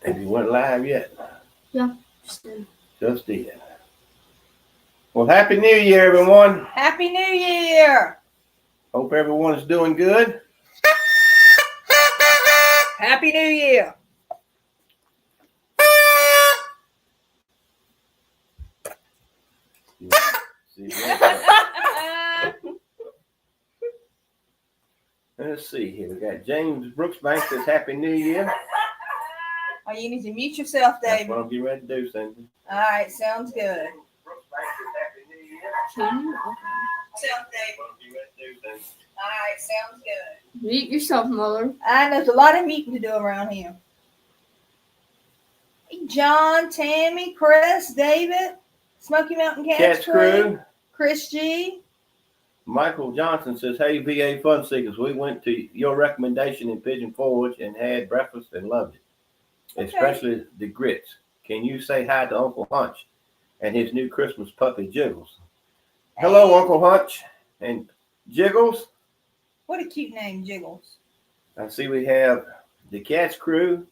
Have you went live yet? Yeah. Just did. Well, Happy New Year, everyone. Happy New Year. Hope everyone is doing good. Happy New Year. Let's see here. We got James Brooksbank says Happy New Year. Oh, you need to mute yourself, That's David. what I'm getting ready to do, Cindy. All right, sounds good. Mute yourself, Mother. I know there's a lot of meeting to do around here. Hey, John, Tammy, Chris, David, Smoky Mountain Cats Crew, Chris G. Michael Johnson says, hey, VA Fun Seekers, we went to your recommendation in Pigeon Forge and had breakfast and loved it, especially the grits. Can you say hi to Uncle Hunch and his new Christmas puppy, Jiggles? Hello, Uncle Hunch and Jiggles. What a cute name, Jiggles. I see we have the Cats Crew,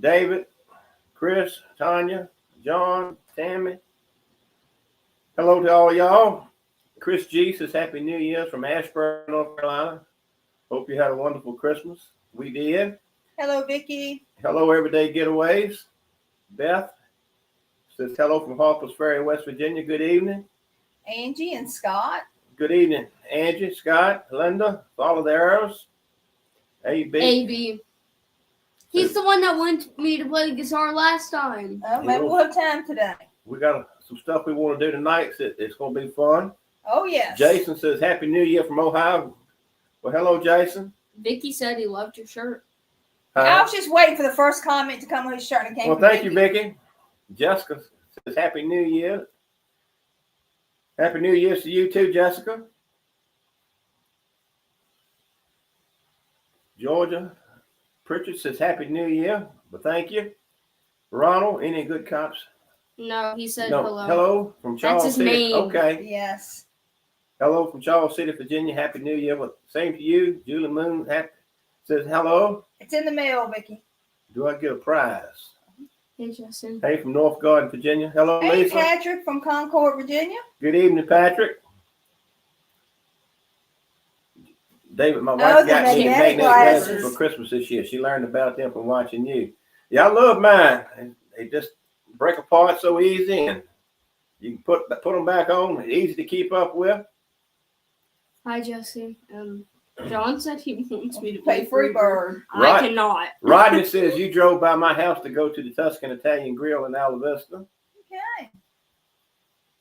David, Chris, Tanya, John, Tammy. Hello to all y'all. Chris G says Happy New Year from Ashburn, North Carolina. Hope you had a wonderful Christmas. We did. Hello, Vicky. Hello, Everyday Getaways. Beth says hello from Harpers Ferry, West Virginia. Good evening. Angie and Scott. Good evening, Angie, Scott, Linda. Follow the arrows. AB. AB. He's the one that wanted me to play the guitar last time. Maybe we'll have time today. We got some stuff we want to do tonight. So it's going to be fun. Oh, yes. Jason says Happy New Year from Ohio. Well, hello, Jason. Vicky said he loved your shirt. I was just waiting for the first comment to come on his shirt and it came Well, from thank you, Vicky. Jessica says Happy New Year. Happy New Year to you too, Jessica. Georgia Pritchard says Happy New Year. But thank you. Ronald, any good cops? No, he said No. hello. Hello from Charles That's his City. name. Okay. Yes. Hello from Charles City, Virginia. Happy New Year. Well, same to you. Julie Moon says hello. It's in the mail, Vicky. Do I get a prize? Hey, Justin. Hey, from North Garden, Virginia. Hello, Hey, Lisa. Patrick from Concord, Virginia. Good evening, Patrick. David, my wife got me magnetic glasses for Christmas this year. She learned about them from watching you. Yeah, I love mine. They just break apart so easy, and you can put them back on. It's easy to keep up with. Hi, Jesse. John said he wants me to play Freebird. I cannot. Rodney says you drove by my house to go to the Tuscan Italian Grill in Ala Vista. Okay.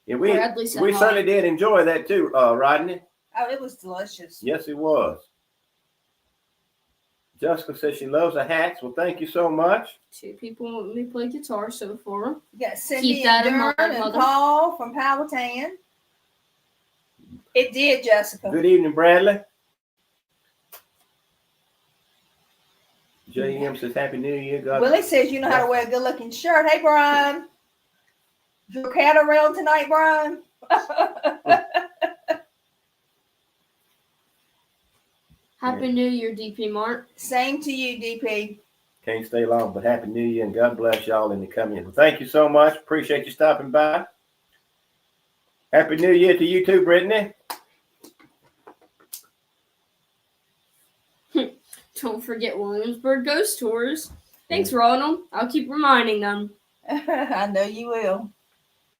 Yeah, we certainly did enjoy that too, Rodney. Oh, it was delicious. Yes, it was. Jessica says she loves the hats. Well, thank you so much. 2 people want me to play guitar so far. You got Cindy and Dern and Paul from Powhatan. It did, Jessica. Good evening, Bradley. JM says Happy New Year. God. Willie says you know how to wear a good-looking shirt. Hey, Brian. Your cat around tonight, Brian? Happy New Year, DP Mark. Same to you, DP. Can't stay long, but Happy New Year and God bless y'all in the coming. Well, thank you so much. Appreciate you stopping by. Happy New Year to you too, Brittany. Don't forget Williamsburg Ghost Tours. Thanks, Ronald. I'll keep reminding them. I know you will.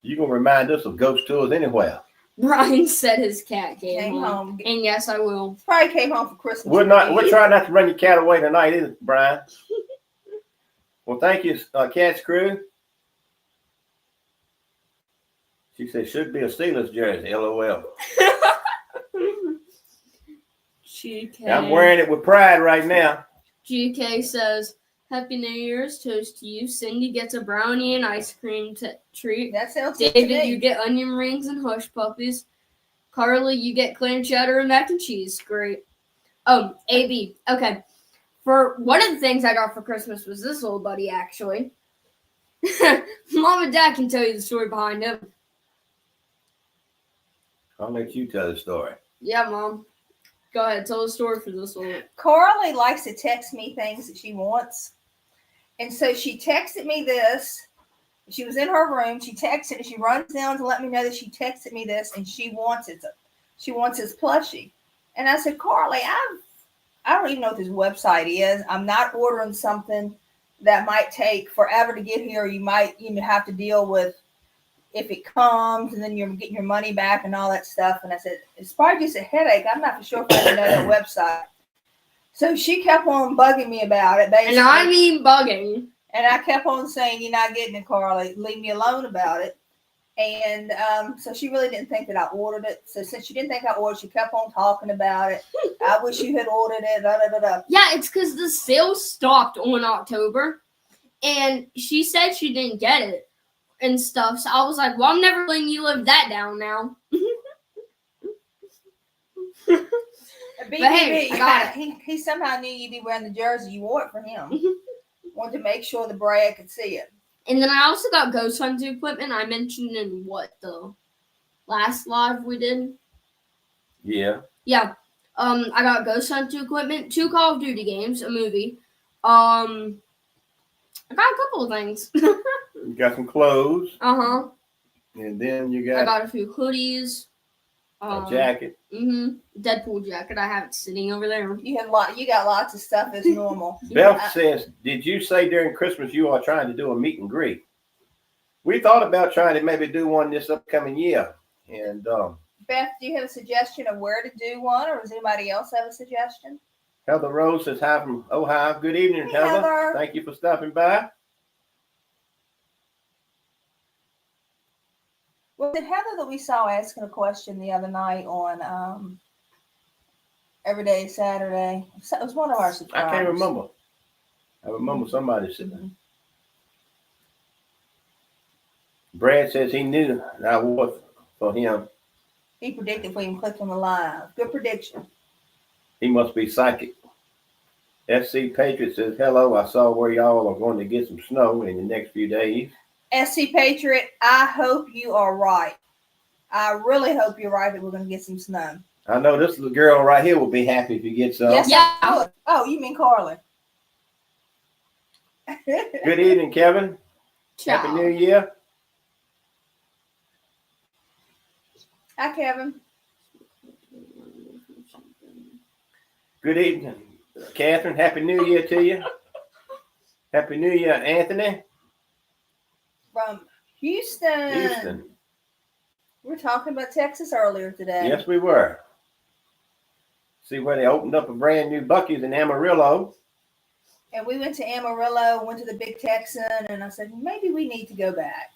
You're going to remind us of ghost tours anywhere. Brian said his cat came home. And yes, I will. Probably came home for Christmas. We're trying not to run your cat away tonight, isn't it, Brian? Well, thank you, Cat's Crew. She said, should be a Steelers jersey, LOL. GK. I'm wearing it with pride right now. GK says, Happy New Year's toast to you. Cindy gets a brownie and ice cream treat. That sounds good to me. You get onion rings and hush puppies. Carly, you get clam chowder and mac and cheese. Great. AB. Okay. For one of the things I got for Christmas was this little buddy, actually. Mom and Dad can tell you the story behind him. I'll let you tell the story. Yeah, Mom. Go ahead. Tell the story for this one. Carly likes to text me things that she wants. And so she texted me this. She was in her room. She texted and she runs down to let me know that she texted me this and she wants it. She wants his plushie. And I said, Carly, I don't even know what this website is. I'm not ordering something that might take forever to get here. You might have to deal with if it comes and then you're getting your money back and all that stuff. And I said, it's probably just a headache. I'm not for sure if I even know that website. So she kept on bugging me about it. Basically. And I mean bugging. And I kept on saying, you're not getting it, Carly. Leave me alone about it. And so she really didn't think that I ordered it. So since she didn't think I ordered it, she kept on talking about it. I wish you had ordered it. Da, da, da, da. Yeah, it's because the sale stopped on October. And she said she didn't get it and stuff. So I was like, well, I'm never letting you live that down now. But hey, I got it. He somehow knew you'd be wearing the jersey. You wore it for him. Wanted to make sure the Brad could see it. And then I also got ghost hunting equipment. I mentioned in the last live we did. Yeah. Yeah. I got ghost hunting equipment, 2 Call of Duty games, a movie. I got a couple of things. You got some clothes. Uh-huh. And then you I got got a few hoodies. a jacket. Deadpool jacket. I have it sitting over there. You got lots of stuff as normal. Beth says, did you say during Christmas you are trying to do a meet and greet? We thought about trying to maybe do one this upcoming year. And Beth, do you have a suggestion of where to do one, or does anybody else have a suggestion? Heather Rose says hi from Ohio. Good evening, Hey, Heather. Heather. Thank you for stopping by. Was it Heather that we saw asking a question the other night on Everyday Saturday? It was one of our subscribers. I can't remember. I remember somebody said that. Brad says he knew I was for him. He predicted if we even clicked on the live. Good prediction. He must be psychic. SC Patriot says, hello, I saw where y'all are going to get some snow in the next few days. SC Patriot, I hope you are right. I really hope you're right that we're going to get some snow. I know this little girl right here will be happy if you get some. Yes, Yeah. I would. Oh, you mean Carly. Good evening, Kevin. Ciao. Happy New Year. Hi, Kevin. Good evening, Catherine. Happy New Year to you. Happy New Year, Anthony. From Houston. Houston. We were talking about Texas earlier today. Yes, we were. See where they opened up a brand new Buc-ee's in Amarillo. And we went to Amarillo, went to the Big Texan, and I said, maybe we need to go back.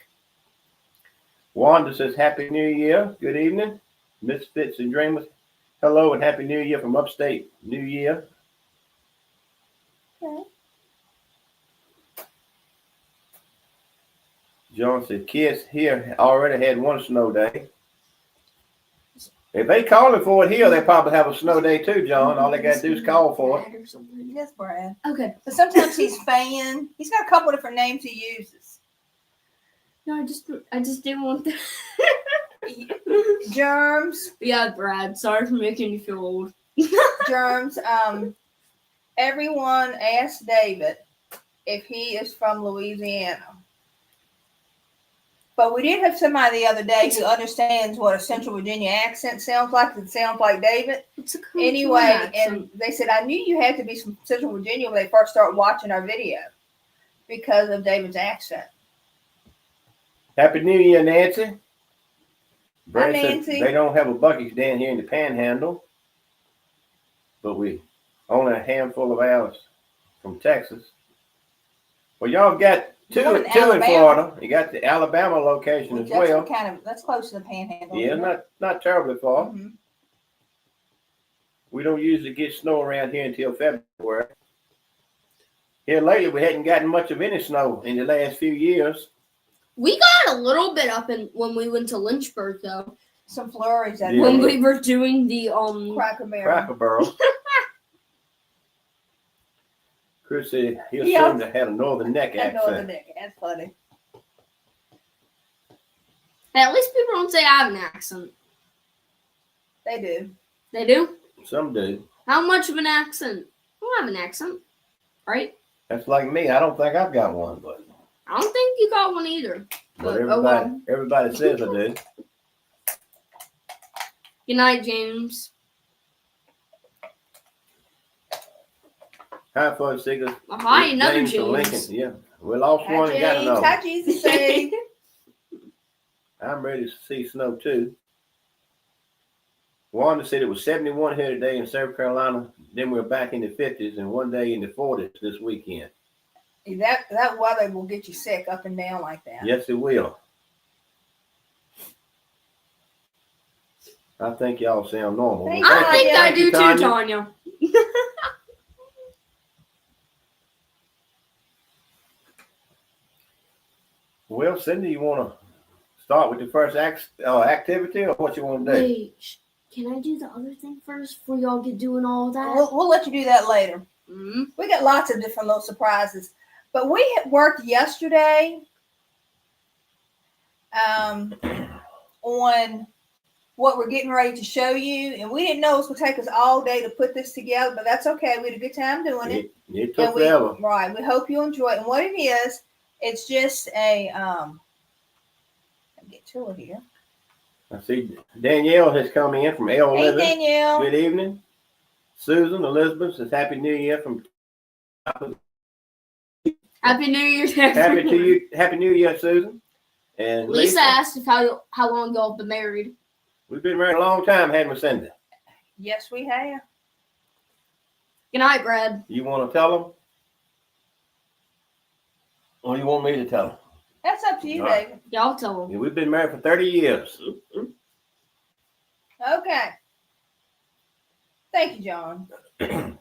Wanda says, Happy New Year. Good evening. Misfits and Dreamers. Hello and Happy New Year from upstate New Year. Okay. John said, kids here already had one snow day. If they calling for it here, they probably have a snow day too, John. All they got to do is call for it. Yes, Brad. Okay. But sometimes he's fan. He's got a couple different names he uses. No, I just didn't want that. Germs. Yeah, Brad. Sorry for making you feel old. Germs. Everyone asked David if he is from Louisiana. But we did have somebody the other day who understands what a Central Virginia accent sounds like. It sounds like David. It's a cool Anyway, accent. and they said, I knew you had to be from Central Virginia when they first started watching our video because of David's accent. Happy New Year, Nancy. Brad Hi, said Nancy. they don't have a Buc-ee's down here in the Panhandle, but we only a handful of hours from Texas. Well, y'all got two One in in Alabama. Florida. You got the Alabama location as well. That's close to the Panhandle. Yeah, isn't it? not terribly far. Mhm. We don't usually get snow around here until February. Here lately, we hadn't gotten much of any snow in the last few years. We got a little bit up when we went to Lynchburg, though. Some flurries. Yeah. When we were doing the Cracker Barrel. Cracker Barrel. Chris said he assumed Yeah. I had a northern neck accent. That's funny. At least people don't say I have an accent. They do. They do? Some do. How much of an accent? I don't have an accent, right? That's like me. I don't think I've got one, but I don't think you got one either. everybody says I do. Good night, James. Hi, Fun Seekers. Hi, another James from Lincoln. James. Yeah, we lost one and got James. another. Hi, Jesus. Say. I'm ready to see snow too. Wanda said it was 71 here today in South Carolina. Then we're back in the 50s and one day in the 40s this weekend. That weather will get you sick up and down like that. Yes, it will. I think y'all sound normal. Hey, I think I do too, Tanya. Tanya. Well, Cindy, you want to start with the first activity or what you want to do? Wait, can I do the other thing first before y'all get doing all that? We'll let you do that later. Mm-hmm. We got lots of different little surprises. But we had worked yesterday on what we're getting ready to show you. And we didn't know it was going to take us all day to put this together, but that's okay. We had a good time doing it. It took forever. Right. We hope you enjoy it. And what it is, it's just a, I'll get to it here. I see Danielle has come in from L. Hey, Living. Danielle. Good evening. Susan Elizabeth says Happy New Year from Happy New Year, Happy to you. Happy New Year, Susan. And Lisa asked if how long y'all have been married. We've been married a long time, haven't we, Cindy? Yes, we have. Good night, Brad. You want to tell them? Or you want me to tell them? That's up to you, All right. David. Y'all tell them. Yeah, we've been married for 30 years. Okay. Thank you, John. All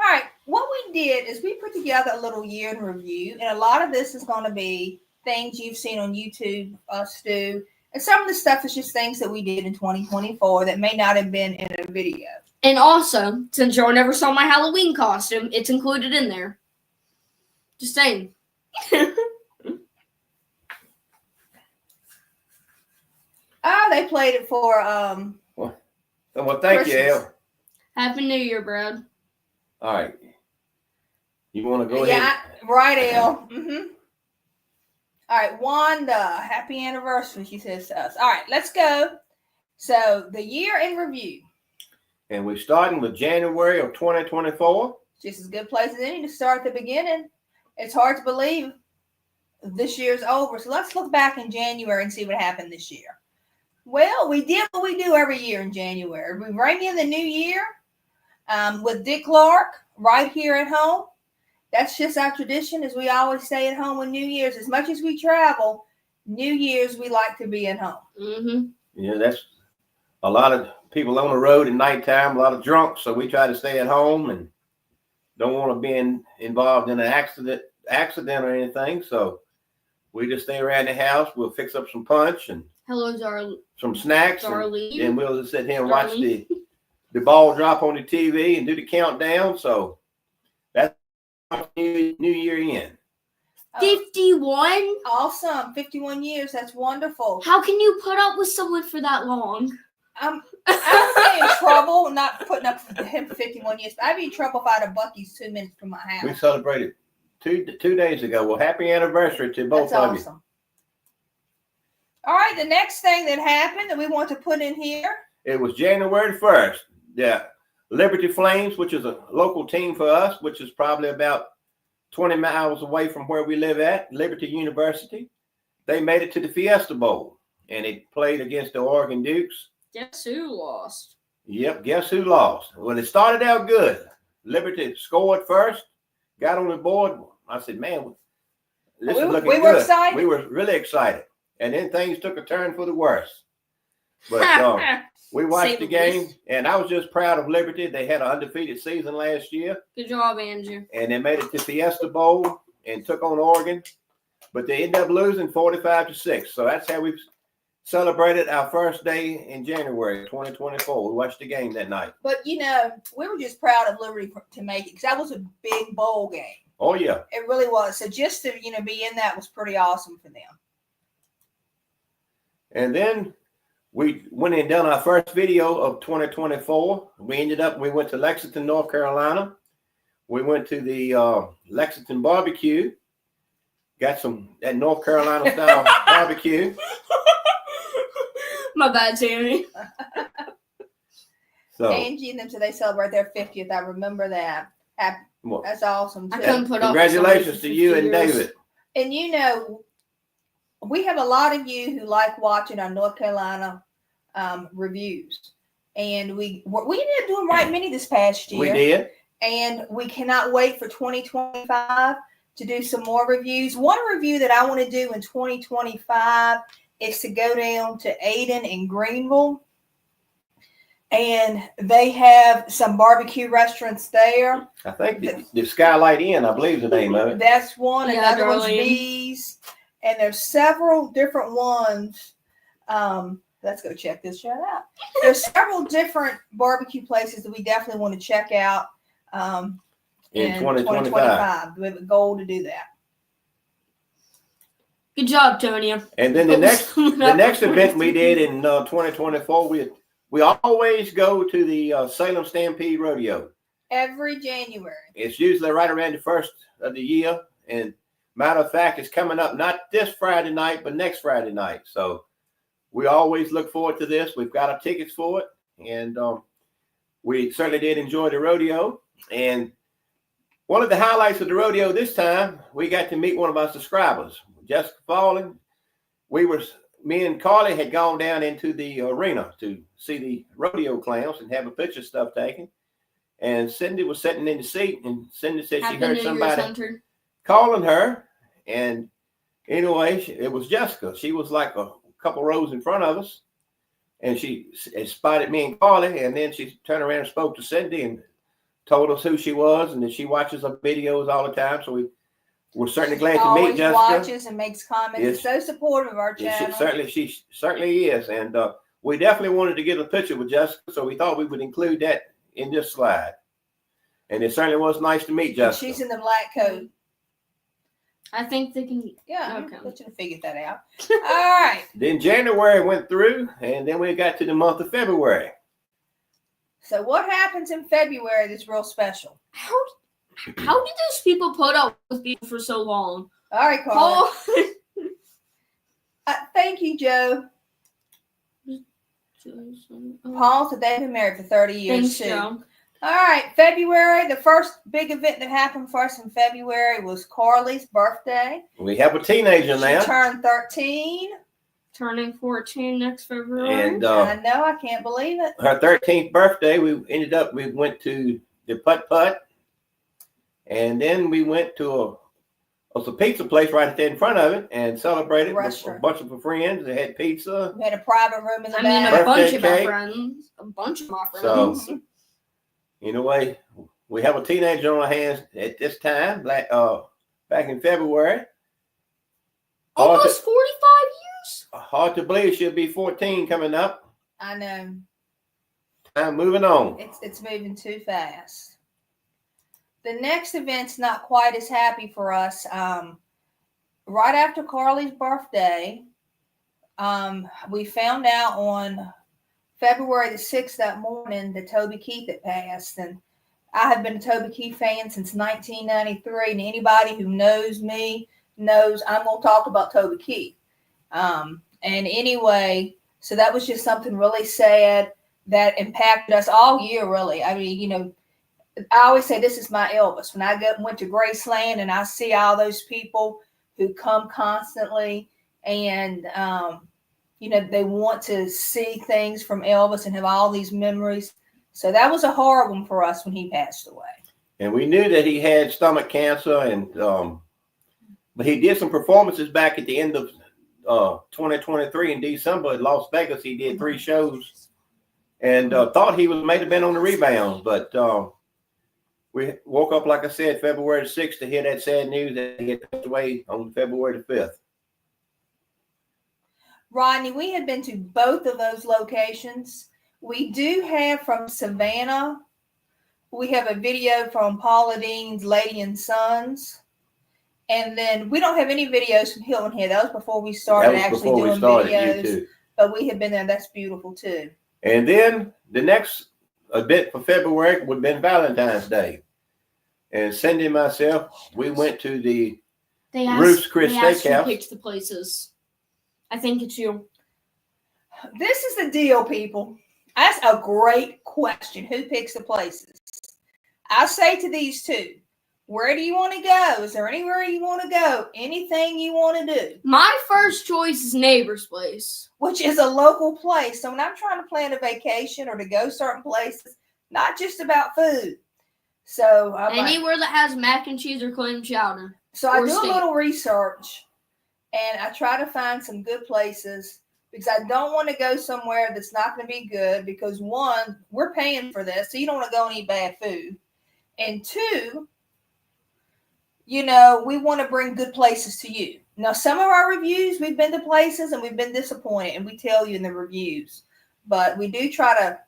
right. What we did is we put together a little year in review, and a lot of this is going to be things you've seen on YouTube, us do, and some of the stuff is just things that we did in 2024 that may not have been in a video. And also, since y'all never saw my Halloween costume, it's included in there. Just saying. They played it for Well, thank you, Christmas. El. Happy New Year, Brad. All right. You want to go ahead? Yeah, right, El. Mm-hmm. All right, Wanda, happy anniversary, she says to us. All right, let's go. So, the year in review. And we're starting with January of 2024. Just as good place as any to start at the beginning. It's hard to believe this year's over. So, let's look back in January and see what happened this year. Well, we did what we do every year in January. We rang in the new year with Dick Clark right here at home. That's just our tradition, as we always stay at home on New Year's. As much as we travel, New Year's we like to be at home. Mm-hmm. Yeah, that's a lot of people on the road at nighttime, a lot of drunks, so we try to stay at home and don't want to be involved in an accident or anything. So we just stay around the house. We'll fix up some punch and Hello, some snacks, Darlene. and we'll just sit here and watch the ball drop on the TV and do the countdown. So that's New Year in. 51? Awesome. 51 years. That's wonderful. How can you put up with someone for that long? I would be in trouble not putting up with him for 51 years. But I'd be in trouble if I had a Buc-ee's 2 minutes from my house. We celebrated two days ago. Well, happy anniversary to both That's of you. awesome. All right, the next thing that happened that we want to put in here. It was January 1st. Yeah. Liberty Flames, which is a local team for us, which is probably about 20 miles away from where we live at, Liberty University. They made it to the Fiesta Bowl, and they played against the Oregon Dukes. Guess who lost? Yep, guess who lost? Well, it started out good. Liberty scored first, got on the board. I said, man, this is looking good. We were excited. We were really excited. And then things took a turn for the worse. But we watched the game, and I was just proud of Liberty. They had an undefeated season last year. Good job, Andrew. And they made it to Fiesta Bowl and took on Oregon. But they ended up losing 45-6. So that's how we celebrated our first day in January 2024. We watched the game that night. But, we were just proud of Liberty to make it because that was a big bowl game. Oh, yeah. It really was. So just to, be in that was pretty awesome for them. And then we went and done our first video of 2024. We went to Lexington, North Carolina. we went to the Lexington barbecue. Got that North Carolina style barbecue. My bad, Tammy. So Angie and them, so they celebrate their 50th. I remember that. well, That's awesome, too. I couldn't put up with congratulations to somebody for you 50 and years. David. And you know, we have a lot of you who like watching our North Carolina reviews. And we ended up doing right many this past year. We did. And we cannot wait for 2025 to do some more reviews. One review that I want to do in 2025 is to go down to Aden and Greenville. And they have some barbecue restaurants there. I think the Skylight Inn, I believe, is the name of it. That's one. Yeah, Another one's Darlene. Bees. And there's several different ones. Let's go check this shit out. There's several different barbecue places that we definitely want to check out In 2025. We have a goal to do that. Good job, Tonya. And then the next event we did in 2024, we always go to the Salem Stampede Rodeo. Every January. It's usually right around the first of the year. And matter of fact, it's coming up not this Friday night, but next Friday night. So we always look forward to this. We've got our tickets for it. And we certainly did enjoy the rodeo. And one of the highlights of the rodeo this time, we got to meet one of our subscribers, Jessica Falling. Me and Carly had gone down into the arena to see the rodeo clowns and have a picture stuff taken. And Cindy was sitting in the seat, and Cindy said she heard somebody calling her. And anyway, it was Jessica. She was like a couple rows in front of us. And she spotted me and Carly, and then she turned around and spoke to Cindy and told us who she was and that she watches our videos all the time. So we're certainly glad to meet Jessica. Watches and makes comments. Yes. So supportive of our channel. She certainly is. And we definitely wanted to get a picture with Jessica, so we thought we would include that in this slide. And it certainly was nice to meet Jessica. She's in the black coat. I think they can. Yeah, Okay. I should have figured that out. All right. Then January went through, and then we got to the month of February. So what happens in February that's real special? How did those people put up with people for so long? All right, Carl. Oh. Thank you, Joe. Paul said they've been married for 30 years, Thanks, too. Joe. All right, February. The first big event that happened for us in February was Carly's birthday. We have a teenager now. She turned 13. Turning 14 next February. And I know, I can't believe it. her 13th birthday, we went to the Putt-Putt. And then we went to a pizza place right there in front of it and celebrated with a bunch of our friends. They had pizza. We had a private room in the I mean, back. a bunch of my cake. friends. A bunch of my So, friends. in a way, we have a teenager on our hands at this time, back in February. Almost 45 years? Hard to believe she'll be 14 coming up. I know. Time moving on. It's moving too fast. The next event's not quite as happy for us. Right after Carly's birthday, we found out on February the 6th that morning that Toby Keith had passed. And I have been a Toby Keith fan since 1993. And anybody who knows me knows I'm going to talk about Toby Keith. And anyway, so that was just something really sad that impacted us all year, really. I mean, you know, I always say this is my Elvis. When I went to Graceland and I see all those people who come constantly and, you know, they want to see things from Elvis and have all these memories. So that was a hard one for us when he passed away. And we knew that he had stomach cancer, and but he did some performances back at the end of 2023 in December in Las Vegas. He did 3 shows and thought he might have been on the rebound, but we woke up, like I said, February 6th to hear that sad news that he had passed away on February the 5th. Rodney, we have been to both of those locations. We do have from Savannah, we have a video from Paula Dean's Lady and Sons. And then we don't have any videos from Hilton Head. That was before we started doing videos. But we have been there. That's beautiful too. And then the next event for February would have been Valentine's Day. And Cindy and myself, we went to the They Ruth's Chris asked who Steakhouse. picked the places. I think it's you. This is the deal, people. That's a great question. Who picks the places? I say to these two, where do you want to go? Is there anywhere you want to go? Anything you want to do? My first choice is Neighbor's Place. Which is a local place. So when I'm trying to plan a vacation or to go certain places, not just about food. So Anywhere that has mac and cheese or clam chowder. So I or do steak. a little research and I try to find some good places because I don't want to go somewhere that's not going to be good because one, we're paying for this, so you don't want to go and eat bad food. And two, you know, we want to bring good places to you. Now, some of our reviews, we've been to places and we've been disappointed, and we tell you in the reviews. But we do try to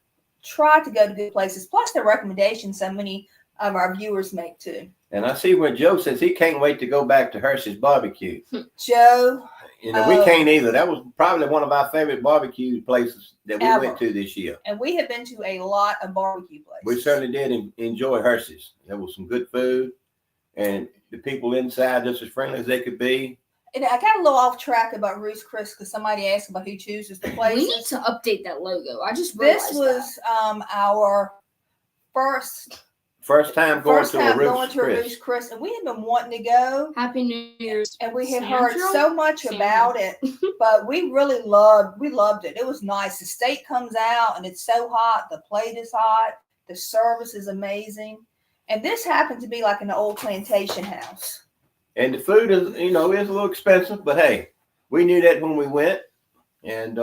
go to good places, plus the recommendations so many of our viewers make too. And I see where Joe says he can't wait to go back to Hershey's barbecue. Joe. You know, we can't either. That was probably one of our favorite barbecue places that we Ever. went to this year. And we have been to a lot of barbecue places. We certainly did enjoy Hershey's. There was some good food, and the people inside just as friendly as they could be. And I got a little off track about Ruth's Chris because somebody asked about who chooses the places. We need to update that logo. I just realized This was our first time going to a Ruth's Ruth's Chris, and we had been wanting to go. Happy New Year's. And we had Sandra? heard so much about it, but we loved it. It was nice. The steak comes out and it's so hot. The plate is hot. The service is amazing. And this happened to be like an old plantation house. And the food is, you know, is a little expensive, but hey, we knew that when we went, and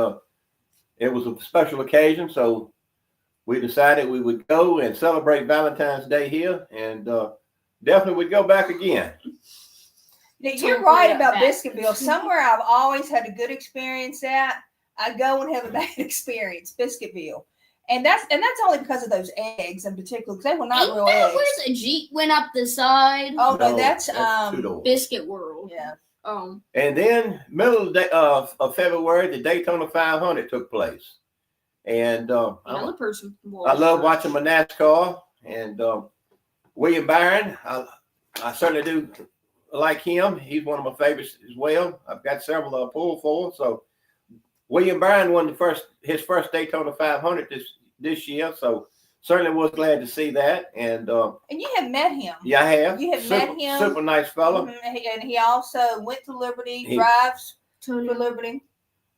it was a special occasion, so we decided we would go and celebrate Valentine's Day here, and definitely would go back again. Now, you're right about Biscuitville. Somewhere I've always had a good experience at, I go and have a bad experience, Biscuitville. And that's only because of those eggs in particular, because they were not real eggs. Where's a Jeep went up the side? Oh, no, No, that's Tudor. Biscuit World. yeah. And then middle of February, the Daytona 500 took place. And Another person. I love watching my NASCAR, and William Byron, I certainly do like him. He's one of my favorites as well. I've got several pull for. So William Byron won his first Daytona 500 this year. So certainly was glad to see that. And you have met him. Yeah, I have. You have met him. Super nice fella. Mm-hmm. And he also went to Liberty, drives Tony for Liberty.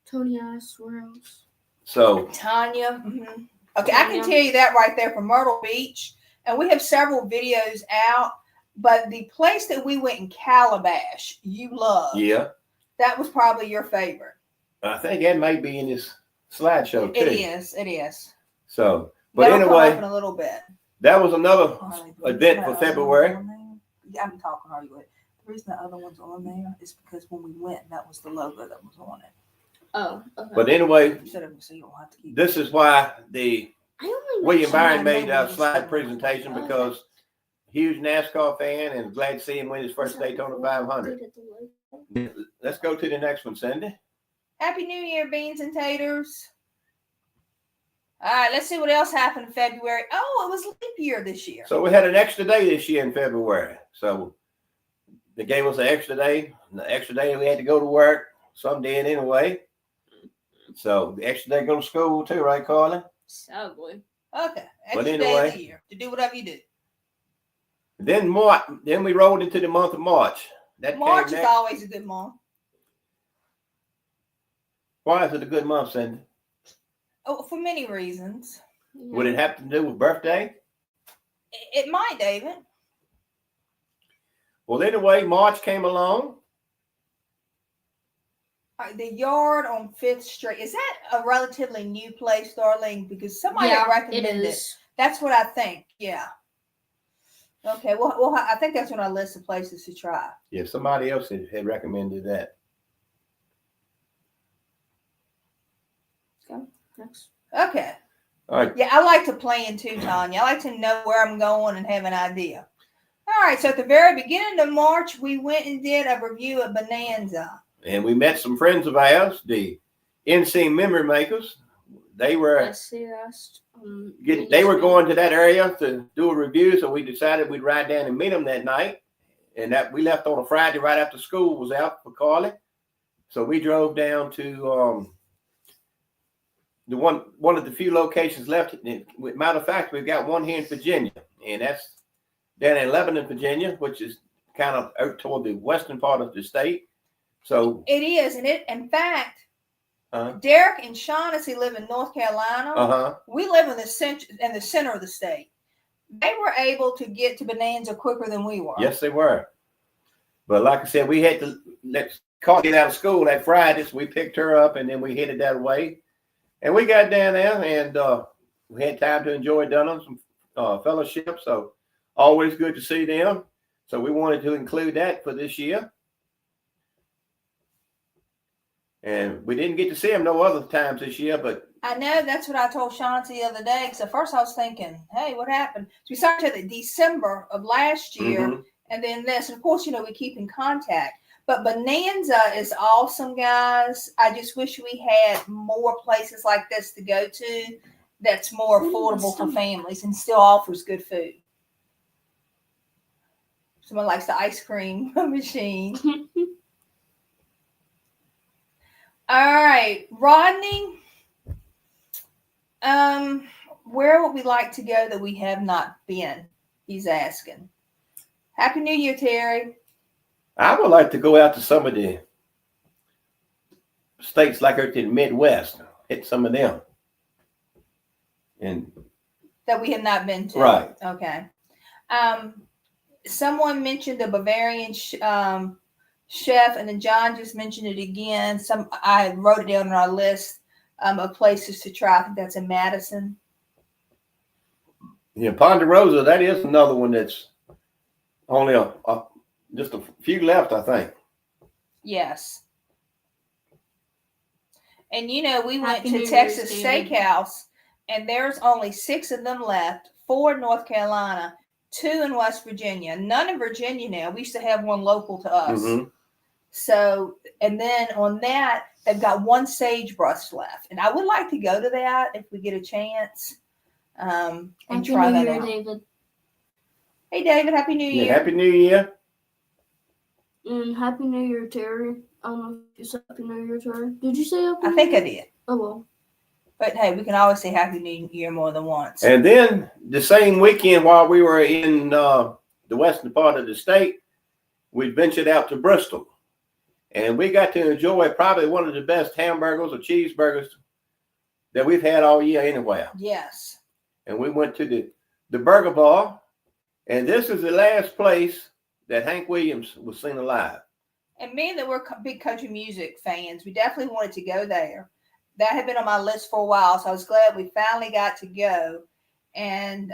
Tony, I swear else. So Tanya. Mm-hmm. Okay, I can tell you that right there from Myrtle Beach. And we have several videos out. But the place that we went in Calabash, you loved. yeah, That was probably your favorite. I think that might be in this slideshow too. It is. So, but That'll come up anyway, in a little bit. that was another event for February. I'm talking to you. The reason the other one's on there is because when we went, that was the logo that was on it. Oh, okay. But anyway, So you don't have to keep this is why the I only William watched Byron my made our movies. slide presentation because huge NASCAR fan and glad to see him win his first Daytona 500. Let's go to the next one, Cindy. Happy New Year, beans and taters. All right, let's see what else happened in February. Oh, it was leap year this year. So we had an extra day this year in February. So they gave us an extra day. And the extra day we had to go to work. Some did anyway. So the extra day go to school too, right, Carly? Sadly. Okay, But extra day anyway. of the year to do whatever you do. Then we rolled into the month of March. That March came is next. always a good month. Why is it a good month, Cindy? Oh, for many reasons. Would it have to do with birthday? It might, David. Well, anyway, March came along. All right, the yard on 5th Street. Is that a relatively new place, darling? Because somebody Yeah, recommended it it. is. That's what I think. Yeah. Okay. Well, I think that's on our list of places to try. Yeah, somebody else had recommended that. Next. Okay. All right. Yeah, I like to plan too, Tanya. I like to know where I'm going and have an idea. All right. So at the very beginning of March, we went and did a review of Bonanza. And we met some friends of ours, the NC Memory Makers. they were they were going to that area to do a review, so we decided we'd ride down and meet them that night. And that we left on a Friday right after school was out for Carly. So we drove down to the one of the few locations left. Matter of fact, we've got one here in Virginia, and that's down in Lebanon, Virginia, which is kind of out toward the western part of the state. So it is, and in fact, Derek and Shaughnessy live in North Carolina. We live in the center of the state. They were able to get to Bonanza quicker than we were. Yes, they were. But like I said, we had to let Carly get out of school that Friday, so we picked her up, and then we headed that way. And we got down there, and we had time to enjoy Dunham, some fellowship. So always good to see them. So we wanted to include that for this year. And we didn't get to see them no other times this year, but I know that's what I told Shaughnessy the other day. Because at first I was thinking, hey, what happened? So we started in December of last year, and then this. And of course, we keep in contact. But Bonanza is awesome, guys. I just wish we had more places like this to go to that's more affordable for families and still offers good food. Someone likes the ice cream machine. All right, Rodney. Where would we like to go that we have not been? He's asking. Happy New Year, Terry. I would like to go out to some of the states like out in the Midwest, hit some of them. And that we have not been to. Right. Okay. Someone mentioned a Bavarian chef, and then John just mentioned it again. I wrote it down on our list of places to try. I think that's in Madison. Yeah, Ponderosa, that is another one that's only just a few left, I think. Yes. And we went to Texas Steakhouse, and there's only 6 of them left, 4 in North Carolina, 2 in West Virginia, none in Virginia now. We used to have one local to us. So, and then on that, they've got 1 sagebrush left. And I would like to go to that if we get a chance and try that out. David. Hey, David, Happy New Year. Yeah, Happy New Year. And Happy New Year, Terry. I don't know if you said Happy New Year, Terry. Did you say Happy New Year? I think I did. Oh, well. But hey, we can always say Happy New Year more than once. And then the same weekend while we were in the western part of the state, we ventured out to Bristol. And we got to enjoy probably one of the best hamburgers or cheeseburgers that we've had all year anywhere. Yes. And we went to the Burger Bar. And this is the last place that Hank Williams was seen alive. And me that we're big country music fans, we definitely wanted to go there. That had been on my list for a while, so I was glad we finally got to go. And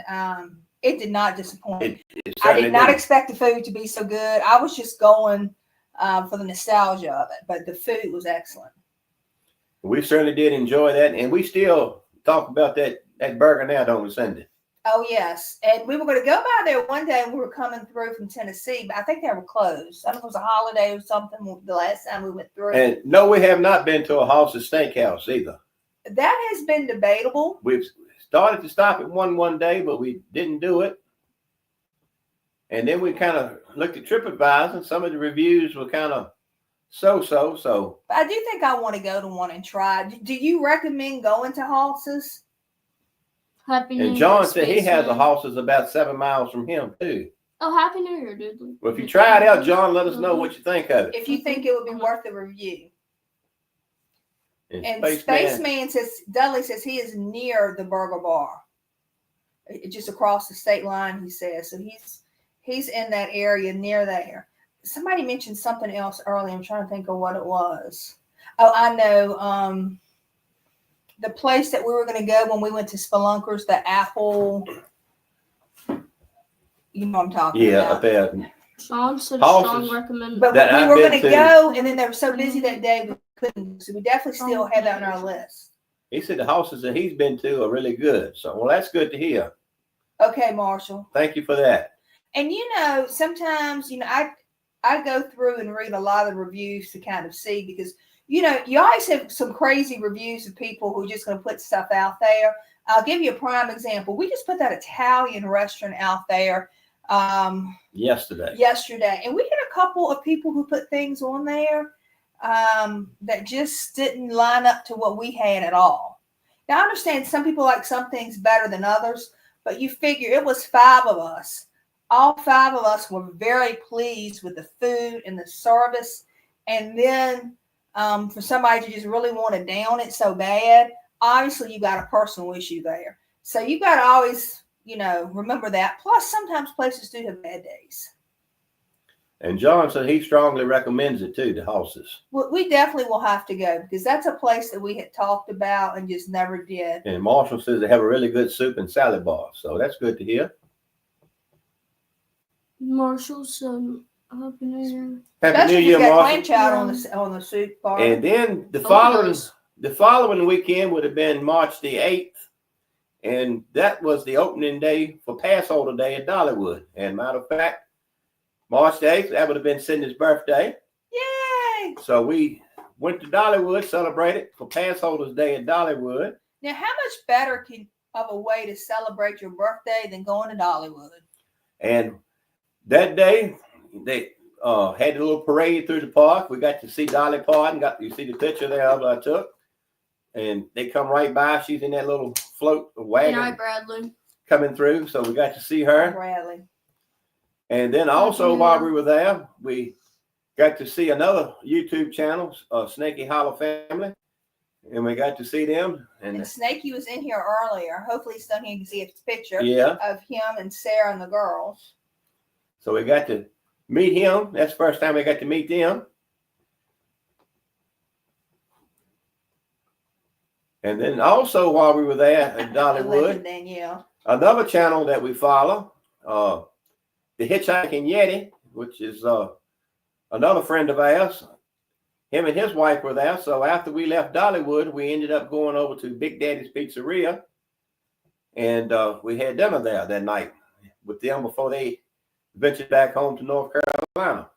it did not disappoint. I did not expect the food to be so good. I was just going for the nostalgia of it, but the food was excellent. We certainly did enjoy that, and we still talk about that burger now, don't we, Cindy? Oh, yes. And we were going to go by there one day, and we were coming through from Tennessee, but I think they were closed. I don't know if it was a holiday or something the last time we went through. And no, we have not been to a Hoss's Steakhouse either. That has been debatable. We've started to stop at one day, but we didn't do it. And then we kind of looked at TripAdvisor, and some of the reviews were kind of so. But I do think I want to go to one and try. Do you recommend going to Hoss's? Happy New Year. And John said he has a Hoss's about 7 miles from him, too. Oh, Happy New Year, dude. Well, if you try it out, John, let us know what you think of it. If you think it would be worth the review. And Spaceman says, Dudley says he is near the Burger Bar. Just across the state line, he says. So he's in that area near there. Somebody mentioned something else earlier. I'm trying to think of what it was. Oh, I know. The place that we were going to go when we went to Spelunkers, the Apple. You know what I'm talking about. Yeah, up there. Sean said strong recommend. But we were going to go, and then they were so busy that day we couldn't. So we definitely still have that on our list. He said the houses that he's been to are really good. So, well, that's good to hear. Okay, Marshall. Thank you for that. And sometimes I go through and read a lot of reviews to kind of see, because you know, you always have some crazy reviews of people who are just going to put stuff out there. I'll give you a prime example. We just put that Italian restaurant out there yesterday, and we had a couple of people who put things on there that just didn't line up to what we had at all. Now, I understand some people like some things better than others, but you figure it was 5 of us. All 5 of us were very pleased with the food and the service. And then for somebody to just really want to down it so bad, obviously you got a personal issue there. So you got to always, you know, remember that. Plus, sometimes places do have bad days. And John said he strongly recommends it too, the houses. Well, we definitely will have to go because that's a place that we had talked about and just never did. And Marshall says they have a really good soup and salad bar. So that's good to hear. Marshall's Happy New Year. Happy New Year, Clam Marshall. chowder on the soup bar. And then the following weekend would have been March the 8th. And that was the opening day for Passover Day at Dollywood. And matter of fact, March the 8th, that would have been Cindy's birthday. Yay! So we went to Dollywood, celebrated for Passover Day at Dollywood. Now, how much better of a way to celebrate your birthday than going to Dollywood? And that day, they had a little parade through the park. We got to see Dolly Parton. You see the picture there of I took. And they come right by. She's in that little float wagon. Good night, Bradley. Coming through. So we got to see her. Bradley. And then also while we were there, we got to see another YouTube channel, Snaky Hollow Family. And we got to see them. And Snaky was in here earlier. Hopefully still here you can see a picture of him and Sarah and the girls. So we got to meet him. That's the first time we got to meet them. And then also while we were there at Dollywood, another channel that we follow, the Hitchhiking Yeti, which is another friend of ours. Him and his wife were there. So after we left Dollywood, we ended up going over to Big Daddy's Pizzeria. And we had dinner there that night with them before they ventured back home to North Carolina.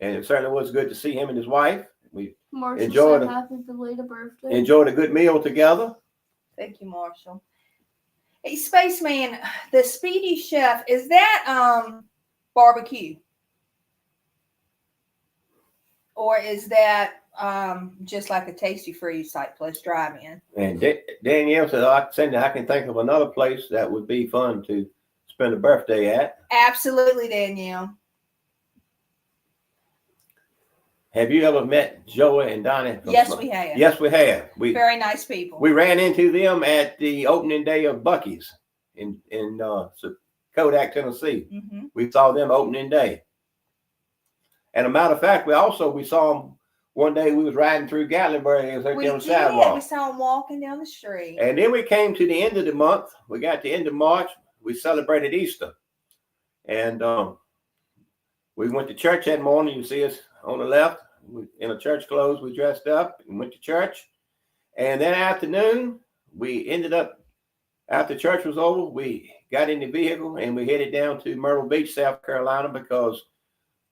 And it certainly was good to see him and his wife. We enjoyed a good meal together. Thank you, Marshall. Hey, Spaceman, the Speedy Chef, is that barbecue? Or is that just like a Tasty Freeze type place drive-in? And Danielle said, I can think of another place that would be fun to spend a birthday at. Absolutely, Danielle. Have you ever met Joey and Donnie? Yes, we have. Yes, we have. Very nice people. We ran into them at the opening day of Buc-ee's in Kodak, Tennessee. Mm-hmm. We saw them opening day. And a matter of fact, we saw them one day. We was riding through Gatlinburg. It was right there on the sidewalk. We saw them walking down the street. And then we came to the end of the month. We got to the end of March. We celebrated Easter. And we went to church that morning. You see us on the left, in a church clothes. We dressed up and went to church. And that afternoon, we ended up, after church was over, we got in the vehicle and we headed down to Myrtle Beach, South Carolina, because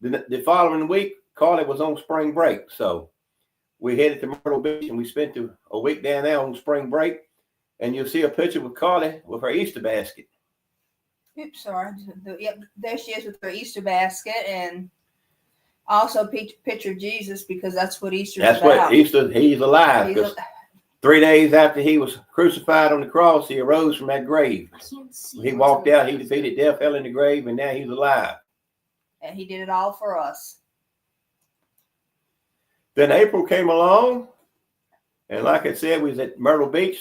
the following week, Carly was on spring break. So we headed to Myrtle Beach and we spent a week down there on spring break. And you'll see a picture with Carly with her Easter basket. Oops, sorry. Yep, there she is with her Easter basket, and also picture of Jesus, because that's what Easter is about. That's what Easter, he's alive. 3 days after he was crucified on the cross, he arose from that grave. I can't see. He walked out, he defeated death, fell in the grave, and now he's alive. And he did it all for us. Then April came along, and like I said, we was at Myrtle Beach.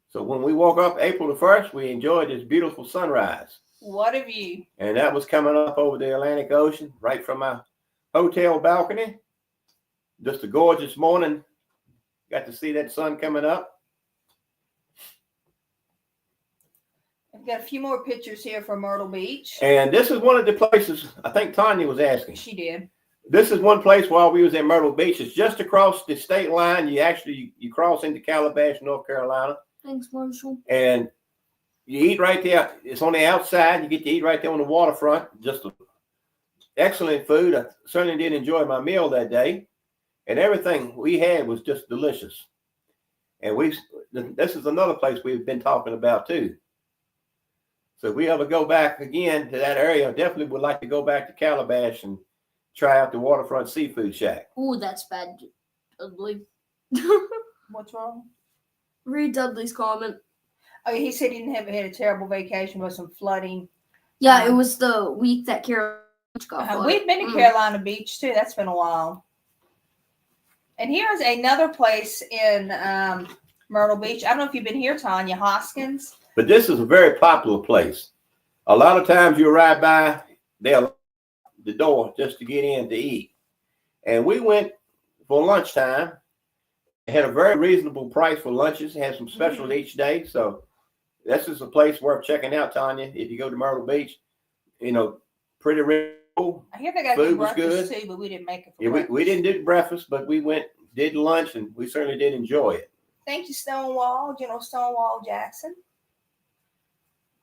So when we woke up April the 1st, we enjoyed this beautiful sunrise. What a view. And that was coming up over the Atlantic Ocean, right from our hotel balcony. Just a gorgeous morning. Got to see that sun coming up. I've got a few more pictures here from Myrtle Beach. And this is one of the places, I think Tanya was asking. She did. This is one place while we was in Myrtle Beach. It's just across the state line. You cross into Calabash, North Carolina. Thanks, Marshall. And you eat right there. It's on the outside. You get to eat right there on the waterfront. Just excellent food. I certainly did enjoy my meal that day. and everything we had was just delicious. And this is another place we've been talking about too. So if we ever go back again to that area, I definitely would like to go back to Calabash and try out the Waterfront Seafood Shack. Ooh, that's bad, Dudley. What's wrong? Read Dudley's comment. Oh, he said he didn't have had a terrible vacation with some flooding. Yeah, it was the week that Carol got flooded. We've been to Carolina Beach too. That's been a while. And here's another place in Myrtle Beach. I don't know if you've been here, Tanya, Hoskins. But this is a very popular place. A lot of times you ride by, they'll lock the door just to get in to eat. And we went for lunchtime. It had a very reasonable price for lunches. It had some specials each day. So this is a place worth checking out, Tanya. If you go to Myrtle Beach, you know, pretty reasonable. I hear they got Food good was breakfast good. too, but we didn't make it for Yeah, breakfast. we didn't do breakfast, but we did lunch, and we certainly did enjoy it. Thank you, Stonewall, General Stonewall Jackson.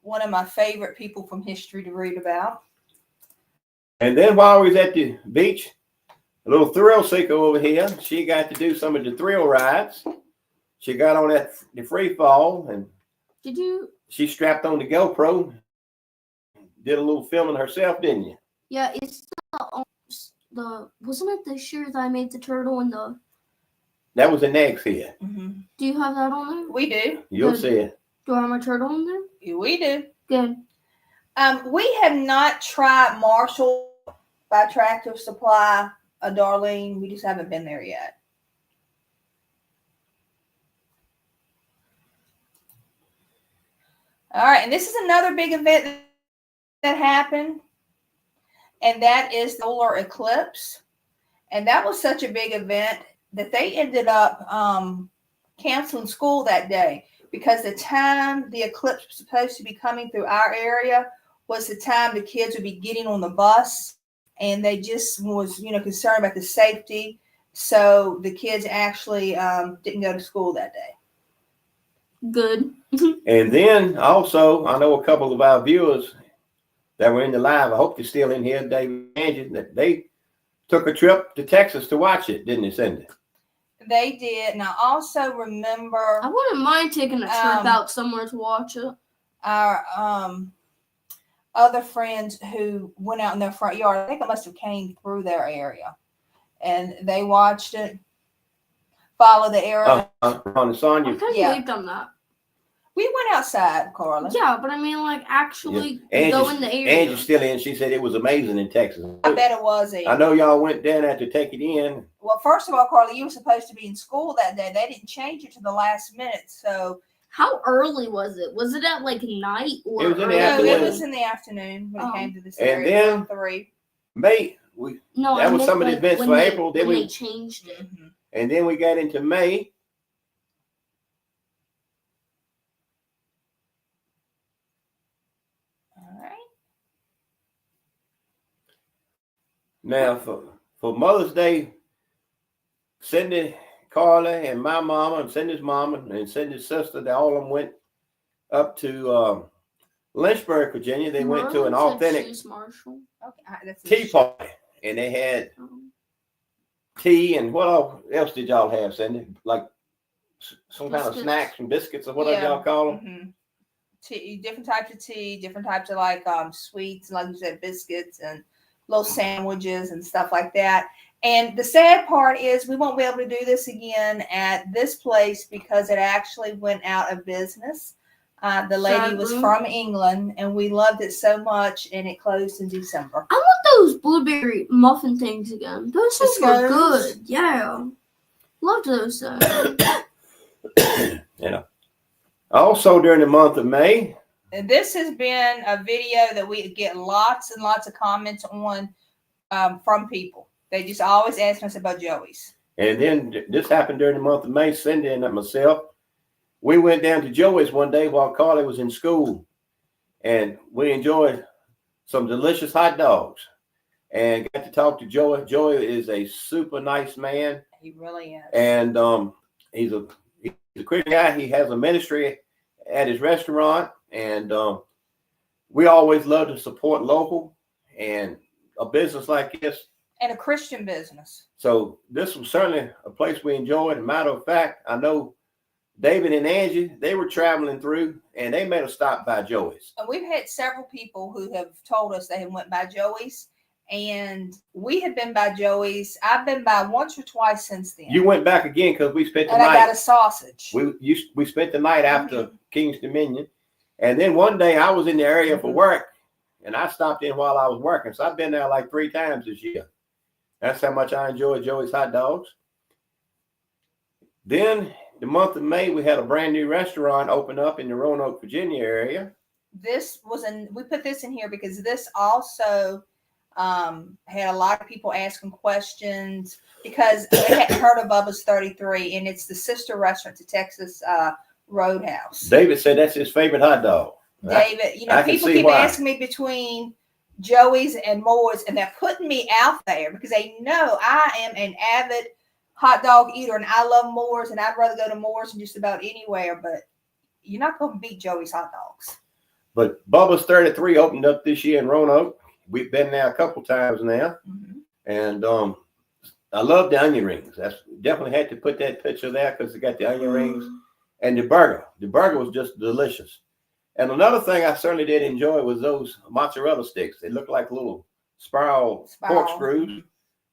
One of my favorite people from history to read about. And then while we was at the beach, a little thrill seeker over here, she got to do some of the thrill rides. She got on the free fall, and she strapped on the GoPro, did a little filming herself, didn't you? Yeah, it's the wasn't it this year that I made the turtle and the. That was the next here. Mm-hmm. Do you have that on there? We do. You'll see it. Do I have my turtle on there? Yeah, we do. Good. We have not tried Marshall by Tractor Supply, Darlene. We just haven't been there yet. All right, and this is another big event that happened, and that is the solar eclipse. And that was such a big event that they ended up canceling school that day because the time the eclipse was supposed to be coming through our area was the time the kids would be getting on the bus, and they just was, concerned about the safety. So the kids actually didn't go to school that day. Good. And then also, I know a couple of our viewers that were in the live, I hope they're still in here, David and Angie, that they took a trip to Texas to watch it, didn't they, Cindy? They did. And I also remember I wouldn't mind taking a trip out somewhere to watch it. Our other friends who went out in their front yard, I think it must have came through their area, and they watched it follow the arrow. On the Sonya. I kind of believed on that. We went outside, Carla. Yeah, but I mean, like, actually go in the area. Angie's still in. She said it was amazing in Texas. I bet it was. I know y'all went down there to take it in. Well, first of all, Carla, you were supposed to be in school that day. They didn't change it to the last minute. So how early was it? Was it at like night or? It was in the no, afternoon. it was in the afternoon when it came to this And area. then 3. May, that was some of the events for April. Then they changed it. Mm-hmm. And then we got into May. All right. Now for Mother's Day, Cindy, Carla, and my mama, and Cindy's mama, and Cindy's sister, they all of them went up to Lynchburg, Virginia. They went to an authentic tea party, and they had tea, and what else did y'all have, Cindy? Like some kind of snacks and biscuits, or whatever y'all call them. Mm-hmm. Tea, different types of tea, different types of like sweets, like you said, biscuits and little sandwiches and stuff like that. And the sad part is we won't be able to do this again at this place because it actually went out of business. The lady was from England, and we loved it so much, and it closed in December. I want those blueberry muffin things again. Those things were good. Yeah. Loved those things. Also during the month of May. And this has been a video that we get lots and lots of comments on from people. They just always ask us about Joey's. And then this happened during the month of May. Cindy and myself, we went down to Joey's one day while Carly was in school, and we enjoyed some delicious hot dogs and got to talk to Joey. Joey is a super nice man. He really is. And he's a Christian guy. He has a ministry at his restaurant, and we always love to support local, and a business like this And a Christian business. So this was certainly a place we enjoyed. As a matter of fact, I know David and Angie, they were traveling through and they made a stop by Joey's. And we've had several people who have told us they have went by Joey's, and we have been by Joey's. I've been by once or twice since then. You went back again because we spent the and night. I got a sausage. We spent the night after King's Dominion. And then one day I was in the area for work and I stopped in while I was working. So I've been there like 3 times this year. That's how much I enjoy Joey's hot dogs. Then the month of May, we had a brand new restaurant open up in the Roanoke, Virginia area. We put this in here because this also had a lot of people asking questions because they hadn't heard of Bubba's 33, and it's the sister restaurant to Texas Roadhouse. David said that's his favorite hot dog. David, people keep asking me between Joey's and Moore's, and they're putting me out there because they know I am an avid hot dog eater, and I love Moore's, and I'd rather go to Moore's than just about anywhere, but you're not going to beat Joey's hot dogs. But Bubba's 33 opened up this year in Roanoke. We've been there a couple times now. Mm-hmm. And I love the onion rings. That's definitely had to put that picture there because they got the onion rings and the burger. The burger was just delicious. And another thing I certainly did enjoy was those mozzarella sticks. They looked like little spiral corkscrews,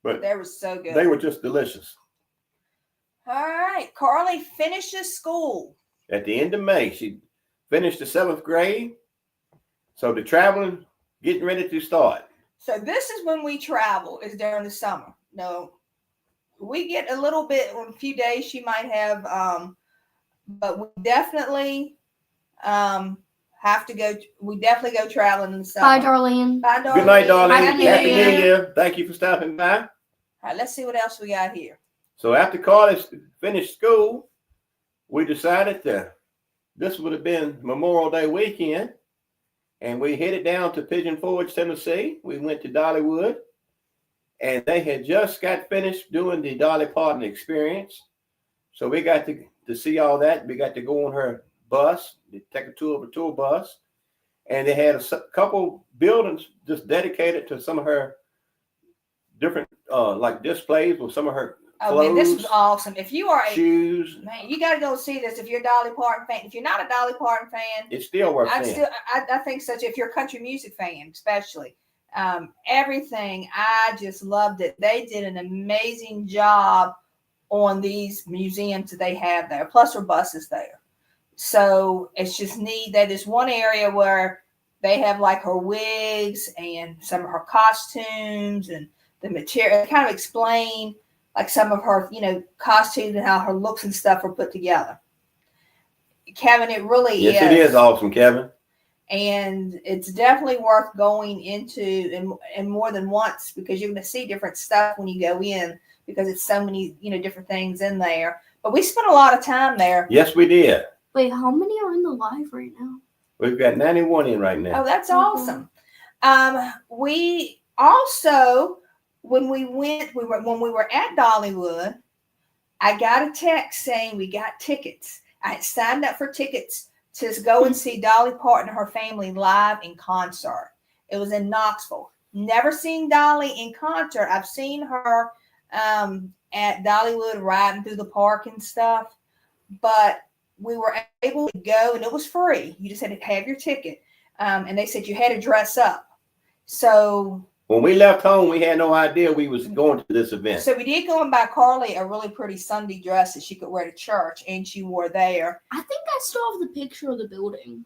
but they were so good. They were just delicious. All right. Carly finishes school. At the end of May, she finished the 7th grade. So the traveling, getting ready to start. So this is when we travel, is during the summer. No, we get a little bit, a few days she might have, but we definitely have to go. We definitely go traveling in the summer. Bye, Darlene. Bye, Darlene. Good night, Darlene. Happy New Year. Thank you for stopping by. All right, let's see what else we got here. So after Carly finished school, we decided this would have been Memorial Day weekend, and we headed down to Pigeon Forge, Tennessee. We went to Dollywood, and they had just got finished doing the Dolly Parton experience. So we got to see all that. We got to go on her bus, take a tour of a tour bus, and they had a couple buildings just dedicated to some of her different like displays with some of her clothes, man, this was awesome. If you are shoes, man, you got to go see this. If you're a Dolly Parton fan, if you're not a Dolly Parton fan, it's still worth seeing. I think such. If you're a country music fan, especially, everything, I just loved it. They did an amazing job on these museums that they have there. Plus, her bus is there, so it's just neat. That is one area where they have like her wigs and some of her costumes and the material. Kind of explain like some of her, costumes and how her looks and stuff are put together. Kevin, it really is. Yes, it is awesome, Kevin. And it's definitely worth going into and more than once because you're going to see different stuff when you go in because it's so many, different things in there. But we spent a lot of time there. Yes, we did. Wait, how many are in the live right now? We've got 91 in right now. Oh, that's awesome. We also... When we were at Dollywood, I got a text saying we got tickets. I had signed up for tickets to go and see Dolly Parton and her family live in concert. It was in Knoxville. Never seen Dolly in concert. I've seen her at Dollywood riding through the park and stuff, but we were able to go and it was free. You just had to have your ticket. And they said you had to dress up. So when we left home, we had no idea we was going to this event. So we did go and buy Carly a really pretty Sunday dress that she could wear to church, and she wore there. I think I still have the picture of the building.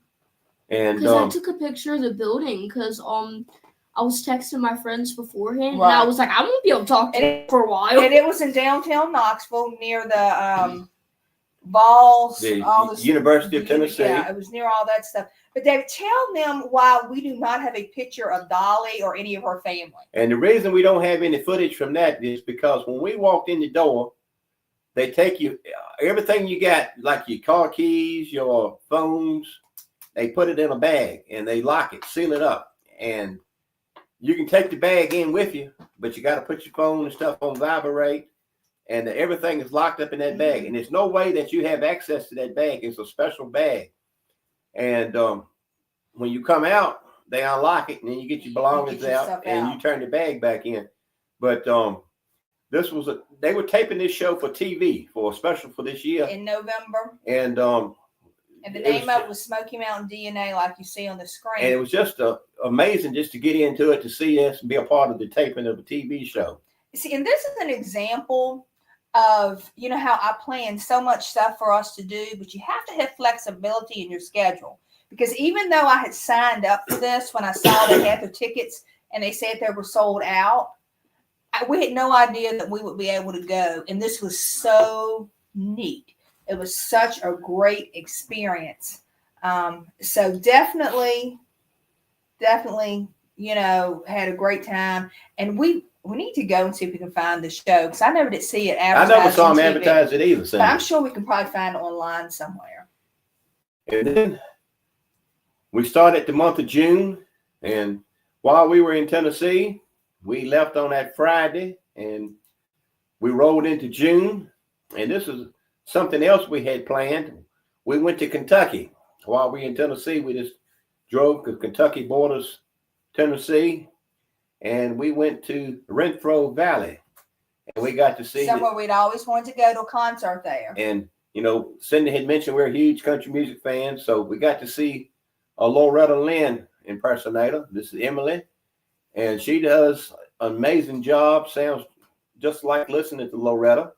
And because I took a picture of the building because I was texting my friends beforehand, right. And I was like, I won't be able to talk to you for a while. And it was in downtown Knoxville near the balls, the University of Tennessee. Yeah, it was near all that stuff. But David, tell them why we do not have a picture of Dolly or any of her family. And the reason we don't have any footage from that is because when we walked in the door, they take you everything you got, like your car keys, your phones, they put it in a bag and they lock it, seal it up. And you can take the bag in with you, but you got to put your phone and stuff on vibrate. And everything is locked up in that bag. And there's no way that you have access to that bag. It's a special bag. And when you come out, they unlock it, and then you get your belongings out, and you turn the bag back in. But they were taping this show for TV for a special for this year in November. And the name of it was Smoky Mountain DNA, like you see on the screen. And it was just amazing just to get into it, to see this and be a part of the taping of a TV show. See, and this is an example of, how I plan so much stuff for us to do, but you have to have flexibility in your schedule. Because even though I had signed up for this, when I saw they had the tickets and they said they were sold out, we had no idea that we would be able to go. And this was so neat. It was such a great experience. So definitely, had a great time. And we need to go and see if we can find the show, because I never did see it advertised. I never saw them advertise it either. But I'm sure we can probably find it online somewhere. And then we started the month of June. And while we were in Tennessee, we left on that Friday and we rolled into June. And this is something else we had planned. We went to Kentucky. While we were in Tennessee, we just drove, because Kentucky borders Tennessee, and we went to Renfro Valley, and we got to see somewhere we'd always wanted to go to a concert there. And Cindy had mentioned we're huge country music fans, so we got to see a Loretta Lynn impersonator. This is Emily, and she does an amazing job. Sounds just like listening to Loretta.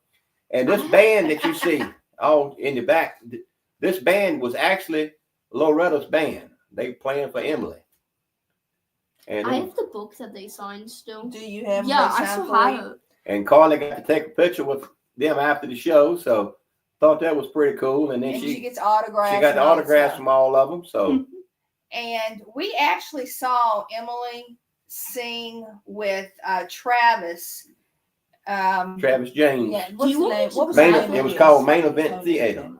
And this band that you see all in the back, this band was actually Loretta's band. They playing for Emily. And I have the book that they signed still. Do you have? Yeah, I still have it. And Carly got to take a picture with them after the show, so thought that was pretty cool. And then she gets autographs. She got the autographs from all of them. So. And we actually saw Emily sing with Travis. Travis James. Yeah, what's the name? What was the name? It was called Main Event Theater.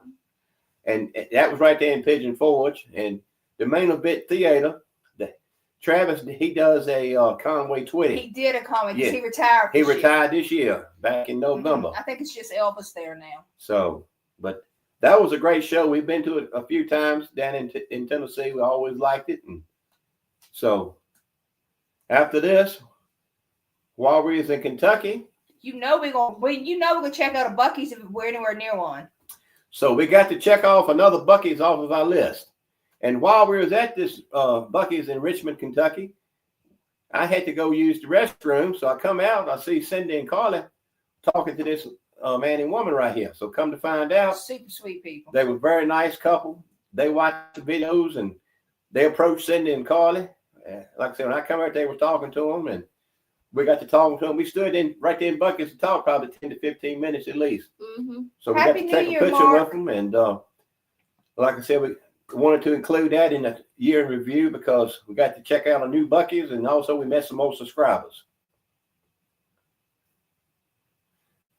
And that was right there in Pigeon Forge. And the Main Event Theater, Travis, he does a Conway Twitty. He did a Conway because he retired. He retired this year, back in November. I think it's just Elvis there now. So, but that was a great show. We've been to it a few times down in Tennessee. We always liked it. And so after this, while we was in Kentucky, we're gonna check out a Buc-ee's if we're anywhere near one. So we got to check off another Buc-ee's off of our list. And while we was at this Buc-ee's in Richmond, Kentucky, I had to go use the restroom. So I come out, I see Cindy and Carly talking to this man and woman right here. So come to find out, super sweet people. They were a very nice couple. They watched the videos and they approached Cindy and Carly. Like I said, when I come out, they were talking to them, and we got to talking to them. We stood right there in Buc-ee's to talk probably 10 to 15 minutes at least. Mm-hmm. So we got to take a picture with them. And like I said, we wanted to include that in the year in review because we got to check out a new Buc-ee's, and also we met some more subscribers.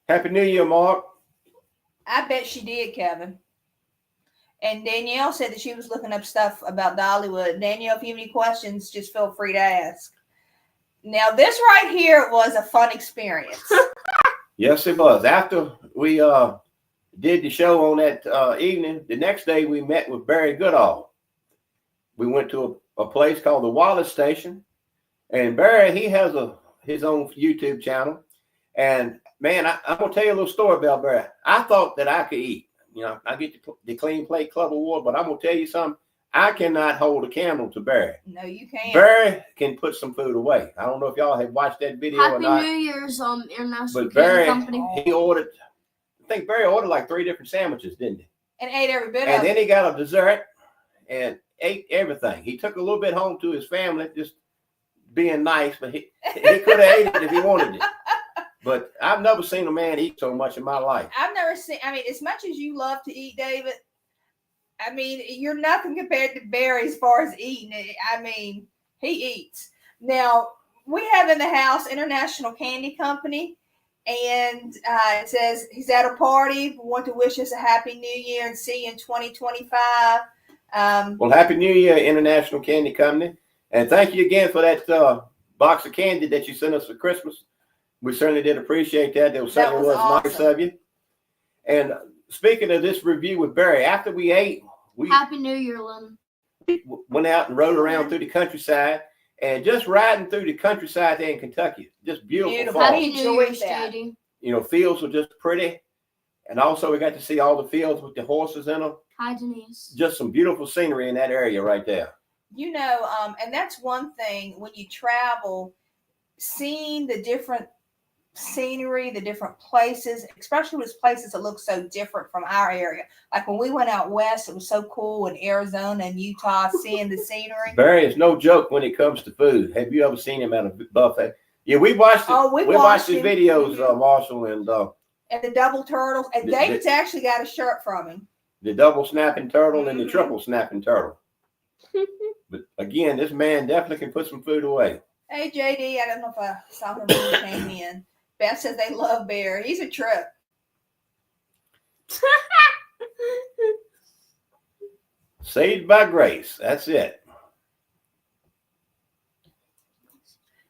Happy New Year, Mark. I bet she did, Kevin. And Danielle said that she was looking up stuff about Dollywood. Danielle, if you have any questions, just feel free to ask. Now, this right here was a fun experience. Yes, it was. After we did the show on that evening, the next day we met with Barry Goodall. We went to a place called the Wallace Station. And Barry, he has his own YouTube channel. And man, I'm going to tell you a little story about Barry. I thought that I could eat. I get the Clean Plate Club Award, but I'm going to tell you something. I cannot hold a candle to Barry. No, you can't. Barry can put some food away. I don't know if y'all have watched that video or not. Happy New Year's, International But Barry, Company. he ordered, I think Barry ordered like 3 different sandwiches, didn't he? And ate every bit of it. And then he got a dessert and ate everything. He took a little bit home to his family, just being nice, but he could have ate it if he wanted it. But I've never seen a man eat so much in my life. I've never seen, as much as you love to eat, David, you're nothing compared to Barry as far as eating. He eats. Now, we have in the house International Candy Company, and it says he's at a party. We want to wish us a happy new year and see you in 2025. Well, happy new year, International Candy Company. And thank you again for that box of candy that you sent us for Christmas. We certainly did appreciate that. That certainly was awesome. Nice of you. And speaking of this review with Barry, after we ate, we Happy New Year, Lynn. went out and rode around through the countryside. And just riding through the countryside there in Kentucky, just beautiful. Beautiful. fall. Happy New Enjoyed Year's, that. JD. You know, fields were just pretty. And also we got to see all the fields with the horses in them. Hi, Denise. Just some beautiful scenery in that area right there. You know, and that's one thing when you travel, seeing the different scenery, the different places, especially with places that look so different from our area. Like when we went out west, it was so cool in Arizona and Utah, seeing the scenery. Barry is no joke when it comes to food. Have you ever seen him at a buffet? Yeah, we watched it. Oh, we watched his him. videos, Marshall, and And the double turtles. And David's actually got a shirt from him. the double snapping turtle and the triple snapping turtle. But again, this man definitely can put some food away. Hey, JD, I don't know if I saw him when he came in. Beth says they love Barry. He's a trip. Saved by grace. That's it.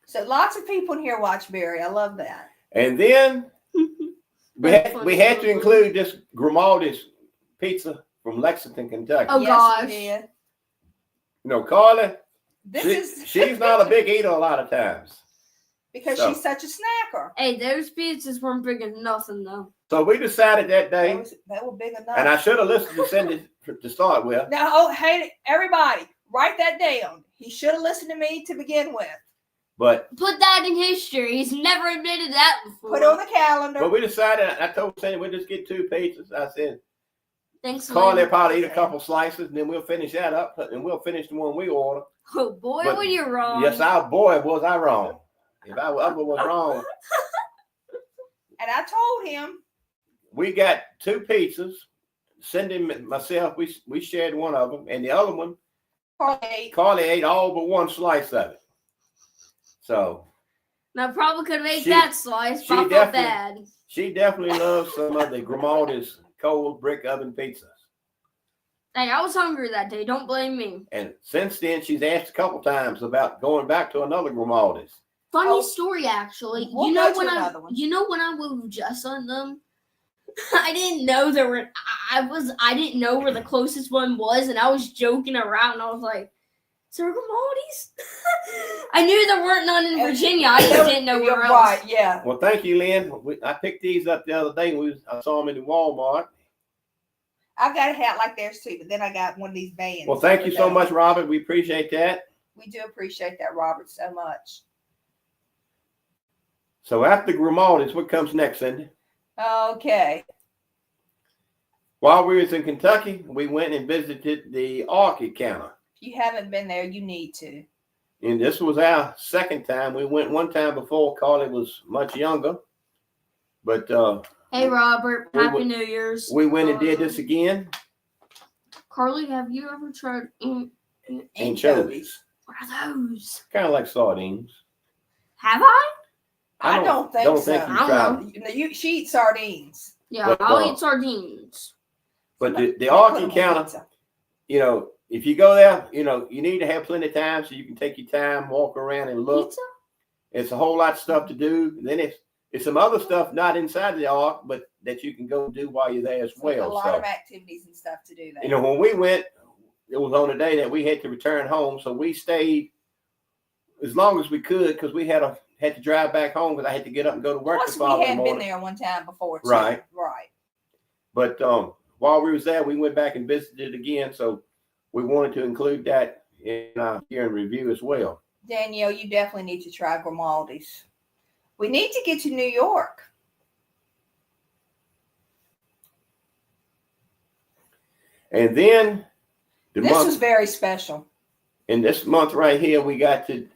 So lots of people in here watch Barry. I love that. And then we had to include this Grimaldi's pizza from Lexington, Kentucky. Oh, yes, gosh. we did. You know, Carly, she's not a big big eater a lot of times. because So- she's such a snacker. Hey, those pizzas weren't big as nothing, though. So we decided that day, They were big enough. and I should have listened to Cindy to start with. Now, oh, hey, everybody, write that down. He should have listened to me to begin with. But Put that in history. He's never admitted that before. Put it on the calendar. we decided, I told Cindy we'll just get 2 pizzas. I said, Thanks, Carly Lynn. probably eat a couple slices, and then we'll finish that up, and we'll finish the one we order. Oh, boy, But- when you're wrong. Yes, boy, was I wrong. If I ever was wrong, And I told him, we got 2 pizzas. Cindy and myself, we shared one of them, and the other one, Carly ate all but 1 slice of it. So I probably could have ate She- that slice. she But I felt definitely- bad. she definitely loves some of the Grimaldi's cold brick oven pizzas. Hey, I was hungry that day. Don't blame me. And since then, she's asked a couple times about going back to another Grimaldi's. Funny Oh, story, actually. we'll you know go to when another one. when I was with Jess on them, I didn't know there were. I didn't know where the closest one was, and I was joking around. I was like, "Is there Grimaldi's?" I knew there weren't none in Virginia. I just didn't know You're where else. right, yeah. Well, thank you, Lynn. I picked these up the other day. I saw them in the Walmart. I got a hat like theirs too, but then I got one of these bands. Well, thank you with so those. much, Robert. We appreciate that. We do appreciate that, Robert, so much. So after Grimaldi's, what comes next, Cindy? Okay. While we was in Kentucky, we went and visited the Ark Encounter. If you haven't been there, you need to. And this was our second time. We went one time before Carly was much younger. But Hey, Robert. We Happy went- New Year's. we went and did this again. Carly, have you ever tried? Anchovies. What are those? Kind of like sardines. Have I? I don't think so. you I don't tried know. them. She eats sardines. Yeah, But, I'll eat sardines. But the They Ark put 'em on Encounter, pizza. you know, if you go there, you know, you need to have plenty of time so you can take your time, walk around and look. Pizza? It's a whole lot of stuff to do. Then it's some other stuff not inside the Ark, but that you can go do while you're there as There's a well. lot So, of activities and stuff to do there. you know, when we went, it was on the day that we had to return home. So we stayed as long as we could because we had to drive back home because I had to get up and go to work Plus, the we following had been morning. there one time before, too. Right. Right. But while we was there, we went back and visited again. So we wanted to include that in our year in review as well. Danielle, you definitely need to try Grimaldi's. We need to get to New York. And then This was very special. in this month right here, we got to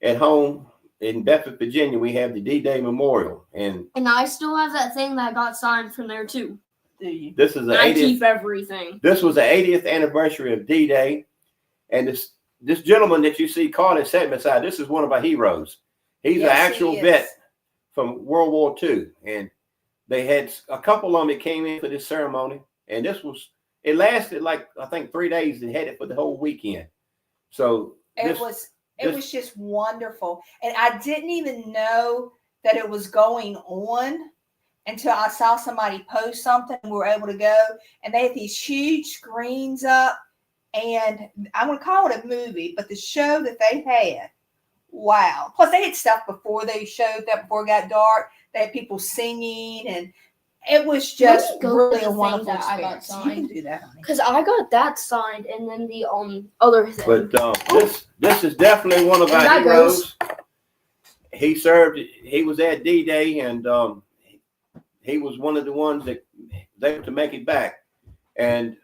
at home in Bedford, Virginia. We have the D-Day Memorial, and And I still have that thing that got signed from there too. Do you? this is the I 80th. keep everything. This was the 80th anniversary of D-Day, and this gentleman that you see Carly sitting beside, this is one of our heroes. He's Yes, an he actual is. vet from World War II, and they had a couple of them that came in for this ceremony, and it lasted like I think 3 days. They had it for the whole weekend. So It was just wonderful. And I didn't even know that it was going on until I saw somebody post something and we were able to go. And they had these huge screens up. And I'm going to call it a movie, but the show that they had wow. Plus, they had stuff before they showed that before it got dark. They had people singing, and it was just Let me go really to a the wonderful thing that I got experience. You can signed. do that, honey. Because I got that signed, and then the other thing. But this is definitely one of And our that heroes. He served. He was at D-Day, and he was one of the ones that was able to make it back. And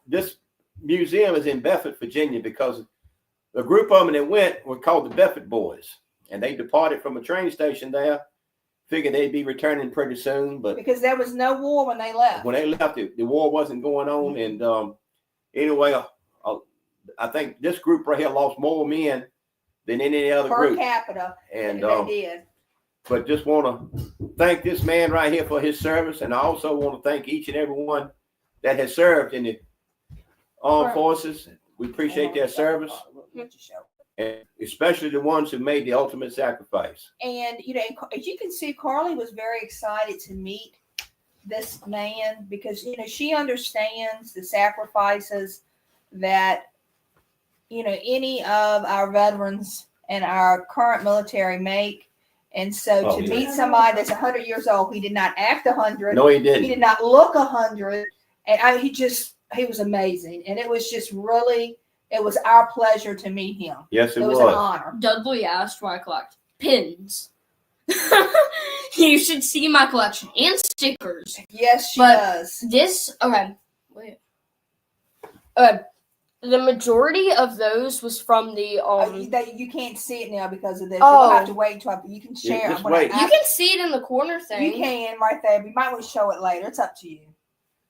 this museum is in Bedford, Virginia, because a group of them that went were called the Bedford Boys, and they departed from a train station there. Figured they'd be returning pretty soon, but Because there was no war when they left. when they left, the war wasn't going on. And anyway, I think this group right here lost more men than any other Per group. capita. And they did. But just want to thank this man right here for his service, and I also want to thank each and every one that has served in the armed forces. We appreciate their service, and especially the ones who made the ultimate sacrifice. And as you can see, Carly was very excited to meet this man because she understands the sacrifices that any of our veterans and our current military make. And so to meet somebody that's 100 years old, he did not act 100. No, he didn't. He did not look 100. And he was amazing. And it was just really, it was our pleasure to meet him. Yes, it was an honor. Dudley asked why I collect pins. You should see my collection and stickers. Yes, she does. The majority of those was from the you can't see it now because of this. Oh. You'll have to wait until you can share it. Just wait. You can see it in the corner thing. You can right there. You might want to show it later. It's up to you.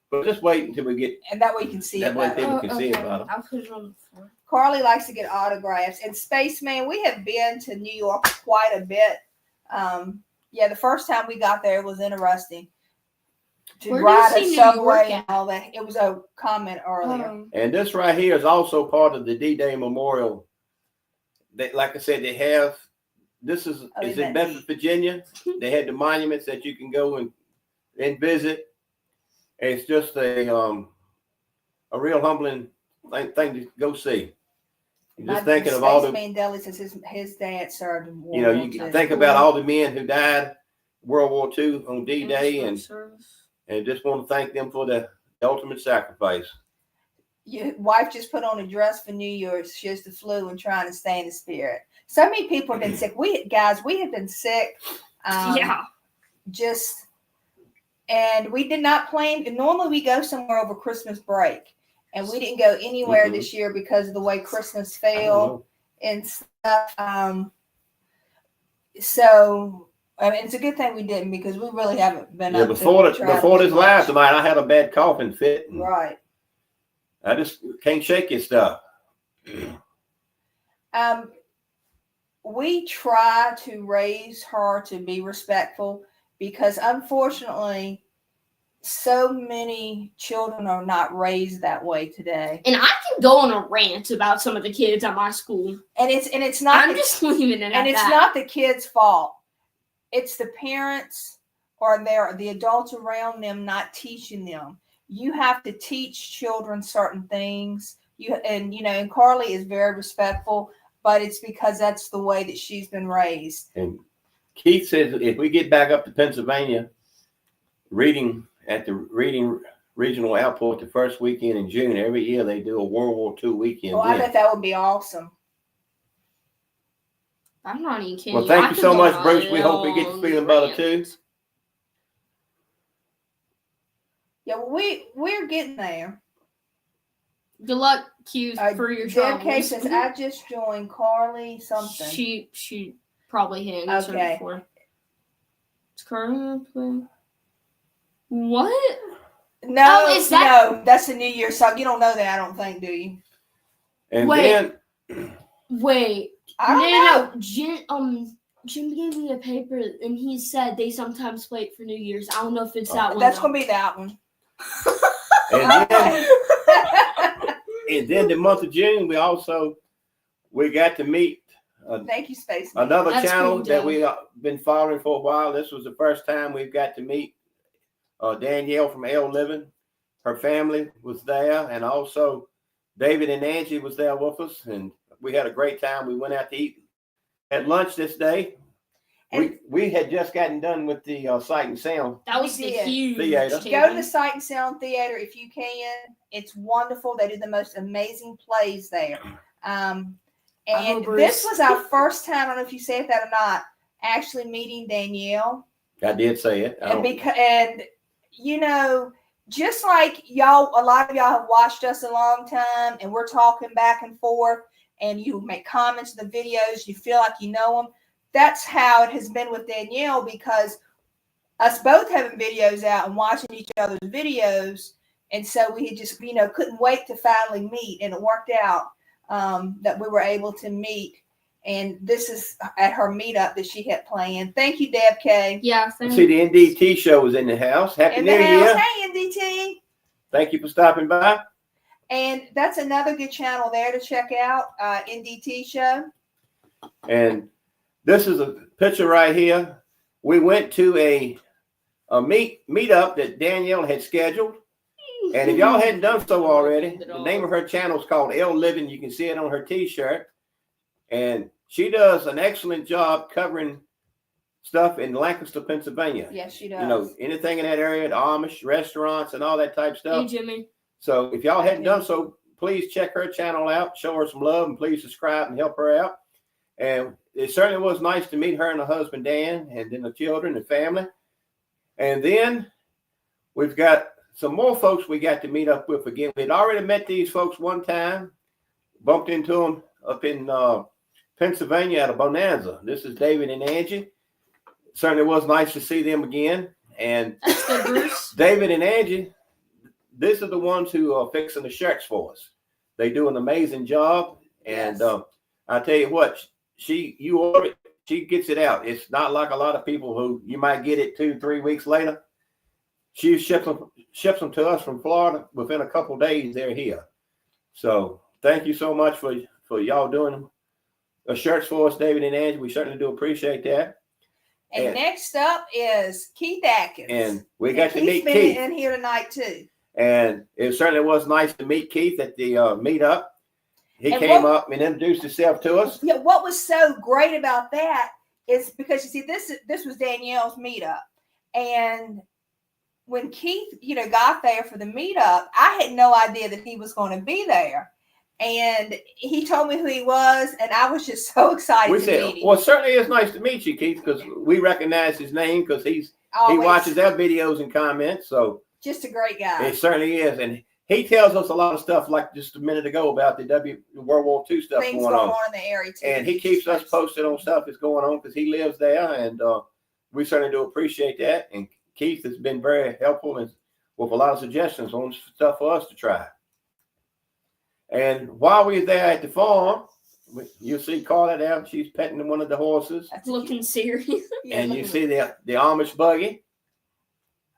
But just wait until we get. And that way you can see that it. way people can see it better. I'll put it on the floor. Carly likes to get autographs. And Spaceman, we have been to New York quite a bit. The first time we got there, it was interesting. To ride a subway and all that. It was a comment earlier. And this right here is also part of the D-Day Memorial. Like I said, they have. This is in Bedford, Virginia. They had the monuments that you can go and visit. And it's just a real humbling thing to go see. Just thinking of all the. Spaceman Deli says his dad served in World You know, War you can II. think about all the men who died World War II on D-Day, and just want to thank them for the ultimate sacrifice. Your wife just put on a dress for New Year's. She has the flu and trying to stay in the spirit. So many people have been sick. We have been sick. And we did not plan. Normally we go somewhere over Christmas break, and we didn't go anywhere this year because of the way Christmas fell and stuff. It's a good thing we didn't because we really haven't been. Yeah, before this last tonight, I had a bad coughing fit. Right. I just can't shake your stuff. We try to raise her to be respectful because unfortunately, so many children are not raised that way today. And I can go on a rant about some of the kids at my school. And it's not. I'm just leaving it at that. And it's not the kids' fault. It's the parents or the adults around them not teaching them. You have to teach children certain things. And Carly is very respectful, but it's because that's the way that she's been raised. And Keith says if we get back up to Pennsylvania, reading at the Reading Regional Airport the first weekend in June, every year they do a World War II weekend. Oh, I bet that would be awesome. I'm not even kidding. Well, thank you so much, Bruce. We hope we get you feeling better too. Yeah, we're getting there. Good luck, Q, for your travels. Deb K says, I just joined Carly something. She probably hadn't answered before. It's currently what? No, no, that's the New Year's song. You don't know that, I don't think, do you? And wait. I don't know. Jim gave me a paper and he said they sometimes play it for New Year's. I don't know if it's that one. That's gonna be that one. And then the month of June, we got to meet. Thank you, Space. Another channel that we have been following for a while. This was the first time we've got to meet Danielle from L Living. Her family was there, and also David and Angie was there with us, and we had a great time. We went out to eat at lunch this day. We had just gotten done with the Sight and Sound. That was the huge theater. TV. Go to the Sight and Sound Theater if you can. It's wonderful. They do the most amazing plays there. And this was our first time, I don't know if you said that or not, actually meeting Danielle. I did say it. And you know, just like y'all, a lot of y'all have watched us a long time, and we're talking back and forth, and you make comments in the videos, you feel like you know them. That's how it has been with Danielle, because us both having videos out and watching each other's videos, and so we just, couldn't wait to finally meet, and it worked out that we were able to meet. And this is at her meetup that she had planned. Thank you, Deb K. Yeah, thanks. See, the NDT show was in the house. Happy New Year. Hey, NDT. Thank you for stopping by. And that's another good channel there to check out, NDT show. And this is a picture right here. We went to a meetup that Danielle had scheduled. And if y'all hadn't done so already, the name of her channel is called L Living. You can see it on her t-shirt. And she does an excellent job covering stuff in Lancaster, Pennsylvania. Yes, she does. Anything in that area, the Amish restaurants and all that type of stuff. Hey, Jimmy. So if y'all hadn't done so, please check her channel out, show her some love, and please subscribe and help her out. And it certainly was nice to meet her and her husband, Dan, and then the children and family. And then we've got some more folks we got to meet up with again. We'd already met these folks one time, bumped into them up in Pennsylvania at a Bonanza. This is David and Angie. Certainly was nice to see them again. And That's good, Bruce. David and Angie, these are the ones who are fixing the shirts for us. They do an amazing job. And Yes. I tell you what, you order it, she gets it out. It's not like a lot of people who you might get it 2-3 weeks later. She ships them to us from Florida within a couple of days. They're here. So thank you so much for y'all doing the shirts for us, David and Angie. We certainly do appreciate that. And next up is Keith Atkins. And we got to meet Keith. Keith. In here tonight too. And it certainly was nice to meet Keith at the meetup. He came up and introduced himself to us. Yeah, what was so great about that is because you see, this was Danielle's meetup, and when Keith, got there for the meetup, I had no idea that he was going to be there. And he told me who he was, and I was just so excited to meet him. Well, it certainly is nice to meet you, Keith, because we recognize his name because he watches our videos and comments. So just a great guy. It certainly is. And he tells us a lot of stuff, like just a minute ago, about the World War II stuff Things going on in the area too. And he keeps us posted on stuff that's going on because he lives there, and we certainly do appreciate that. And Keith has been very helpful and with a lot of suggestions on stuff for us to try. And while we were there at the farm, you'll see Carla there. She's petting one of the horses. That's looking serious. And you see the Amish buggy.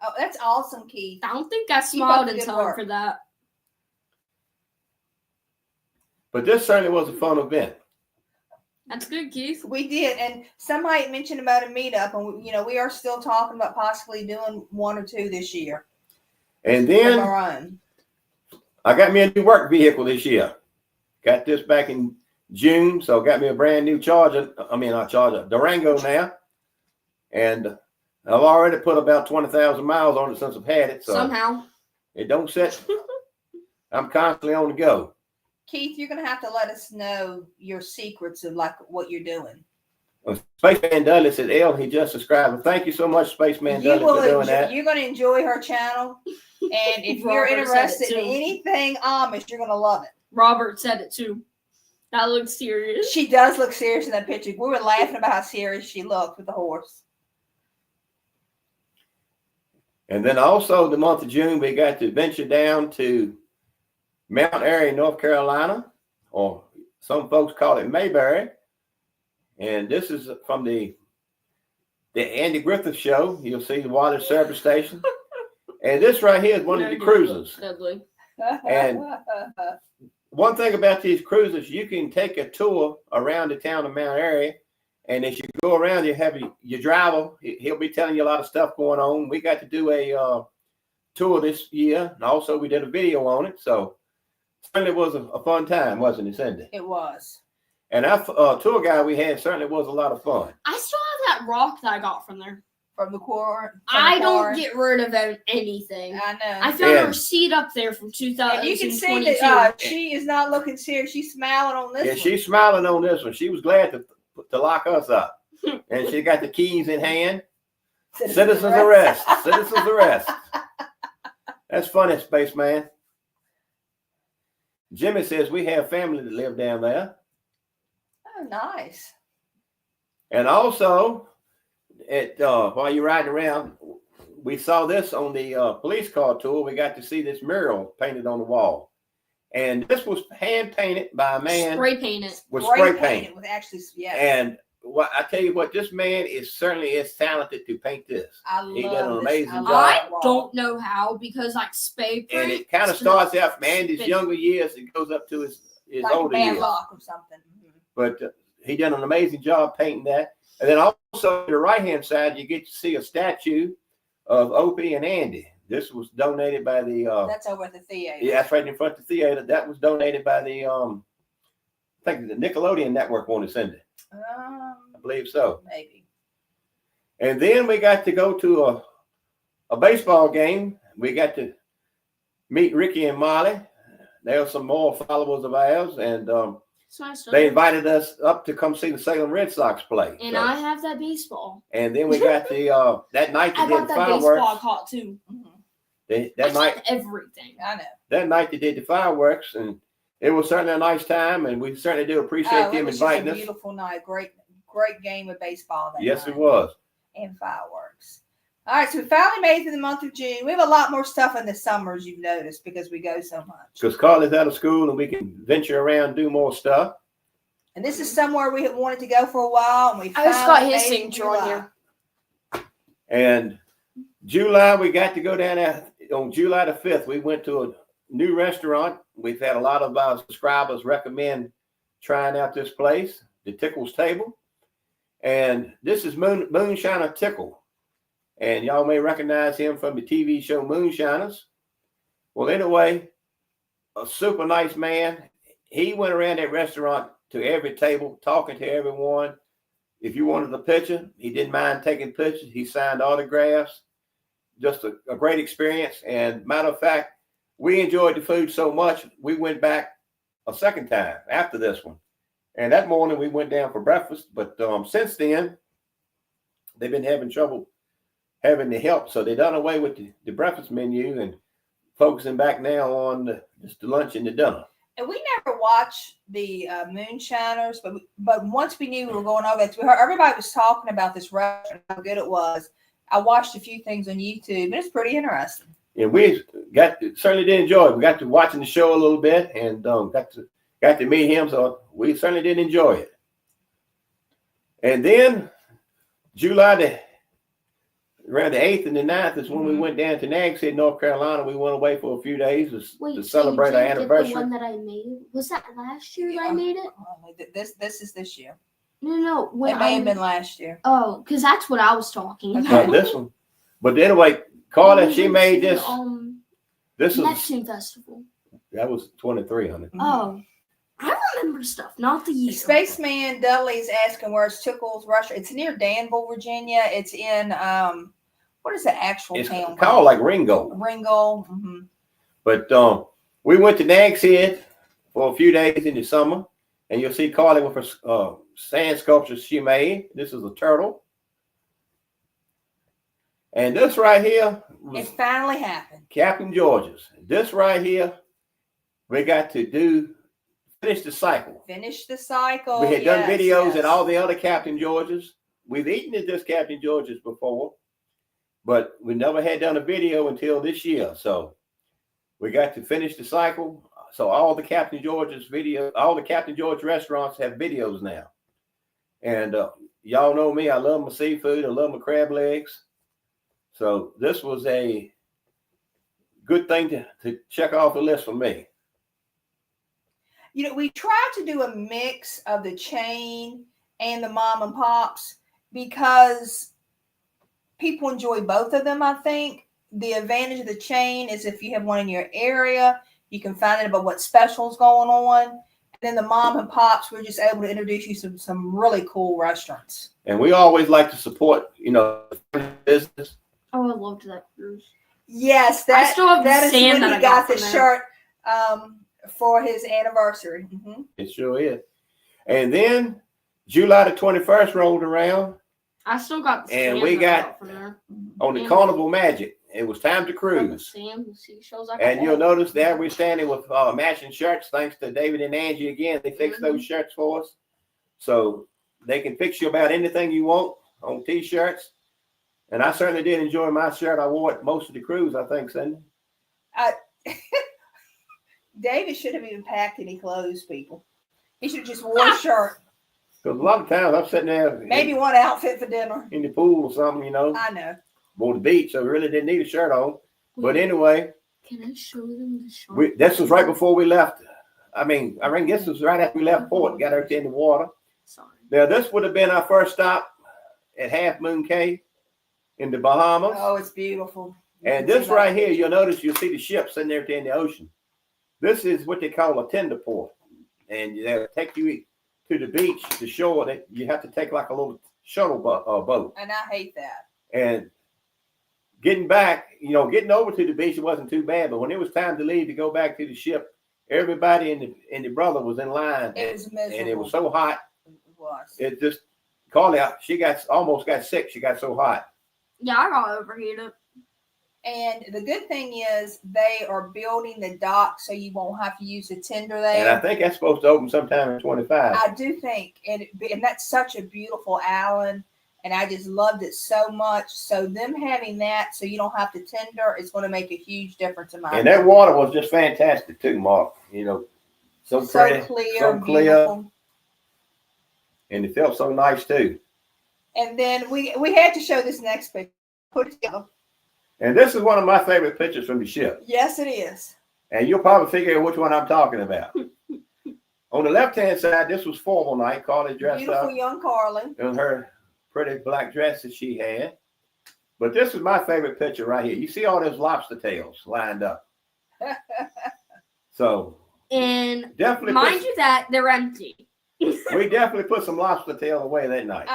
Oh, that's awesome, Keith. I don't think I Keep smiled up in the good time work. for that. But this certainly was a fun event. That's good, Keith. We did, and somebody mentioned about a meetup, and we are still talking about possibly doing 1 or 2 this year. And Of then our own. I got me a new work vehicle this year. Got this back in June, so got me a brand new Durango now. And I've already put about 20,000 miles on it since I've had it. So Somehow. it don't sit. I'm constantly on the go. Keith, you're going to have to let us know your secrets of what you're doing. Spaceman Dudley said, "L, he just subscribed." Well, thank you so much, Spaceman Dudley, for doing that. You're going to enjoy her channel. And if you're Robert interested said it in too. anything Amish, you're going to love it. Robert said it too. That looks serious. She does look serious in that picture. We were laughing about how serious she looked with the horse. And then also the month of June, we got to venture down to Mount Airy, North Carolina, or some folks call it Mayberry. And this is from the Andy Griffith show. You'll see the water service station. And this right here is one of the cruises. Ugly. And one thing about these cruises, you can take a tour around the town of Mount Airy. And as you go around, you have your driver. He'll be telling you a lot of stuff going on. We got to do a tour this year. And also we did a video on it. So certainly was a fun time, wasn't it, Cindy? It was. And our tour guide we had certainly was a lot of fun. I still have that rock that I got from there. From the core. I don't get rid of anything. I know. I found a receipt up there from 2022. And you can see that she is not looking serious. She's smiling on this one. Yeah, she's smiling on this one. She was glad to lock us up. And she got the keys in hand. Citizens arrest. Citizens arrest. That's funny, Spaceman. Jimmy says we have family that live down there. Oh, nice. And also, while you're riding around, we saw this on the police car tour. We got to see this mural painted on the wall. And this was hand painted by a man. Spray painted. With spray paint. With actually, yeah. And I tell you what, this man certainly is talented to paint this. He did an amazing job. I don't know how, because like spray paint. And it kind of starts out from Andy's younger years and goes up to his like older years. Lock or something. But he done an amazing job painting that. And then also on the right-hand side, you get to see a statue of Opie and Andy. This was donated by the... that's over at the theater. Yeah, that's right in front of the theater. That was donated by the, I think the Nickelodeon Network wanted to send it. I believe so. Maybe. And then we got to go to a baseball game. We got to meet Ricky and Molly. There were some more followers of ours, and they invited us up to come see the Salem Red Sox play. And I have that baseball. And then we got the that night they did that fireworks. Baseball caught too. That night, everything. I know. That night they did the fireworks, and it was certainly a nice time, and we certainly do appreciate them inviting us. Beautiful night, great game of baseball. Yes, it was. And fireworks. All right, so we finally made it through the month of June. We have a lot more stuff in the summer, as you've noticed, because we go so much. Because Carly's out of school, and we can venture around and do more stuff. And this is somewhere we have wanted to go for a while, and we I just got his signature on here. And July, we got to go down there on July the 5th. We went to a new restaurant. We've had a lot of our subscribers recommend trying out this place, the Tickle's Table. And this is Moonshiner Tickle. And y'all may recognize him from the TV show Moonshiners. Well, anyway, a super nice man. He went around that restaurant to every table, talking to everyone. If you wanted a picture, he didn't mind taking pictures. He signed autographs. Just a great experience. And matter of fact, we enjoyed the food so much, we went back a second time after this one. And that morning we went down for breakfast. But since then, they've been having trouble having the help. So they done away with the breakfast menu and focusing back now on just the lunch and the dinner. And we never watched the Moonshiners, but once we knew we were going over that, we heard everybody was talking about this restaurant, how good it was. I watched a few things on YouTube, and it's pretty interesting. And we certainly did enjoy it. We got to watching the show a little bit, and got to meet him, so we certainly did enjoy it. And then around the 8th and the 9th is when we went down to Nags Head, North Carolina. We went away for a few days to celebrate our anniversary. The one that I made, was that last year that I made it? This is this year. No. It may have been last year. Oh, because that's what I was talking about. Not this one. But anyway, Carla, she made this. This was Neptune Festival. That was 2300. Oh, I remember stuff, not the year. Spaceman Dudley's asking where's Tickle's Russia. It's near Danville, Virginia. It's in what is the actual town? It's called like Ringo. Ringo. Mm-hmm. But we went to Nags Head for a few days in the summer, and you'll see Carly with her sand sculptures she made. This is a turtle. And this right here, it finally happened. Captain George's. This right here, we got to finish the cycle. Finish the cycle. We had done videos at all the other Captain George's. We've eaten at this Captain George's before, but we never had done a video until this year. So we got to finish the cycle. So all the Captain George's videos, all the Captain George restaurants have videos now. And y'all know me. I love my seafood. I love my crab legs. So this was a good thing to check off the list for me. You know, we tried to do a mix of the chain and the mom and pops because people enjoy both of them, I think. The advantage of the chain is if you have one in your area, you can find out about what special's going on. then the mom and pops were just able to introduce you some really cool restaurants. And we always like to support, business. Oh, I loved that cruise. Yes, I still have the that is sand when that he I got got the from there. shirt for his anniversary. Mm-hmm. It sure is. And then July the 21st rolled around. I still got the And sand we that I got from there. on the And- Carnival Magic. It was time to Got the cruise. sand, the seashells. I got And that. you'll notice there we're standing with matching shirts, thanks to David and Angie again. They fixed those shirts for us. So they can fix you about anything you want on t-shirts. And I certainly did enjoy my shirt. I wore it most of the cruise, I think, Cindy. David should have even packed any clothes, people. He should have just wore a shirt. Because a lot of times I'm sitting there Maybe one outfit for dinner. in the pool or something, I know. or the beach, so we really didn't need a shirt on. But anyway, Can I show them the shirt? this was right before we left. I think this was right after we left port, got everything in the water. Sorry. Now, this would have been our first stop at Half Moon Cay in the Bahamas. Oh, it's beautiful. And this right here, you'll notice you'll see the ships in there in the ocean. This is what they call a tender port. And they'll take you to the beach, the shore. That you have to take like a little shuttle boat. And I hate that. And getting back, getting over to the beach, it wasn't too bad. But when it was time to leave to go back to the ship, everybody in the brother was in line. It was miserable. And it was so hot. It was. It just, Carly, she almost got sick. She got so hot. Yeah, I got overheated. And the good thing is they are building the dock so you won't have to use the tender there. And I think that's supposed to open sometime in 25. I do think, and that's such a beautiful island, and I just loved it so much. So them having that, so you don't have to tender, is going to make a huge difference in my And that water was just fantastic too, Mark. So pretty, clear, so clear, beautiful. and it felt so nice too. And then we had to show this next picture. Put it together. And this is one of my favorite pictures from the ship. Yes, it is. And you'll probably figure out which one I'm talking about. On the left-hand side, this was formal night. Carly dressed Beautiful up young Carly. in her pretty black dress that she had. But this is my favorite picture right here. You see all those lobster tails lined up. So And definitely, mind you that they're empty. we definitely put some lobster tail away that night.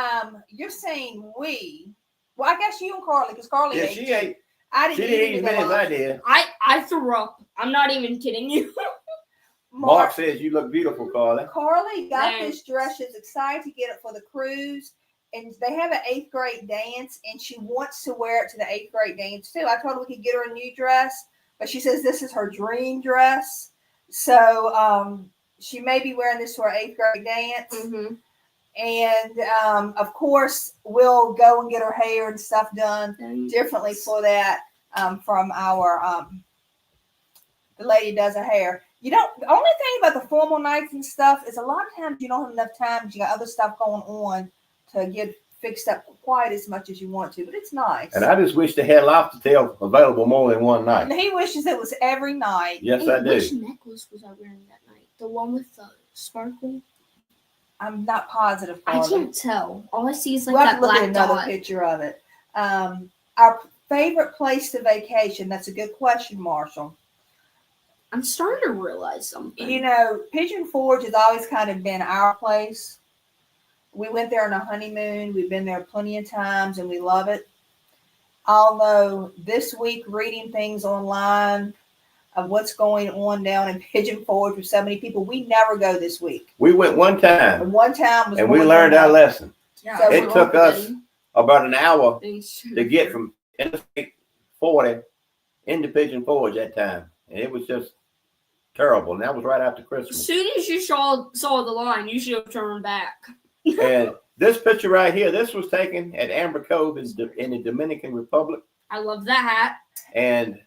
You're saying we? Well, I guess you and Carly, because Carly Yeah, ate. she too. ate. I She didn't didn't eat eat as any many as I lobster. did. I threw up. I'm not even kidding you. Mark says you look beautiful, Carly. Carly got Thanks. this dress. She's excited to get it for the cruise. And they have an 8th grade dance, and she wants to wear it to the 8th grade dance too. I told her we could get her a new dress, but she says this is her dream dress. So she may be wearing this to her 8th grade dance. Mm-hmm. And of course, we'll go and get her hair and stuff done differently for that from our the lady does her hair. The only thing about the formal nights and stuff is a lot of times you don't have enough time. You got other stuff going on to get fixed up quite as much as you want to, but it's nice. And I just wish they had lobster tail available more than one And night. he wishes it was every night. Yes, I do. Which necklace was I wearing that night? The one with the sparkle? I'm not positive. I Carly. can't tell. All I see is like We'll have that to look black at another dot. picture of it. Our favorite place to vacation. That's a good question, Marshall. I'm starting to realize something. Pigeon Forge has always kind of been our place. We went there on a honeymoon. We've been there plenty of times, and we love it. Although this week, reading things online of what's going on down in Pigeon Forge with so many people, we never go this week. We went one time, And one time was and we more learned than our enough. lesson. Yeah, So It we're took us open. about an hour Things to get from Interstate 40 into Pigeon Forge that time. And it was just terrible. And that was right after As Christmas. soon as you saw the line, you should have turned back. And this picture right here, this was taken at Amber Cove in the Dominican Republic. I love that hat. And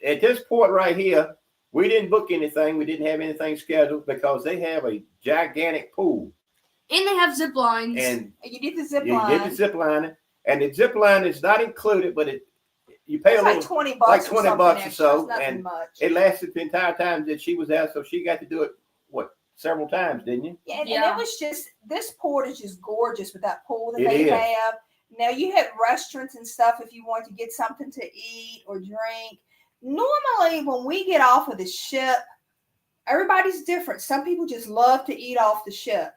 at this port right here, we didn't book anything. We didn't have anything scheduled because they have a gigantic pool. And they have zip lines. And You did the zip you line. did the zip lining. And the zip line is not included, but you pay It's a like little. $20 like or 20 something bucks or extra. so, It's nothing and much. It lasted the entire time that she was there, so she got to do it, several times, didn't you? Yeah, and Yeah. it was just, this port is just gorgeous with that pool that It they is. have. Now, you had restaurants and stuff if you want to get something to eat or drink. Normally, when we get off of the ship, everybody's different. Some people just love to eat off the ship.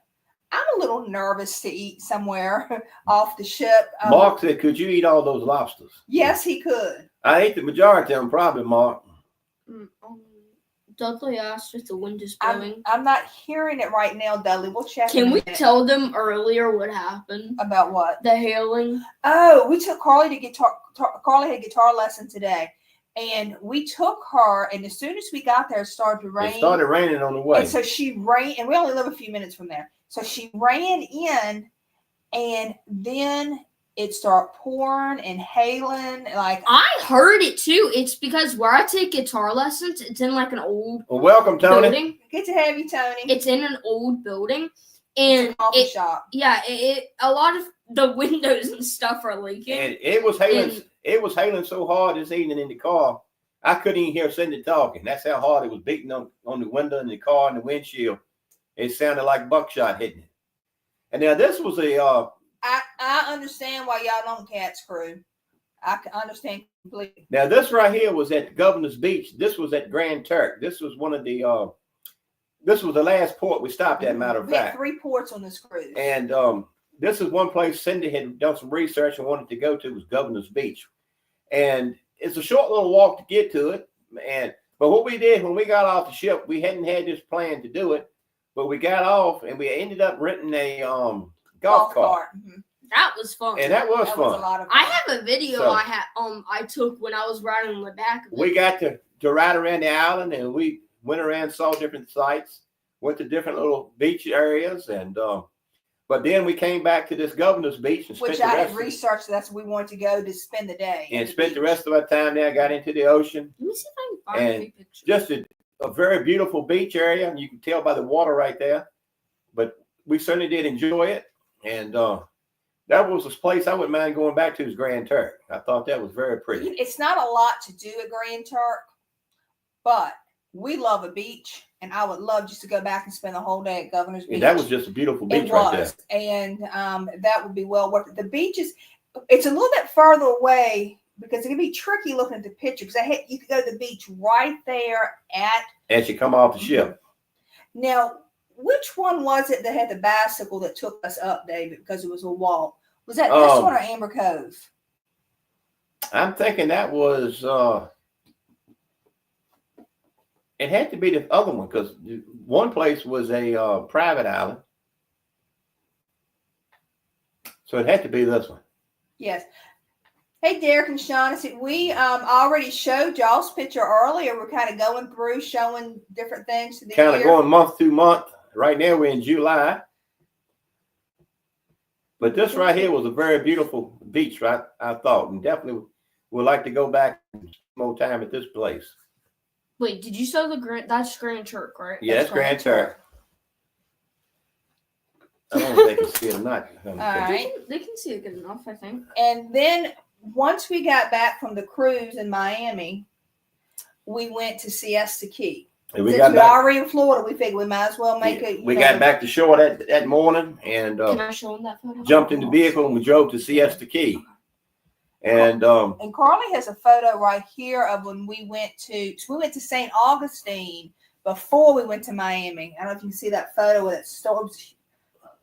I'm a little nervous to eat somewhere off the ship. Mark said, "Could you eat all those lobsters?" Yes, he could. I ate the majority of them, probably, Mark. Dudley asked if the wind is blowing. I'm not hearing it right now, Dudley. We'll check. Can we tell them earlier what happened? About what? The hailing. Oh, we took Carly to guitar. Carly had guitar lesson today, and we took her. And as soon as we got there, it started to rain. It started raining on the way. And so she ran, and we only live a few minutes from there. So she ran in, and then it started pouring and hailing. Like I heard it too. It's because where I take guitar lessons, it's in like an old Well, welcome, Tony. building. good to have you, Tony. It's in an old building, It's and an coffee shop. yeah, a lot of the windows and stuff are leaking. And it was hailing. It was hailing so hard this evening in the car, I couldn't even hear Cindy talking. That's how hard it was beating on the window in the car and the windshield. It sounded like buckshot hitting it. And now this was a. I understand why y'all don't catch crew. I can understand completely. Now this right here was at Governor's Beach. This was at Grand Turk. This was one of the. This was the last port we stopped at. Matter of We had fact. 3 ports on this cruise. And this is one place Cindy had done some research and wanted to go to, was Governor's Beach. And it's a short little walk to get to it. But what we did when we got off the ship, we hadn't had this plan to do it, but we got off and we ended up renting a golf cart. Mm-hmm. That was fun. And that was That fun. was a lot of fun. I have a video So- I took when I was riding on the back of it. We got to ride around the island, and we went around, saw different sites, went to different little beach areas, and but then we came back to this Governor's Beach and Which spent I the had rest researched. That's where we wanted to go to spend the day. and spent the rest of our time there. Got into the ocean. Let me see if I can find And a picture. Just a very beautiful beach area, and you can tell by the water right there. But we certainly did enjoy it, and that was a place I wouldn't mind going back to, is Grand Turk. I thought that was very pretty. It's not a lot to do at Grand Turk, but we love a beach, and I would love just to go back and spend the whole day at Governor's Beach. And that was just a beautiful beach It right was, there. and that would be well worth it. The beach it's a little bit further away because it can be tricky looking at the picture, because you could go to the beach right there at. As you come off the ship. Now, which one was it that had the bicycle that took us up, David, because it was a walk? Was that this one or Amber Cove? I'm thinking that was it had to be the other one, because one place was a private island. So it had to be this one. Yes. Hey, Derek and Shaughnessy, we already showed y'all's picture earlier. We're kind of going through, showing different things to the Kind of year. going month to month. Right now we're in July. But this right here was a very beautiful beach, right? I thought, and definitely would like to go back more time at this place. Wait, did you say that's Grand Turk, right? Yeah, that's Grand Turk. I don't know if they can see it or not. All right. They can see it good enough, I think. And then once we got back from the cruise in Miami, we went to Siesta Key. And we Since got we're back. already in Florida, we figured we might as well make it. We got back to shore that morning and Can I show them that photo? jumped in the vehicle and we drove to Siesta Key. And And Carly has a photo right here of when we went to St. Augustine before we went to Miami. I don't know if you can see that photo with it storm.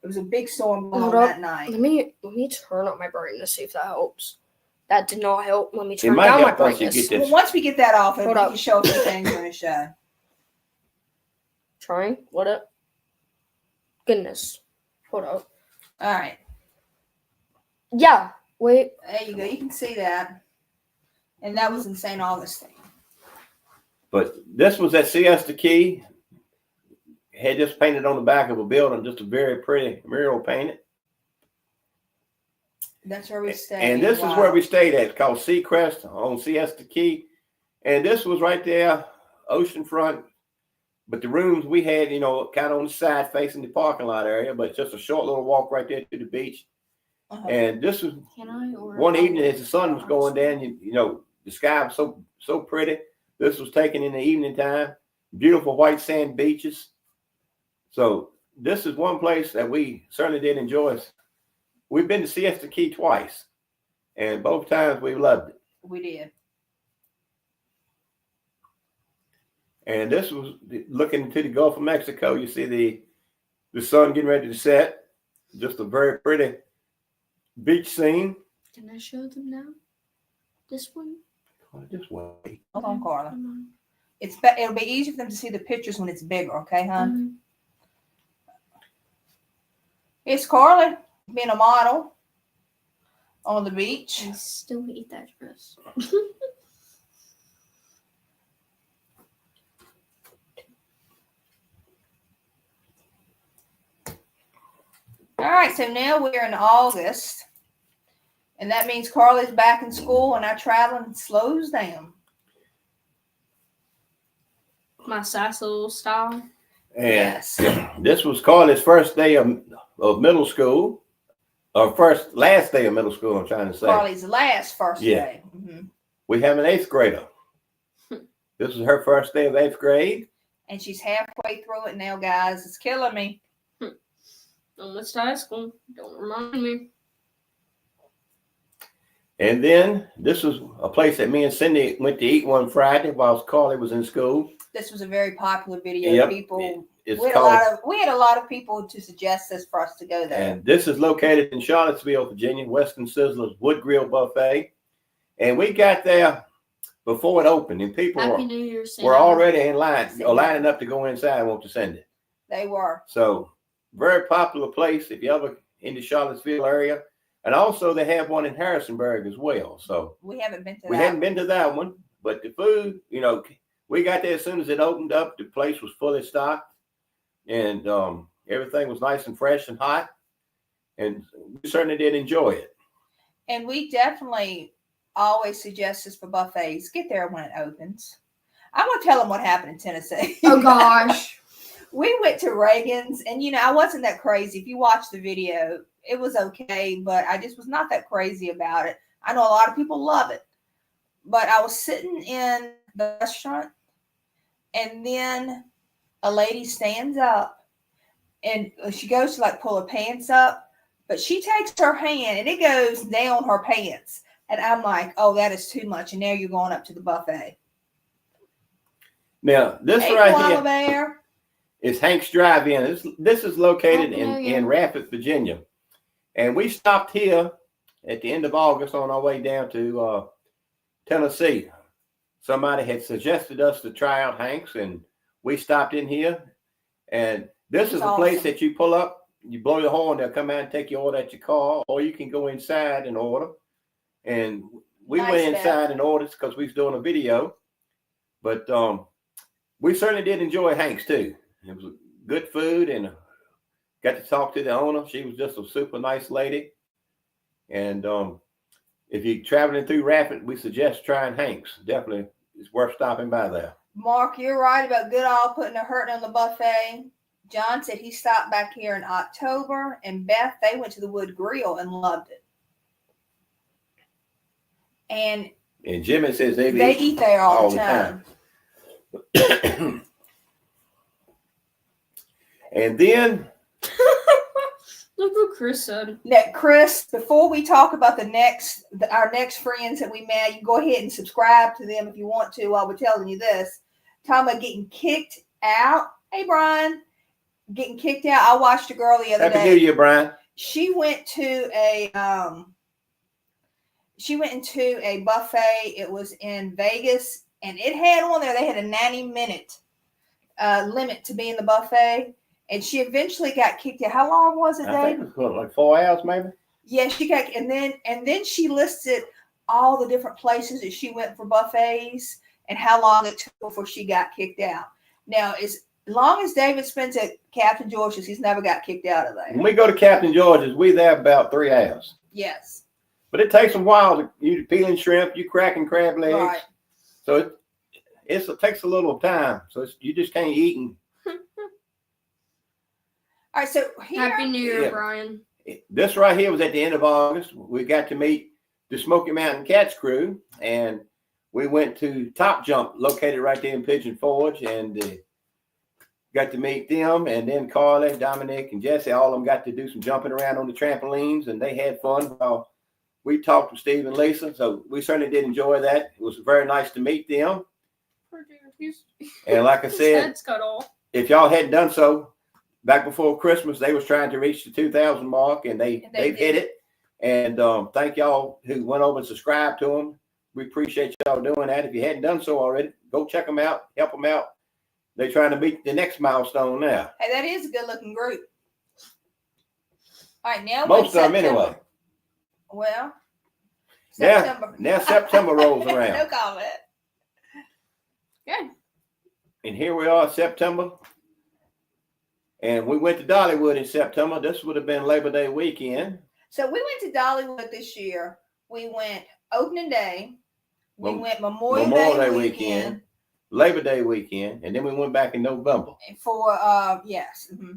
It was a big storm going on that night. Let me turn up my brightness, see if that helps. That did not help. Let me turn might down my help once you brightness. get this. Well, once we get that off, we Hold can up. show a few things we're going to show. Trying. What up? Goodness. Hold up. All right. Yeah. Wait. There you go. You can see that. And that was in St. Augustine. but this was at Siesta Key. Had this painted on the back of a building, just a very pretty mural painted. That's where we stayed. And this is where we stayed at. It's called Seacrest on Siesta Key. And this was right there, oceanfront. But the rooms we had, kind of on the side facing the parking lot area, but just a short little walk right there to the beach. Uh-huh. And this was Can I order one evening as the sun was going down, the sky was so pretty. This was taken in the evening time. Beautiful white sand beaches. So this is one place that we certainly did enjoy. We've been to Siesta Key twice, and both times we loved it. We did. And this was looking into the Gulf of Mexico. You see the sun getting ready to set. Just a very pretty beach scene. Can I show them now? This one? Just wait. Hold on, Carla. Come on. It'll be easy for them to see the pictures when it's bigger, okay, hon? It's Carly being a model on the beach. I still hate that dress. All right, so now we're in August, and that means Carly's back in school, and our traveling slows down. My sassy little style. And Yes. this was Carly's first day of middle school, or last day of middle school, I'm trying to say. Carly's first Yeah. day. Mm-hmm. We have an 8th grader. This is her first day of 8th grade. And she's halfway through it now, guys. It's killing me. Almost high school. Don't remind me. And then this was a place that me and Cindy went to eat one Friday while Carly was in school. This was a very popular video. Yep. People, It's we called, had a lot of people to suggest this for us to go there. and this is located in Charlottesville, Virginia, Western Sizzler's Wood Grill Buffet. And we got there before it opened, and people Happy New Year, Sam. were already in line, or lining up to go inside and want to send it. They were. So very popular place if you ever in the Charlottesville area. And also they have one in Harrisonburg as well. So We haven't been to we that. hadn't been to that one, but the food, we got there as soon as it opened up. The place was fully stocked, and everything was nice and fresh and hot. And we certainly did enjoy it. And we definitely always suggest this for buffets. Get there when it opens. I'm going to tell them what happened in Tennessee. Oh, gosh. We went to Reagan's, and I wasn't that crazy. If you watch the video, it was okay, but I just was not that crazy about it. I know a lot of people love it, but I was sitting in the restaurant, and then a lady stands up, and she goes to pull her pants up, but she takes her hand and it goes down her pants, and I'm like, oh, that is too much. And now you're going up to the buffet. Now this Hey, right koala here bear. is Hank's Drive-In. This is located Oh, yeah. in Rapid, Virginia. And we stopped here at the end of August on our way down to Tennessee. Somebody had suggested us to try out Hank's, and we stopped in here. And this is a place awesome. that you pull up, you blow your horn, they'll come out and take your order at your car, or you can go inside and order. And we Nice went there. inside and ordered because we was doing a video. But we certainly did enjoy Hank's too. It was good food, and got to talk to the owner. She was just a super nice lady. And if you're traveling through Rapid, we suggest trying Hank's. Definitely, it's worth stopping by there. Mark, you're right about Goodall putting a hurting on the buffet. John said he stopped back here in October, and Beth, they went to the Wood Grill and loved it. And Jimmy says they eat there all the time. And then Look what Chris said. Now, Chris, before we talk about our next friends that we met, you go ahead and subscribe to them if you want to while we're telling you this. Talking about getting kicked out. Hey, Brian. Getting kicked out. I watched a girl the other day. Happy New Year, Brian. She went to a buffet. It was in Vegas, and it had on there, they had a 90-minute limit to be in the buffet, and she eventually got kicked out. How long was it, I Dave? think it was like 4 hours, maybe. Yeah, she got, and then she listed all the different places that she went for buffets and how long it took before she got kicked out. Now, as long as David spends at Captain George's, he's never got kicked out of there. When we go to Captain George's, we there about 3 hours. Yes. But it takes a while. You peeling shrimp, you cracking crab legs. Right. So it takes a little time. So you just can't eat. And All right, so here, Happy New Year, Yeah. Brian. this right here was at the end of August. We got to meet the Smoky Mountain Cats crew, and we went to Top Jump, located right there in Pigeon Forge, and got to meet them. And then Carly, Dominic, and Jesse, all of them got to do some jumping around on the trampolines, and they had fun while we talked with Steve and Lisa. So we certainly did enjoy that. It was very nice to meet them. Poor dear. And like I His said, head's cut off. if y'all hadn't done so, back before Christmas, they was trying to reach the 2,000 mark, and they've hit it. And thank y'all who went over and subscribed to them. We appreciate y'all doing that. If you hadn't done so already, go check them out, help them out. They're trying to meet the next milestone now. Hey, that is a good-looking group. All right, now Most of them anyway. Well, September. Now September rolls around. No comment. Yeah. And here we are, September. And we went to Dollywood in September. This would have been Labor Day weekend. So we went to Dollywood this year. We went opening day. We went Memorial Day weekend. Labor Day weekend. And then we went back in November. For, yes. Mm-hmm.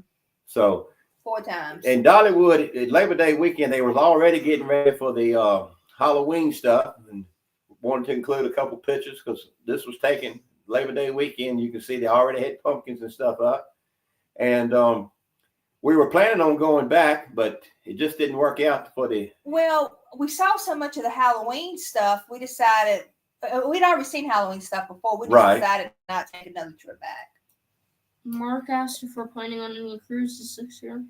So 4 times. in Dollywood, Labor Day weekend, they was already getting ready for the Halloween stuff. And wanted to include a couple pictures because this was taken Labor Day weekend. You can see they already had pumpkins and stuff up. And we were planning on going back, but it just didn't work out for the. Well, we saw so much of the Halloween stuff, we decided we'd already seen Halloween stuff before. We just decided not to take another trip back. Mark asked if we're planning on any cruises this year.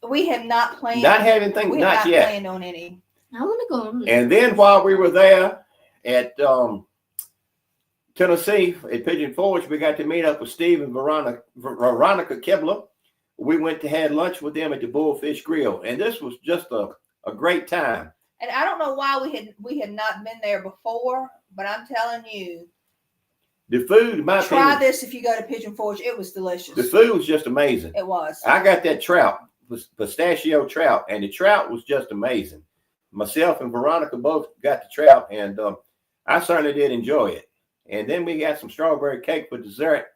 We have not planned. Not having things, we not have not yet. planned on any. I want to go on. And then while we were there at Tennessee at Pigeon Forge, we got to meet up with Steve and Veronica Kibler. We went to have lunch with them at the Bullfish Grill, and this was just a great time. And I don't know why we had not been there before, but I'm telling you, the food, in my opinion, try this if you go to Pigeon Forge. It was delicious. The food was just amazing. It was. I got that trout, pistachio trout, and the trout was just amazing. Myself and Veronica both got the trout, and I certainly did enjoy it. And then we got some strawberry cake for dessert,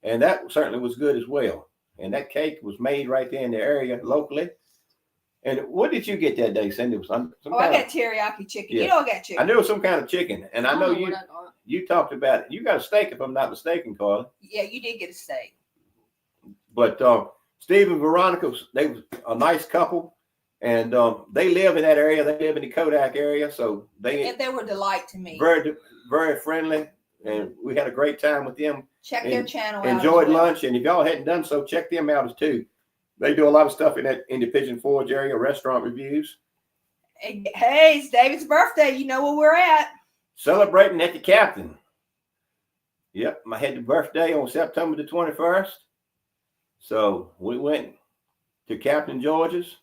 and that certainly was good as well. And that cake was made right there in the area locally. And what did you get that day, Cindy? It was some I got teriyaki chicken. Yeah. You know I got chicken. I knew it was some kind of chicken, and I know you talked about it. You got a steak, if I'm not mistaken, Carla. Yeah, you did get a steak. But Steve and Veronica, they was a nice couple, and they live in that area. They live in the Kodak area, so they were a delight to me. Very, very friendly, and we had a great time with them. Check their channel out. Enjoyed lunch, and if y'all hadn't done so, check them out too. They do a lot of stuff in the Pigeon Forge area, restaurant reviews. Hey, it's David's birthday. You know where we're at. Celebrating at the Captain. Yep, I had the birthday on September the 21st. So we went to Captain George's.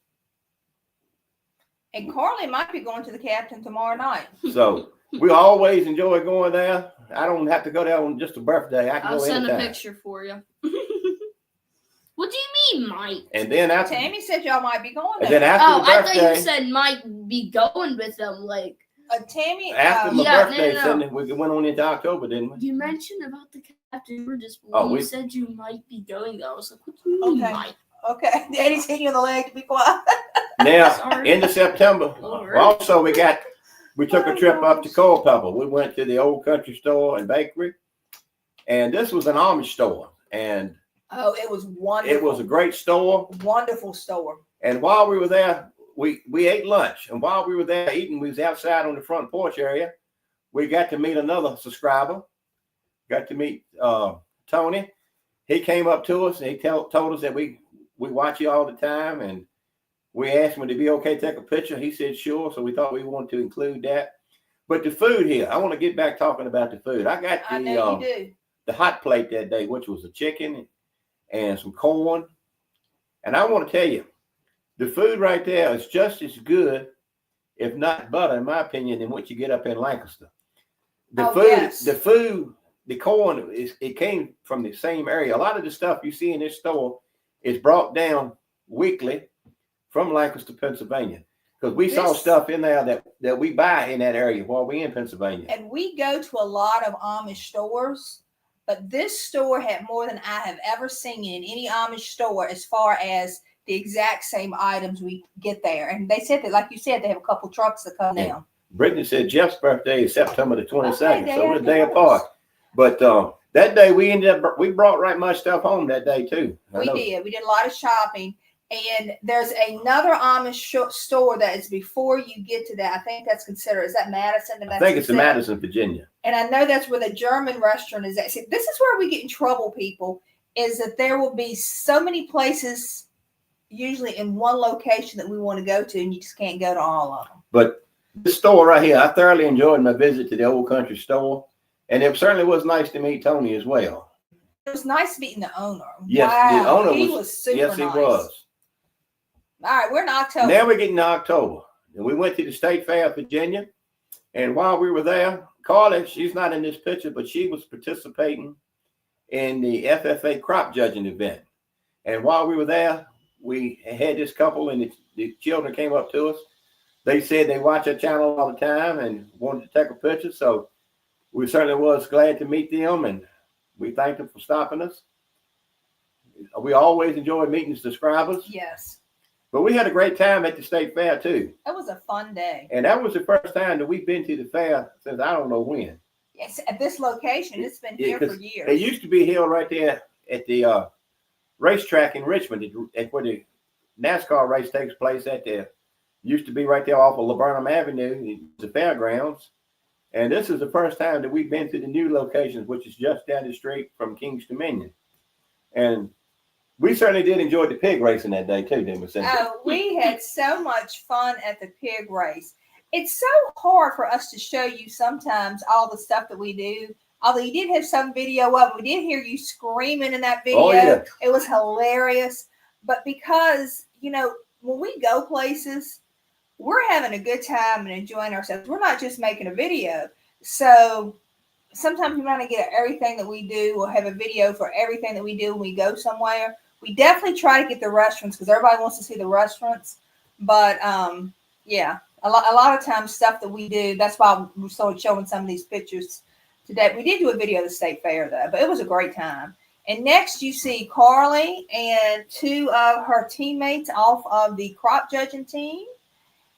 And Carly might be going to the Captain tomorrow night. So we always enjoy going there. I don't have to go there on just a birthday. I can I'll go send anytime. a picture for you. What do you mean, Mike? And then after Tammy said y'all might be going there. And then after the birthday, I thought you said might be going with them. Like Tammy. After my birthday, no. Cindy, we went on into October, didn't we? You mentioned about the Captain George's, but you said you might be going there. I was like, what do you mean, Mike? Okay, Daddy's hitting you on the leg to be quiet. Now, into September, also we took a trip up to Culpeper. We went to the Old Country Store and Bakery, and this was an Amish store, and it was wonderful. It was a great store. Wonderful store. And while we were there, we ate lunch, and while we were there eating, we was outside on the front porch area. We got to meet another subscriber. Got to meet Tony. He came up to us and he told us that we watch you all the time, and we asked him would it be okay to take a picture. He said sure, so we thought we wanted to include that. But the food here, I want to get back talking about the food. I got the hot plate that day, which was a chicken and some corn. And I want to tell you, the food right there is just as good, if not better, in my opinion, than what you get up in Lancaster. The corn, it came from the same area. A lot of the stuff you see in this store is brought down weekly from Lancaster, Pennsylvania. Because we saw stuff in there that we buy in that area while we're in Pennsylvania. And we go to a lot of Amish stores, but this store had more than I have ever seen in any Amish store as far as the exact same items we get there. And they said that, like you said, they have a couple trucks that come down. Brittany said Jeff's birthday is September the 22nd, so we're a day apart. But that day we brought right much stuff home that day too. We did a lot of shopping. And there's another Amish store that is before you get to that. I think that's considered, is that Madison? I think it's in Madison, Virginia. And I know that's where the German restaurant is at. See, this is where we get in trouble, people, is that there will be so many places, usually in one location, that we want to go to, and you just can't go to all of them. But this store right here, I thoroughly enjoyed my visit to the old country store. And it certainly was nice to meet Tony as well. It was nice meeting the owner. Yes, wow, the owner was super yes, nice. he was. All right, we're in October. Now we're getting to October. And we went to the State Fair of Virginia. And while we were there, Carly, she's not in this picture, but she was participating in the FFA crop judging event. And while we were there, we had this couple and the children came up to us. They said they watch our channel all the time and wanted to take a picture. So we certainly was glad to meet them, and we thanked them for stopping us. We always enjoy meeting the subscribers. Yes. But we had a great time at the State Fair, too. That was a fun day. And that was the first time that we've been to the fair since I don't know when. Yes, at this location. It's been here for years. It used to be held right there at the racetrack in Richmond, at where the NASCAR race takes place at the, used to be right there off of Laburnum Avenue, the fairgrounds. And this is the first time that we've been to the new locations, which is just down the street from King's Dominion. And we certainly did enjoy the pig racing that day too, didn't we, Cynthia? Oh, we had so much fun at the pig race. It's so hard for us to show you sometimes all the stuff that we do. Although you did have some video of it. We did hear you screaming in that video. Oh, yeah. It was hilarious. But because, you know, when we go places, we're having a good time and enjoying ourselves. We're not just making a video. So sometimes we want to get everything that we do. We'll have a video for everything that we do when we go somewhere. We definitely try to get the restaurants because everybody wants to see the restaurants. But yeah, a lot of times stuff that we do, that's why we're sort of showing some of these pictures today. We did do a video of the State Fair though, but it was a great time. And next you see Carly and two of her teammates off of the crop judging team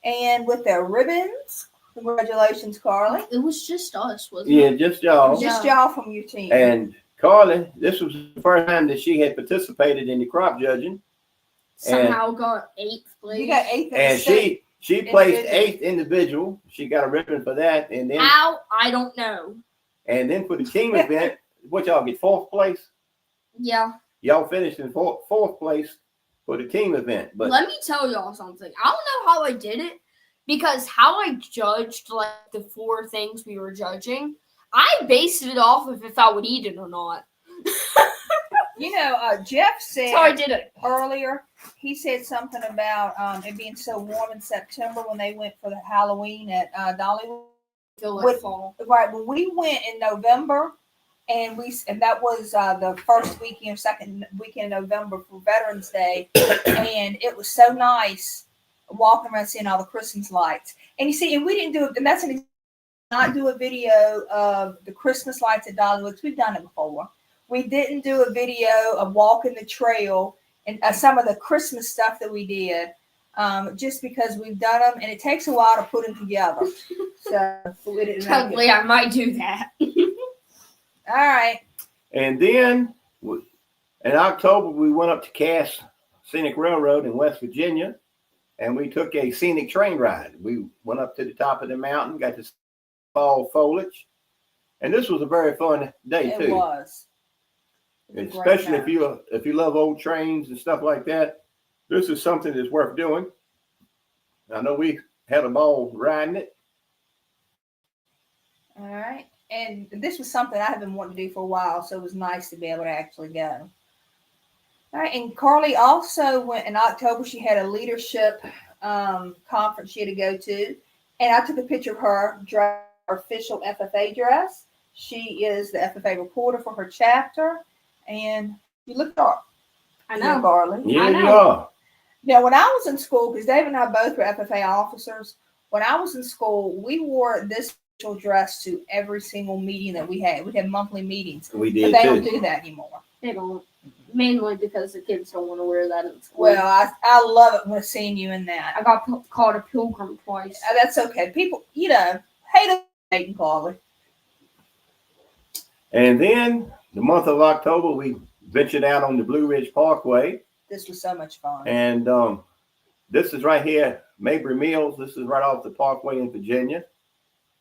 and with their ribbons. Congratulations, Carly. It was just us, wasn't it? Yeah, just y'all. Just y'all from your team. And Carly, this was the first time that she had participated in the crop judging. Somehow got 8th place. You got 8th. And she placed 8th individual. She got a ribbon for that. And then How? I don't know. And then for the team event, what y'all get 4th place? Yeah. Y'all finished in 4th place for the team event. But let me tell y'all something. I don't know how I did it because how I judged like the 4 things we were judging, I based it off of if I would eat it or not. You know, Jeff said That's how I did it earlier. He said something about it being so warm in September when they went for the Halloween at Dollywood. Feel like fall. Right, when we went in November, and that was the first weekend, second weekend in November for Veterans Day, and it was so nice walking around seeing all the Christmas lights. And you see, and we didn't do it, and that's not do a video of the Christmas lights at Dollywood because we've done it before. We didn't do a video of walking the trail and some of the Christmas stuff that we did, just because we've done them and it takes a while to put them together. So we didn't. Probably I might do that. All right. And then in October, we went up to Cass Scenic Railroad in West Virginia, and we took a scenic train ride. We went up to the top of the mountain, got to see fall foliage, and this was a very fun day too. It was. Especially if you love old trains and stuff like that, this is something that's worth doing. I know we had a ball riding it. All right. And this was something I have been wanting to do for a while, so it was nice to be able to actually go. All right. And Carly also went in October. She had a leadership conference she had to go to. And I took a picture of her dressed in her official FFA dress. She is the FFA reporter for her chapter. And you look dark. I know. Carly. Yeah, you are. Now, when I was in school, because Dave and I both were FFA officers, when I was in school, we wore this dress to every single meeting that we had. We had monthly meetings. We did but they too. don't do that anymore. They don't. Mainly because the kids don't want to wear that in school. Well, I love it when seeing you in that. I got called a pilgrim twice. That's okay. People, hate hating Carly. And then the month of October, we ventured out on the Blue Ridge Parkway, This was so much fun. And this is right here, Mayberry Mills. This is right off the Parkway in Virginia.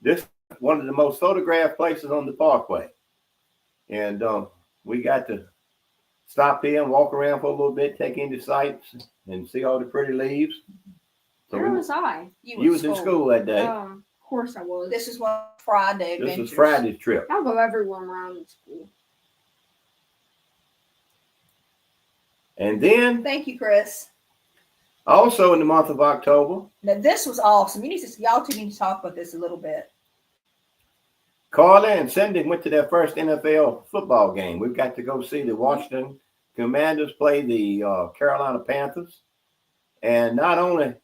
This is one of the most photographed places on the Parkway. And we got to stop here and walk around for a little bit, take in the sights, and see all the pretty leaves. So Where was I? you was in school that day. Of course I was. This is one Friday. This was Friday's trip. I'll go everywhere around in school. And then, Thank you, Chris. also in the month of October, Now this was awesome. Y'all two need to talk about this a little bit. Carla and Cindy went to their first NFL football game. We got to go see the Washington Commanders play the Carolina Panthers. And not only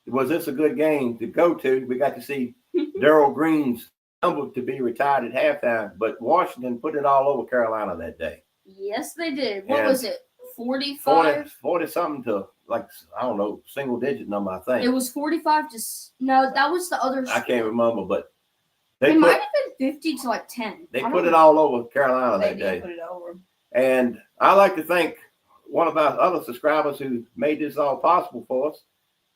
was this a good game to go to, we got to see Darryl Green's number to be retired at halftime, but Washington put it all over Carolina that day. Yes, they did. What And was it? 45? 40 something to, like, I don't know, single digit number, I think. It was 45 to no, that was the other. I can't remember, but It might have been 50 to like 10. they put it all over Carolina They that did day. put it over. And I like to thank one of our other subscribers who made this all possible for us.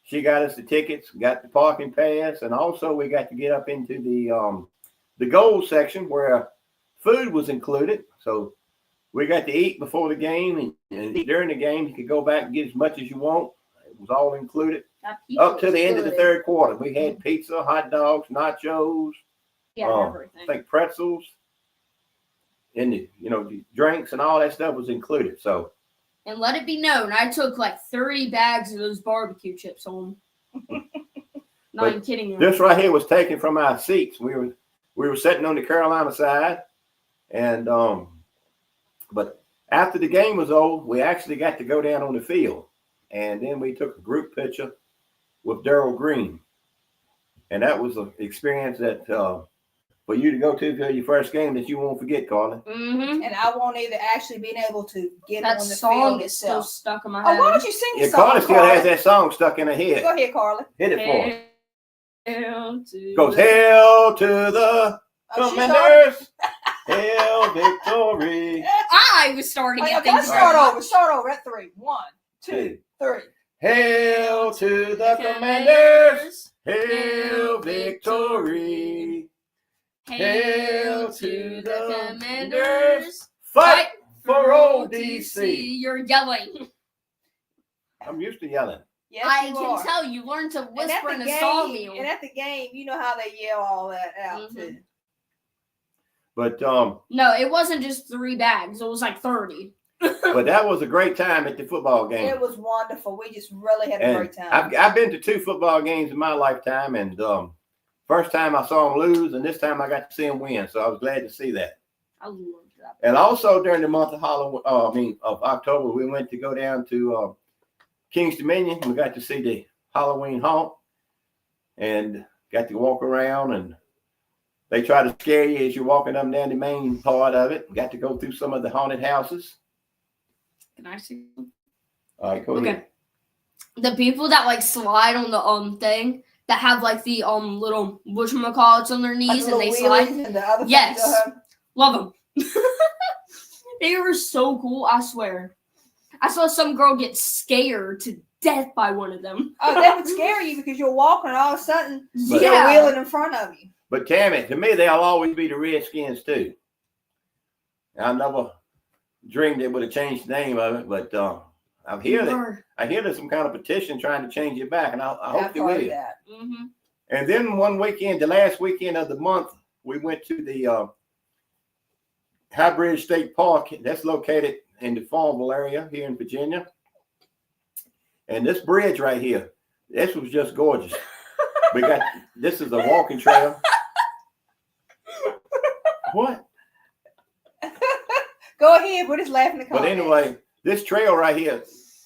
She got us the tickets, got the parking pass, and also we got to get up into the gold section where food was included. So we got to eat before the game, and during the game you could go back and get as much as you want. It was all included That pizza up to was the end of the good. third quarter. We had pizza, hot dogs, nachos, Yeah, everything. I think pretzels, and the drinks and all that stuff was included. So And let it be known, I took like 30 bags of those barbecue chips home. Not even kidding you. this right here was taken from our seats. We were sitting on the Carolina side, and but after the game was over, we actually got to go down on the field, and then we took a group picture with Darryl Green, and that was an experience that for you to go to for your first game that you won't forget, Carla. Mm-hmm. And I won't either actually being able to get That on the song field is still itself. stuck in my Oh, head. why don't you sing the Yeah, song, Carla still has that song stuck in her head. Go ahead, Carla. Hit it for us. Hail to Goes the- hail to the Oh, she started- Commanders, hail victory. I was starting Oh, to yeah, think let's start over. Start over at 3. 1, 2, 3. Hail to the Commanders, hail victory. Hail to the Commanders, fight for old DC. You're yelling. I'm used to yelling. Yes, I you can are. tell you learned to And at whisper the in a song game, meal. and at the game, you know how they yell all that out Mhm. too. But No, it wasn't just 3 bags. It was like 30. but that was a great time at the football game. It was wonderful. We just really had a And great time. I've been to 2 football games in my lifetime, and first time I saw them lose, and this time I got to see them win. So I was glad to see that. I loved that. And also during the month of of October, we went to go down to King's Dominion. We got to see the Halloween haunt and got to walk around, and they try to scare you as you're walking up and down the main part of it. Got to go through some of the haunted houses. Can I see? All right, go ahead. The people that like slide on the thing that have like the little whatchamacallits on their Like knees the and they little slide. wheelies and the other Yes. things, Love them. They were so cool, I swear. I saw some girl get scared to death by one of them. Oh, that would scare you because you're walking and all of a sudden But- you're Yeah. wheeling in front of you. But Tammy, to me, they'll always be the Redskins too. I never dreamed they would have changed the name of it, but I hear there's some kind of petition trying to change it back, and I hope I've they heard will. that. Mm-hmm. And then one weekend, the last weekend of the month, we went to the High Bridge State Park. That's located in the Farmville area here in Virginia. And this bridge right here, this was just gorgeous. This is a walking trail. What? Go ahead, we're just laughing at the But comments. anyway, this trail right here,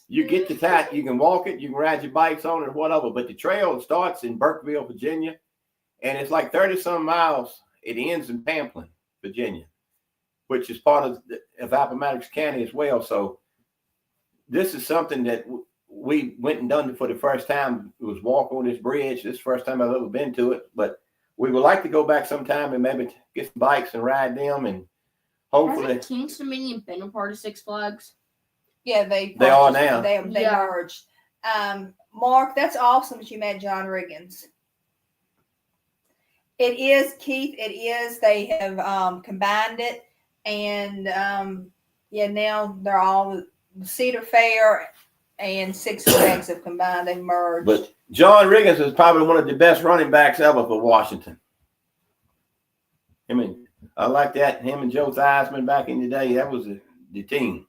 you get to that, you can walk it, you can ride your bikes on it or whatever, but the trail starts in Burkeville, Virginia, and it's like 30-some miles. It ends in Pamplin, Virginia, which is part of Appomattox County as well. So this is something that we went and done for the first time. It was walk on this bridge. This is the first time I've ever been to it, but we would like to go back sometime and maybe get some bikes and ride them, and hopefully. Hasn't King's Dominion been a part of Six Flags? Yeah, they are now. They Yeah. merged. Mark, that's awesome that you met John Riggins. It is, Keith. It is. They have combined it, and now they're all Cedar Fair and Six Flags have combined. They merged. But John Riggins is probably one of the best running backs ever for Washington. I mean, I like that. Him and Joe Theismann back in the day, that was the team.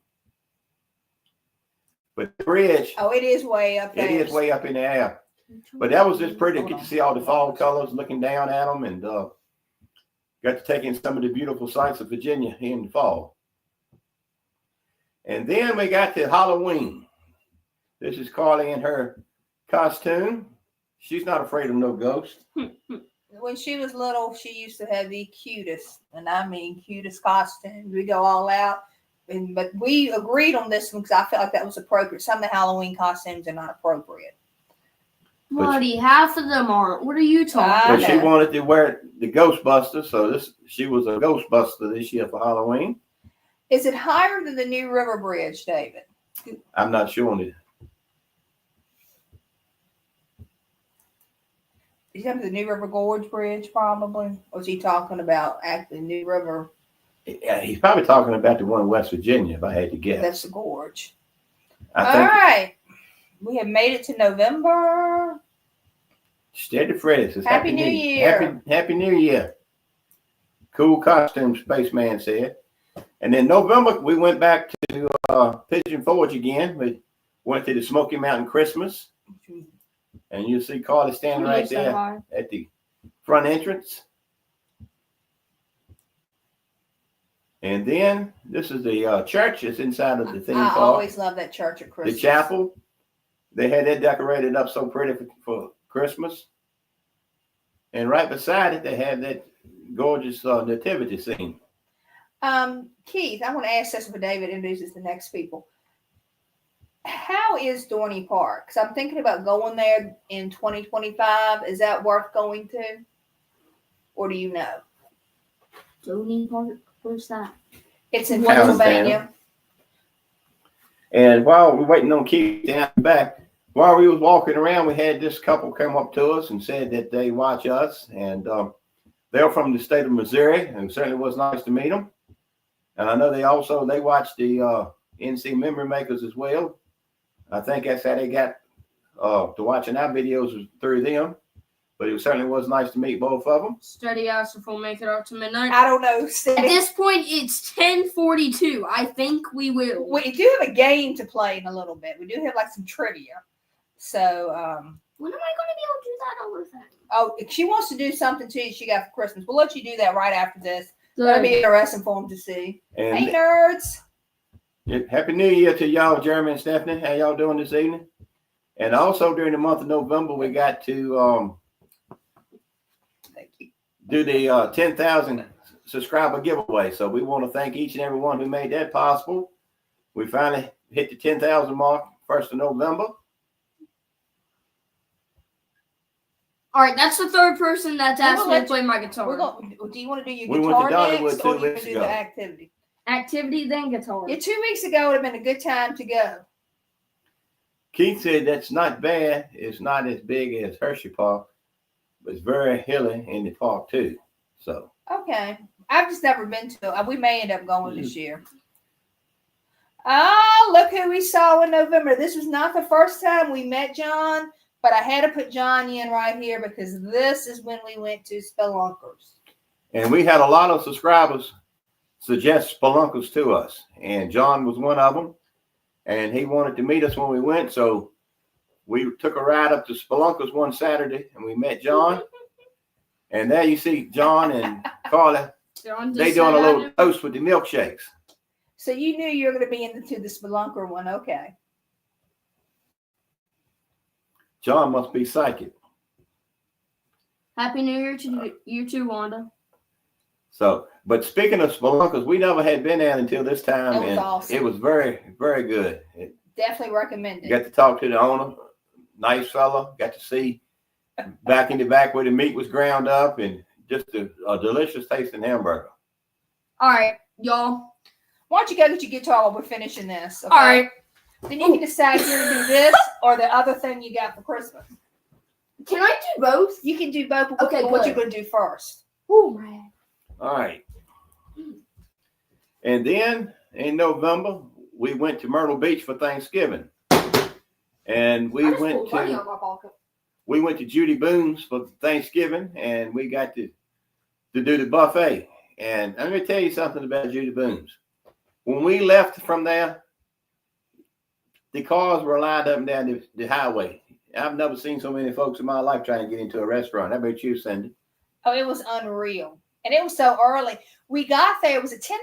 But the bridge, it is way up there. it is way up in the air. But that was just pretty to get to see all the fall colors looking down at them, and got to take in some of the beautiful sights of Virginia in the fall. And then we got to Halloween. This is Carly in her costume. She's not afraid of no ghosts. When she was little, she used to have the cutest, and I mean cutest costumes. We go all out. But we agreed on this one because I felt like that was appropriate. Some of the Halloween costumes are not appropriate. Buddy, half of them aren't. What are you talking But she wanted to wear the Ghostbuster, so she was a Ghostbuster this year for Halloween. Is it higher than the New River Bridge, David? I'm not sure on it. Is he talking about the New River Gorge Bridge, probably? Or is he talking about actually New River? Yeah, he's probably talking about the one in West Virginia, if I had to guess. That's the gorge. I All think right. We have made it to November. Steady Freddy says, Happy New Year. Happy New Year. Cool costume, Spaceman said. And then November, we went back to Pigeon Forge again. We went to the Smoky Mountain Christmas. And you'll see Carly standing right there at the front entrance. And then this is the church. It's inside of the theme park. I always love that church at Christmas. The chapel. They had that decorated up so pretty for Christmas. And right beside it, they have that gorgeous nativity scene. Keith, I want to ask this for David introduces the next people. How is Dorney Park? Because I'm thinking about going there in 2025. Is that worth going to? Or do you know? Dorney Park? Where's that? It's in Pennsylvania. And while we're waiting on Keith down back, while we was walking around, we had this couple come up to us and said that they watch us. And they're from the state of Missouri, and it certainly was nice to meet them. And I know they watch the NC Memory Makers as well. I think that's how they got to watching our videos through them. But it certainly was nice to meet both of them. Steady ass if we'll make it out to midnight. I don't know. At this point, it's 10:42. I think we will. We do have a game to play in a little bit. We do have like some trivia. So, when am I going to be able to do that over thing? Oh, if she wants to do something too, she got for Christmas. We'll let you do that right after this. That'll be interesting for them to see. And hey, nerds. Happy New Year to y'all, Jeremy and Stephanie. How y'all doing this evening? And also during the month of November, we got to do the 10,000 subscriber giveaway. So we want to thank each and every one who made that possible. We finally hit the 10,000 mark 1st of November. All right, that's the third person that's asked me to play my guitar. Do you want to do your we guitar went to Dollywood next, 2 or do you weeks do ago. the activity? Activity, then guitar. Yeah, 2 weeks ago would have been a good time to go. Keith said that's not bad. It's not as big as Hershey Park, but it's very hilly in the park too. So okay, I've just never been to it. We may end up going this year. Oh, look who we saw in November. This was not the first time we met John, but I had to put John in right here because this is when we went to Spelunkers. And we had a lot of subscribers suggest Spelunkers to us, and John was one of them. And he wanted to meet us when we went, so we took a ride up to Spelunkers one Saturday, and we met John. And there you see John and Carla. They doing a little toast with the milkshakes. So you knew you were going to be into the Spelunker one, okay? John must be psychic. Happy New Year to you too, Wanda. So, but speaking of Spelunkers, we never had been there until this time, It was and awesome. it was very, very good. Definitely recommend it. Got to talk to the owner, nice fella. Got to see back in the back where the meat was ground up, and just a delicious tasting hamburger. All right, y'all. Why don't you go get your guitar while we're finishing this? Okay? All right. Then you can decide if you're gonna do this or the other thing you got for Christmas. Can I do both? You can do both. But Okay, what good. you're gonna do first? Oh man. All right. And then in November, we went to Myrtle Beach for Thanksgiving. And we went to Judy Boone's for Thanksgiving, and we got to do the buffet. And I'm going to tell you something about Judy Boone's. When we left from there, the cars were lined up and down the highway. I've never seen so many folks in my life trying to get into a restaurant. How about you, Cindy? Oh, it was unreal. And it was so early. We got there, was it 10:30?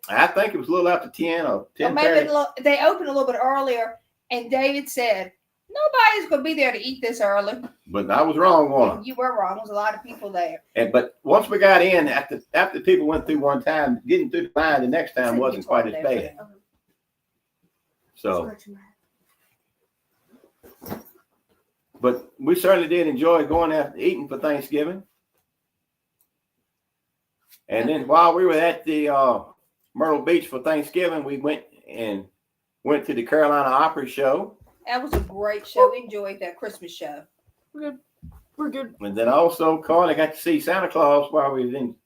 I think it was a little after 10 or 10:30. Or maybe they opened a little bit earlier, and David said, nobody's going to be there to eat this early. But I was wrong, wasn't I? You were wrong. There was a lot of people there. But once we got in, after people went through one time, getting through the line the next time wasn't quite as bad. So, but we certainly did enjoy going out eating for Thanksgiving. And then while we were at the Myrtle Beach for Thanksgiving, we went to the Carolina Opera show. That was a great show. We enjoyed that Christmas show. We're good. And then also, Carl, I got to see Santa Claus while we was in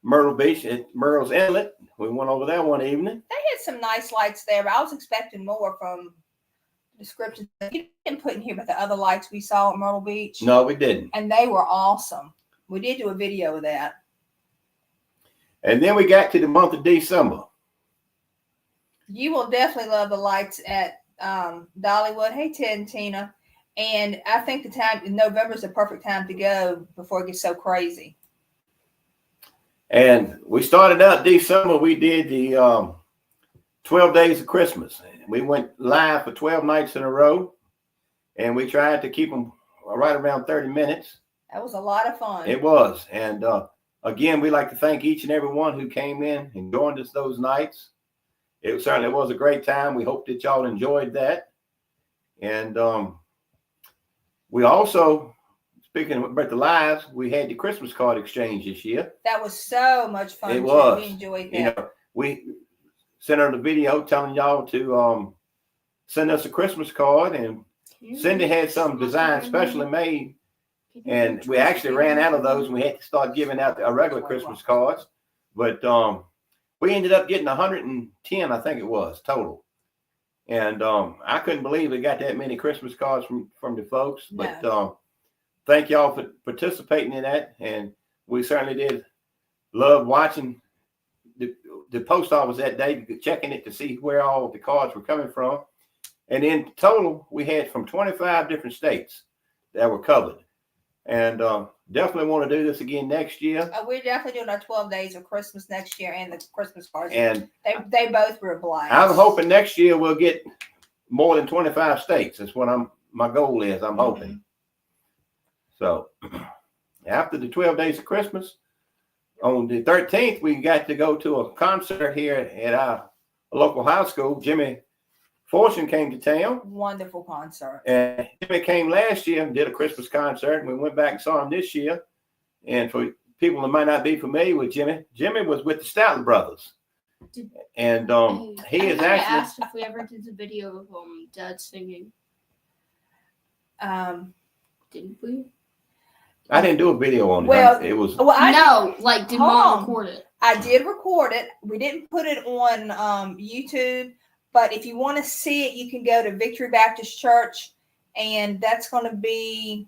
Myrtle Beach at Myrtle's Inlet. We went over there one evening. They had some nice lights there, but I was expecting more from the description. You didn't put in here about the other lights we saw at Myrtle Beach. No, we didn't. And they were awesome. We did do a video of that. And then we got to the month of December. You will definitely love the lights at Dollywood. Hey, Ted and Tina. And I think November is the perfect time to go before it gets so crazy. And we started out December. We did the 12 Days of Christmas. We went live for 12 nights in a row. And we tried to keep them right around 30 minutes. That was a lot of fun. It was. And again, we'd like to thank each and every one who came in and joined us those nights. It certainly was a great time. We hope that y'all enjoyed that. And we also, speaking about the lives, we had the Christmas card exchange this year. That was so much fun. It was. We enjoyed that. You know, we sent out a video telling y'all to send us a Christmas card. And Cindy had some design specially made. And we actually ran out of those, and we had to start giving out our regular Christmas cards. But we ended up getting 110, I think it was, total. And I couldn't believe we got that many Christmas cards from the folks. But thank y'all for participating in that. And we certainly did love watching the post office that day, checking it to see where all the cards were coming from. And in total, we had from 25 different states that were covered. And definitely want to do this again next year. We're definitely doing our 12 days of Christmas next year and the Christmas cards. And they both were a blast. I'm hoping next year we'll get more than 25 states. That's what my goal is. I'm hoping. So after the 12 days of Christmas, on the 13th, we got to go to a concert here at our local high school. Jimmy Fortune came to town. Wonderful concert. And Jimmy came last year and did a Christmas concert, and we went back and saw him this year. And for people that might not be familiar with Jimmy was with the Statler Brothers. And he is actually asked if we ever did the video of Dad singing. Didn't we? I didn't do a video on it. Well, it was did Mom record it? I did record it. We didn't put it on YouTube. But if you want to see it, you can go to Victory Baptist Church, and that's going to be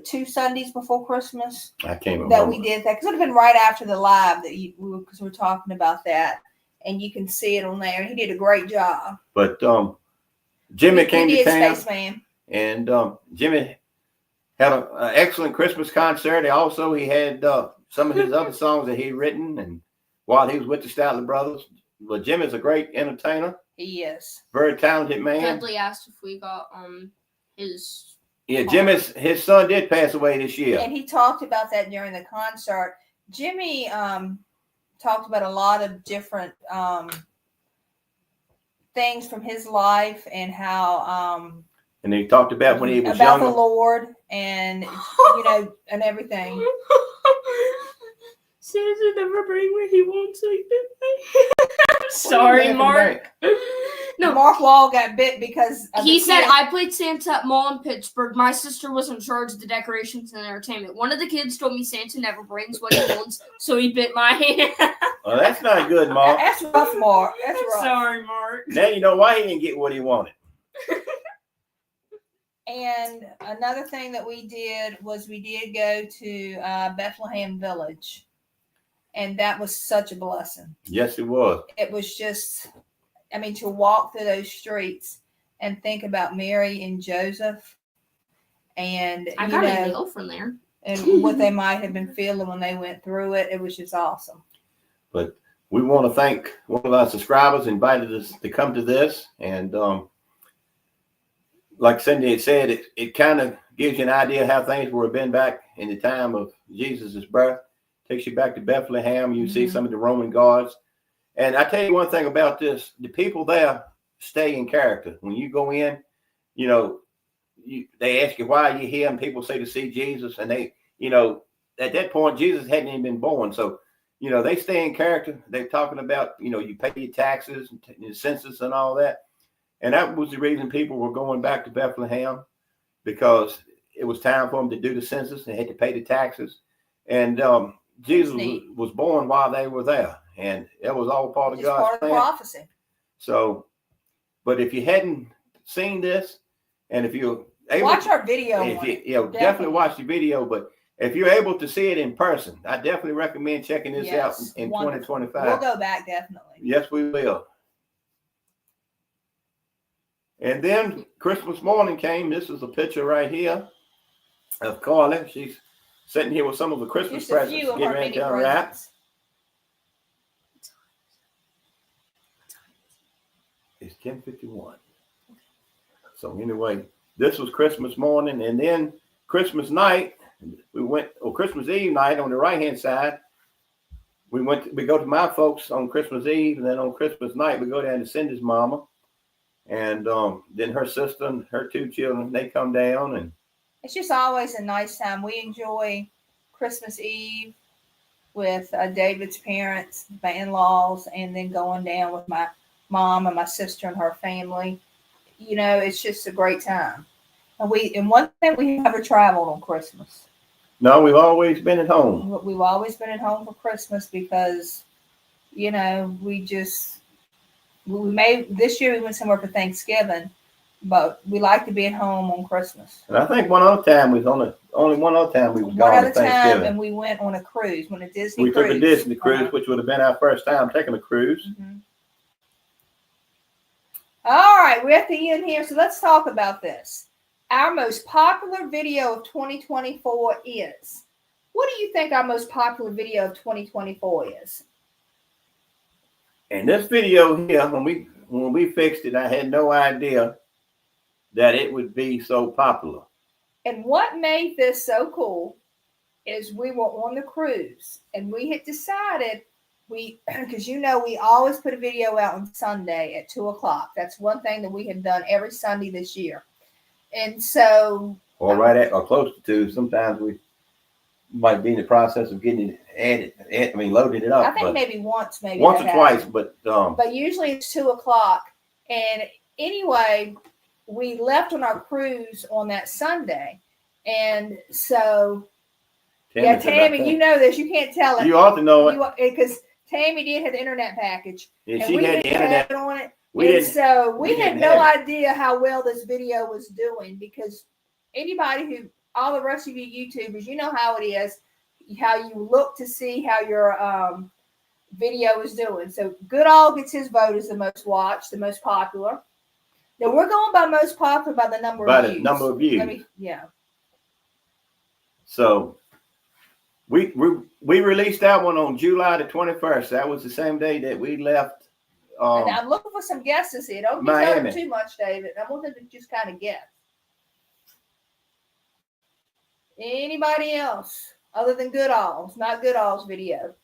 2 Sundays before Christmas. I can't remember that we did that, because it would have been right after the live that because we're talking about that, and you can see it on there. He did a great job. But Jimmy came to town, Spaceman. And Jimmy had an excellent Christmas concert. He had some of his other songs that he'd written, and while he was with the Statler Brothers. But Jimmy's a great entertainer. He is. Very talented man. Dudley asked if we got his. Yeah, his son did pass away this year. And he talked about that during the concert. Jimmy talked about a lot of different things from his life and how and he talked about when he was about younger. the Lord and and everything. Santa never bring where he won't sleep at night. Sorry, Mark. No. Mark Wall got bit because of He the said, kid. I played Santa at Mall in Pittsburgh. My sister was in charge of the decorations and entertainment. One of the kids told me Santa never brings what he wants, so he bit my hand. Oh, that's not good, Mark. That's rough, Mark. That's rough. Sorry, Mark. Now you know why he didn't get what he wanted. And another thing that we did was we did go to Bethlehem Village. And that was such a blessing. Yes, it was. It was just, I mean, to walk through those streets and think about Mary and Joseph and, I got a meal from there. And what they might have been feeling when they went through it. It was just awesome. But we want to thank one of our subscribers invited us to come to this. And like Cindy had said, it kind of gives you an idea how things were been back in the time of Jesus' birth. Takes you back to Bethlehem. You see some of the Roman guards. And I tell you one thing about this. The people there stay in character. When you go in, you know, they ask you why you're here, and people say to see Jesus. And they, you know, at that point, Jesus hadn't even been born. So, you know, they stay in character. They're talking about, you know, you pay your taxes and your census and all that. And that was the reason people were going back to Bethlehem, because it was time for them to do the census. They had to pay the taxes. And Jesus was born while they were there. And it was all part of God's plan. Prophecy. So, but if you hadn't seen this, and if you're able watch to, our video, definitely watch the video. But if you're able to see it in person, I definitely recommend checking this out in 2025. We'll go back, definitely. Yes, we will. And then Christmas morning came. This is a picture right here of Carla. She's sitting here with some of the Christmas presents. Getting ready to unwrap. It's 10:51. So anyway, this was Christmas morning, and then Christmas night, we went, or Christmas Eve night on the right-hand side, we go to my folks on Christmas Eve, and then on Christmas night, we go down to Cindy's mama, and then her sister and her two children, they come down, and it's just always a nice time. We enjoy Christmas Eve with David's parents, my in-laws, and then going down with my mom and my sister and her family. You know, it's just a great time. And one thing, we never traveled on Christmas. No, we've always been at home. We've always been at home for Christmas because, you know, this year we went somewhere for Thanksgiving, but we like to be at home on Christmas. And I think one other time was only one other time we was gone One on other time, Thanksgiving. and we went on a cruise, on a Disney cruise. We took a Disney cruise, which would have been our first time taking a cruise. Mm-hmm. All right, we're at the end here, so let's talk about this. Our most popular video of 2024 is. What do you think our most popular video of 2024 is? And this video here, when we fixed it, I had no idea that it would be so popular. And what made this so cool is we were on the cruise, and we had decided because you know we always put a video out on Sunday at 2:00. That's one thing that we have done every Sunday this year. And so, or right at or close to 2. Sometimes we might be in the process of getting it loading it up. I think maybe once or twice, but usually it's 2:00. And anyway, we left on our cruise on that Sunday, and so Tammy, you know this. You can't tell it. You ought to know it because Tammy did have the internet package, and she had the internet on it. We had no idea how well this video was doing, because all the rest of you YouTubers, you know how it is, how you look to see how your video is doing. So Goodall gets his vote as the most watched, the most popular. Now we're going by most popular by the number of views. By the number of views. Yeah. So we released that one on July the 21st. That was the same day that we left. And I'm looking for some guesses here. Don't get too much, David. I want them to just kind of guess. Anybody else other than Goodall's? Not Goodall's video.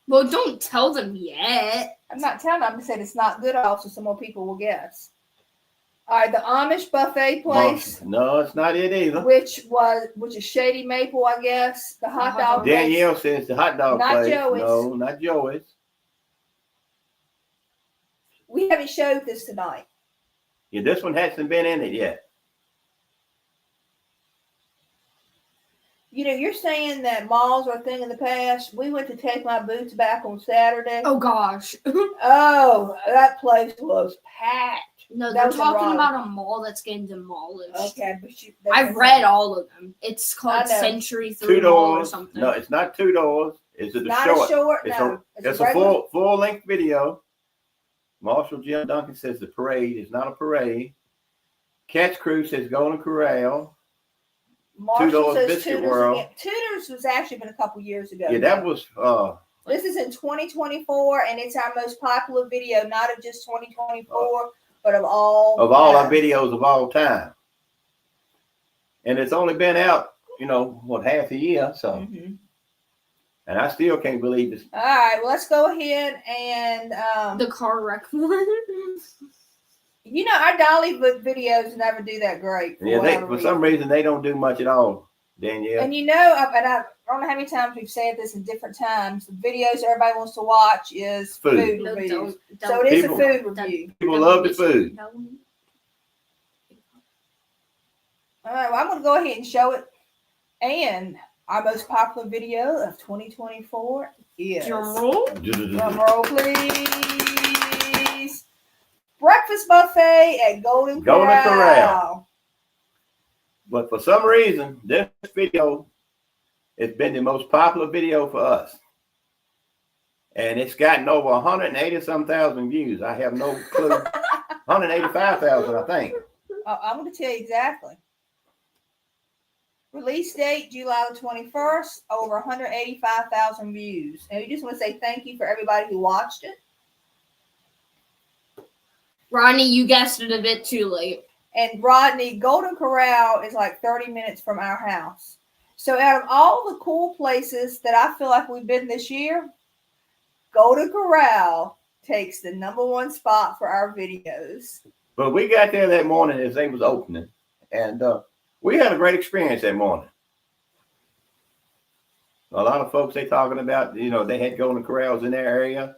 Well, don't tell them yet. I'm not telling them. I'm just saying it's not Goodall, so some more people will guess. All right, the Amish buffet place. No, it's not it either. Which is Shady Maple, I guess. The hot dog place. Danielle says the hot dog place. Not Joey's. No, not Joey's. We haven't showed this tonight. Yeah, this one hasn't been in it yet. You know, you're saying that malls are a thing in the past. We went to take my boots back on Saturday. Oh gosh. Oh, that place was packed. No, That they're was in talking Raleigh. about a mall that's getting demolished. Okay, but I've read all of them. It's I called know. Century 2 3 Mall or doors. something. No, it's not 2 doors. It's a not short. a short. It's No, it's a full length video. Marshall Jim Duncan says the parade is not a parade. Catch Crew says Golden Corral. Marshall Tudor's says Biscuit Tudor's World. again. Tudor's was actually been a couple years ago. Yeah, that was This is in 2024, and it's our most popular video, not of just 2024, but of all our videos of all time. And it's only been out, half a year. So, Mm-hmm. And I still can't believe it. All right, well, let's go ahead and the car wreck one. our Dollywood videos never do that great. For some reason they don't do much at all, Danielle. And I don't know how many times we've said this in different times. The videos everybody wants to watch is food No, reviews. don't. So it is a People- food review. People love the food. All right, well, I'm going to go ahead and show it. And our most popular video of 2024 is... Drum roll. Drum roll, please. Breakfast buffet at Golden Corral. But for some reason, this video has been the most popular video for us. And it's gotten over 180-some-thousand views. I have no clue. 185,000, I think. I'm going to tell you exactly. Release date, July the 21st, over 185,000 views. And we just want to say thank you for everybody who watched it. Ronnie, you guessed it a bit too late. And Rodney, Golden Corral is like 30 minutes from our house. So out of all the cool places that I feel like we've been this year, Golden Corral takes the #1 spot for our videos. But we got there that morning as they was opening. And we had a great experience that morning. A lot of folks they talking about, they had Golden Corrals in their area.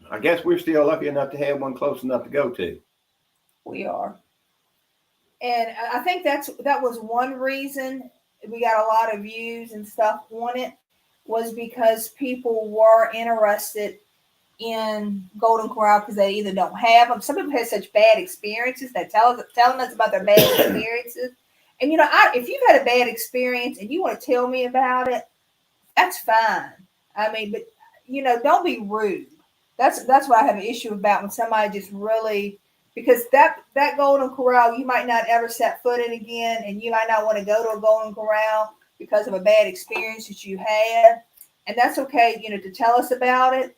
I guess we're still lucky enough to have one close enough to go to. We are. And I think that was one reason we got a lot of views and stuff on it, was because people were interested in Golden Corral because they either don't have them. Some people had such bad experiences that telling us about their bad experiences. And if you've had a bad experience and you want to tell me about it, that's fine. I mean, but don't be rude. That's what I have an issue about when somebody just really, because that Golden Corral, you might not ever set foot in again, and you might not want to go to a Golden Corral because of a bad experience that you had. And that's okay, to tell us about it.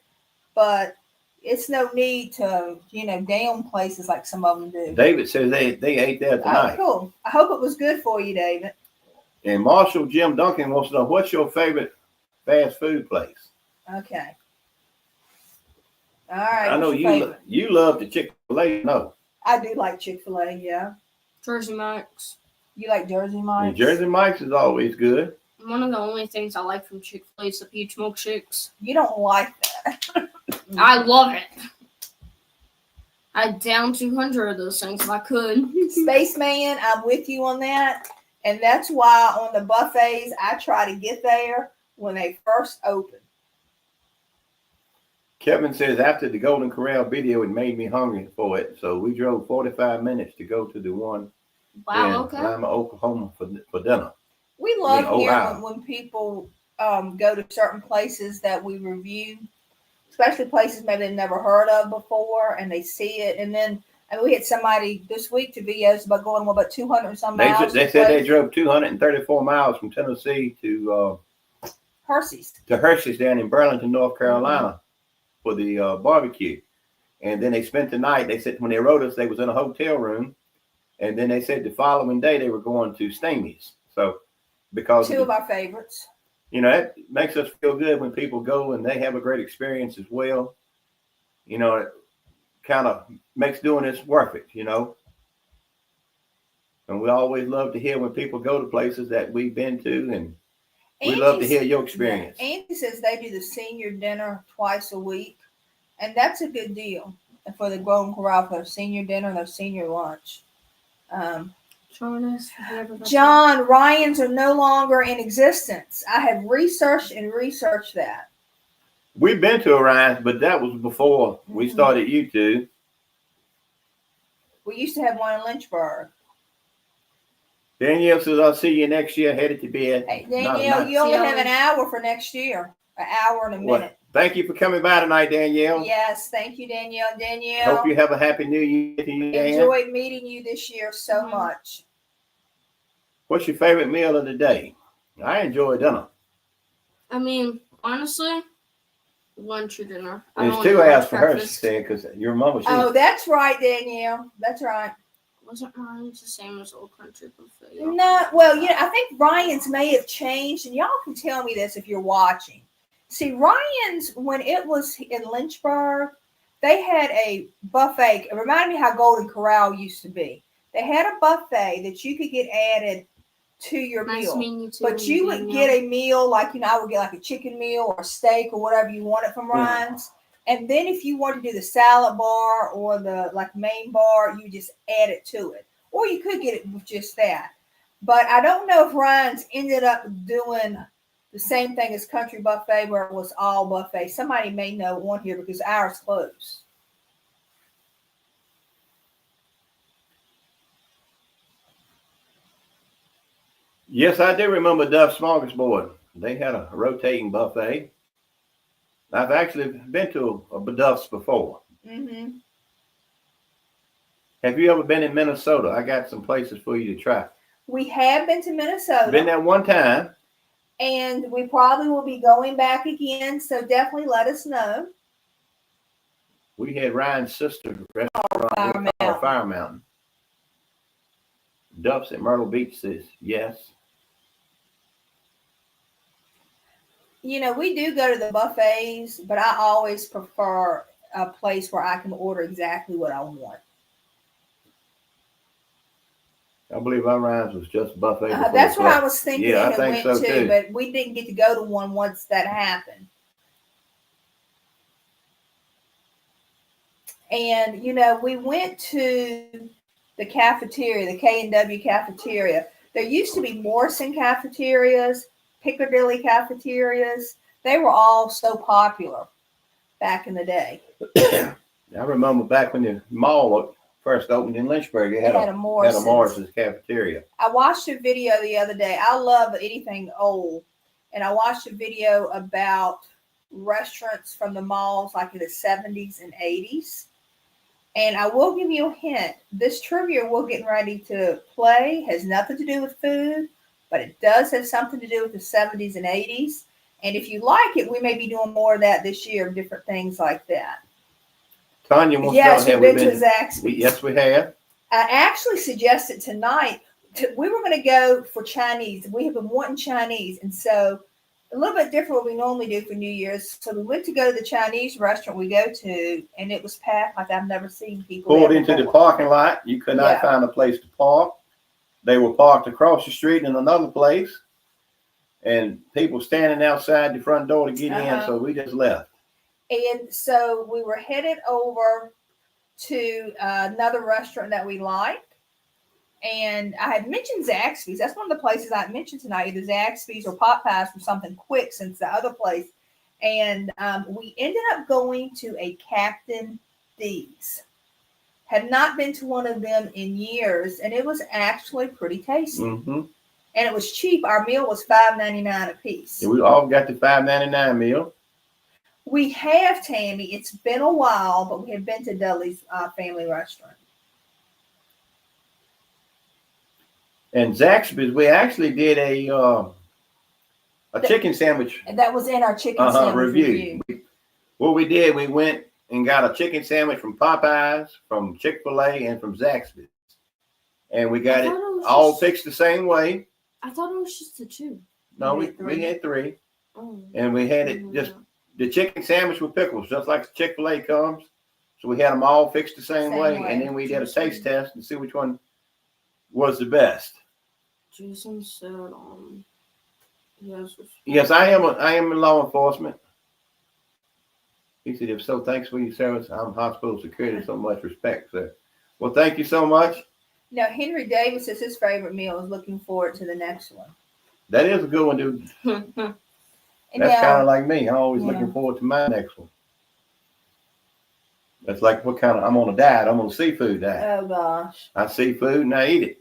But it's no need to, down places like some of them do. David says they ate there tonight. Oh, cool. I hope it was good for you, David. And Marshall Jim Duncan wants to know, what's your favorite fast food place? Okay. All right. I know you love the Chick-fil-A. No. I do like Chick-fil-A, yeah. Jersey Mike's. You like Jersey Mike's? And Jersey Mike's is always good. One of the only things I like from Chick-fil-A is the peach milkshakes. You don't like that. I love it. I'd down 200 of those things if I could. Spaceman, I'm with you on that. And that's why on the buffets, I try to get there when they first open. Kevin says, after the Golden Corral video, it made me hungry for it. So we drove 45 minutes to go to the one in Lima, Oklahoma for dinner. We love Oh, hearing wow. when people go to certain places that we review, especially places maybe they've never heard of before, and they see it. And then we had somebody this week to videos about going about 200 and some miles. They said they drove 234 miles from Tennessee to Hershey's down in Burlington, North Carolina for the barbecue. And then they spent the night. They said when they wrote us, they was in a hotel room. And then they said the following day they were going to Stingy's. So because two of our favorites. That makes us feel good when people go and they have a great experience as well. It kind of makes doing this worth it, And we always love to hear when people go to places that we've been to. We love to hear your experience. Yeah, Andy says they do the senior dinner twice a week, and that's a good deal for the Golden Corral for their senior dinner and their senior lunch. John, Ryans are no longer in existence. I have researched that. We've been to Orion's, but that was before we started YouTube. We used to have one in Lynchburg. Danielle says, I'll see you next year, headed to bed. Hey, Danielle, you only have an hour for next year. An hour and a minute. Well, thank you for coming by tonight, Danielle. Yes, thank you, Danielle. Danielle. Hope you have a happy new year to you, Dan. Enjoyed meeting you this year so much. What's your favorite meal of the day? I enjoy dinner. I mean, honestly, lunch or dinner. There's 2 hours for her, she said, because your mama. Oh, that's right, Danielle. That's right. Wasn't Ryan's the same as Old Country Buffet? No, well, I think Ryan's may have changed, and y'all can tell me this if you're watching. See, Ryan's, when it was in Lynchburg, they had a buffet. It reminded me how Golden Corral used to be. They had a buffet that you could get added to your meal. But you would get a meal like, I would get like a chicken meal or a steak or whatever you wanted from Ryan's. And then if you wanted to do the salad bar or the main bar, you just add it to it. Or you could get it with just that. But I don't know if Ryan's ended up doing the same thing as Country Buffet where it was all buffet. Somebody may know one here because ours closed. Yes, I do remember Duff's Smorgasbord. They had a rotating buffet. I've actually been to a Duff's before. Mm-hmm. Have you ever been in Minnesota? I got some places for you to try. We have been to Minnesota. Been there one time. And we probably will be going back again, so definitely let us know. We had Ryan's sister restaurant Fire Mountain. Duff's at Myrtle Beach says yes. We do go to the buffets, but I always prefer a place where I can order exactly what I want. I believe our Ryan's was just buffet. That's what I was thinking. Yeah, I think so too. But we didn't get to go to one once that happened. And we went to the cafeteria, the K&W cafeteria. There used to be Morrison cafeterias, Piccadilly cafeterias. They were all so popular back in the day. I remember back when the mall first opened in Lynchburg, it had a Morrison's cafeteria. I watched a video the other day. I love anything old. And I watched a video about restaurants from the malls like in the 70s and 80s. And I will give you a hint. This trivia we're getting ready to play has nothing to do with food, but it does have something to do with the 70s and 80s. And if you like it, we may be doing more of that this year, different things like that. Tanya wants to know, we've been to Zaxby's. Yes, we have. I actually suggested tonight, we were going to go for Chinese. We have been wanting Chinese. And so a little bit different what we normally do for New Year's. So we went to go to the Chinese restaurant we go to, and it was packed like I've never seen people. Pulled into the parking lot. You could not find a place to park. They were parked across the street in another place. And people standing outside the front door to get in. So we just left. And so we were headed over to another restaurant that we liked. And I had mentioned Zaxby's. That's one of the places I mentioned tonight, either Zaxby's or Popeyes for something quick since the other place. And we ended up going to a Captain D's. Had not been to one of them in years, and it was actually pretty tasty. Mm-hmm. And it was cheap. Our meal was $5.99 a piece. Yeah, we all got the $5.99 meal. We have, Tammy. It's been a while, but we have been to Dudley's family restaurant. And Zaxby's, we actually did a chicken sandwich. And that was in our chicken sandwich review. What we did, we went and got a chicken sandwich from Popeyes, from Chick-fil-A, and from Zaxby's. And we got it all fixed the same way. I thought it was just the two. No, we had three. Oh. And we had it just the chicken sandwich with pickles, just like Chick-fil-A comes. So we had them all fixed the same way. And then we did a taste test and see which one was the best. Jason said Yes, I am in law enforcement. He said, if so, thanks for your service. I'm hospital security. So much respect, sir. Well, thank you so much. Now, Henry Davis says his favorite meal is looking forward to the next one. That is a good one, dude. And That's now, kind of like me. I'm always Yeah. looking forward to my next one. That's like what kind of, I'm on a diet. I'm on a seafood diet. oh gosh. I see food and I eat it.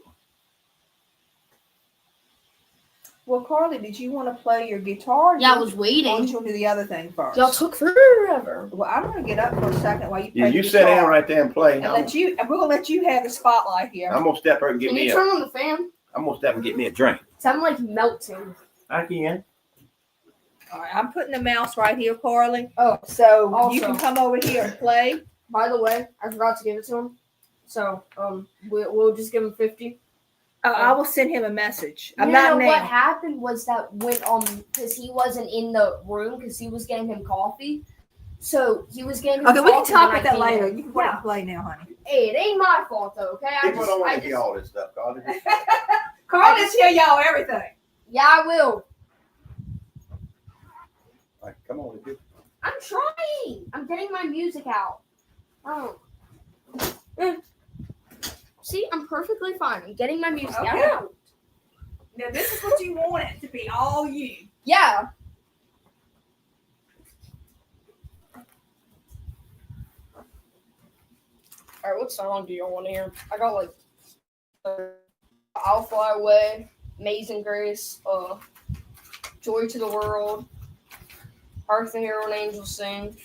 Well, Carly, did you want to play your guitar? Yeah, I was Or waiting. did you want to do the other thing first? Y'all took forever. Well, I'm going to get up for a second while you play Yeah, you the sit down guitar. right there and play. And we're going to let you have the spotlight here. I'm going to step out and get Can me you turn on the fan? I'm going to step and get me a drink. I'm like melting. I can. All right, I'm putting the mouse right here, Carly. Oh, So Also- you can come over here and play. by the way, I forgot to give it to him. So we'll just give him 50. I will send him a message. I'm No, not now. what happened was that when because he wasn't in the room because he was getting him coffee. So he was getting him Okay, we can coffee talk when about I that came later. in. You can put it in play now, honey. Hey, it ain't my fault though, okay? People don't want to hear all this stuff, Carly. Carly, tell y'all everything. Yeah, I will. Like, come on, dude. I'm trying. I'm getting my music out. Oh. See, I'm perfectly fine. I'm getting my music Okay. out. Now, this is what you want it to be, all you. Yeah. Alright, what song do you want to hear? I got like I'll Fly Away, Amazing Grace, Joy to the World, Hark the Herald Angels Sing,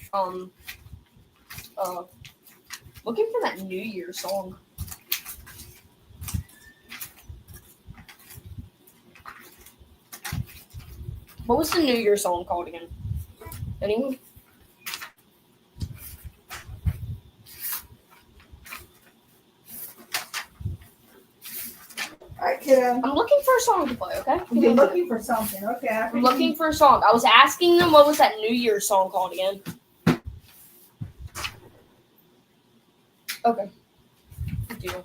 looking for that New Year song. What was the New Year song called again? Anyone? All right, kiddo. I'm looking for a song to play, okay? You're looking for something. Okay. I'm looking for a song. I was asking them what was that New Year song called again. Okay. Good deal.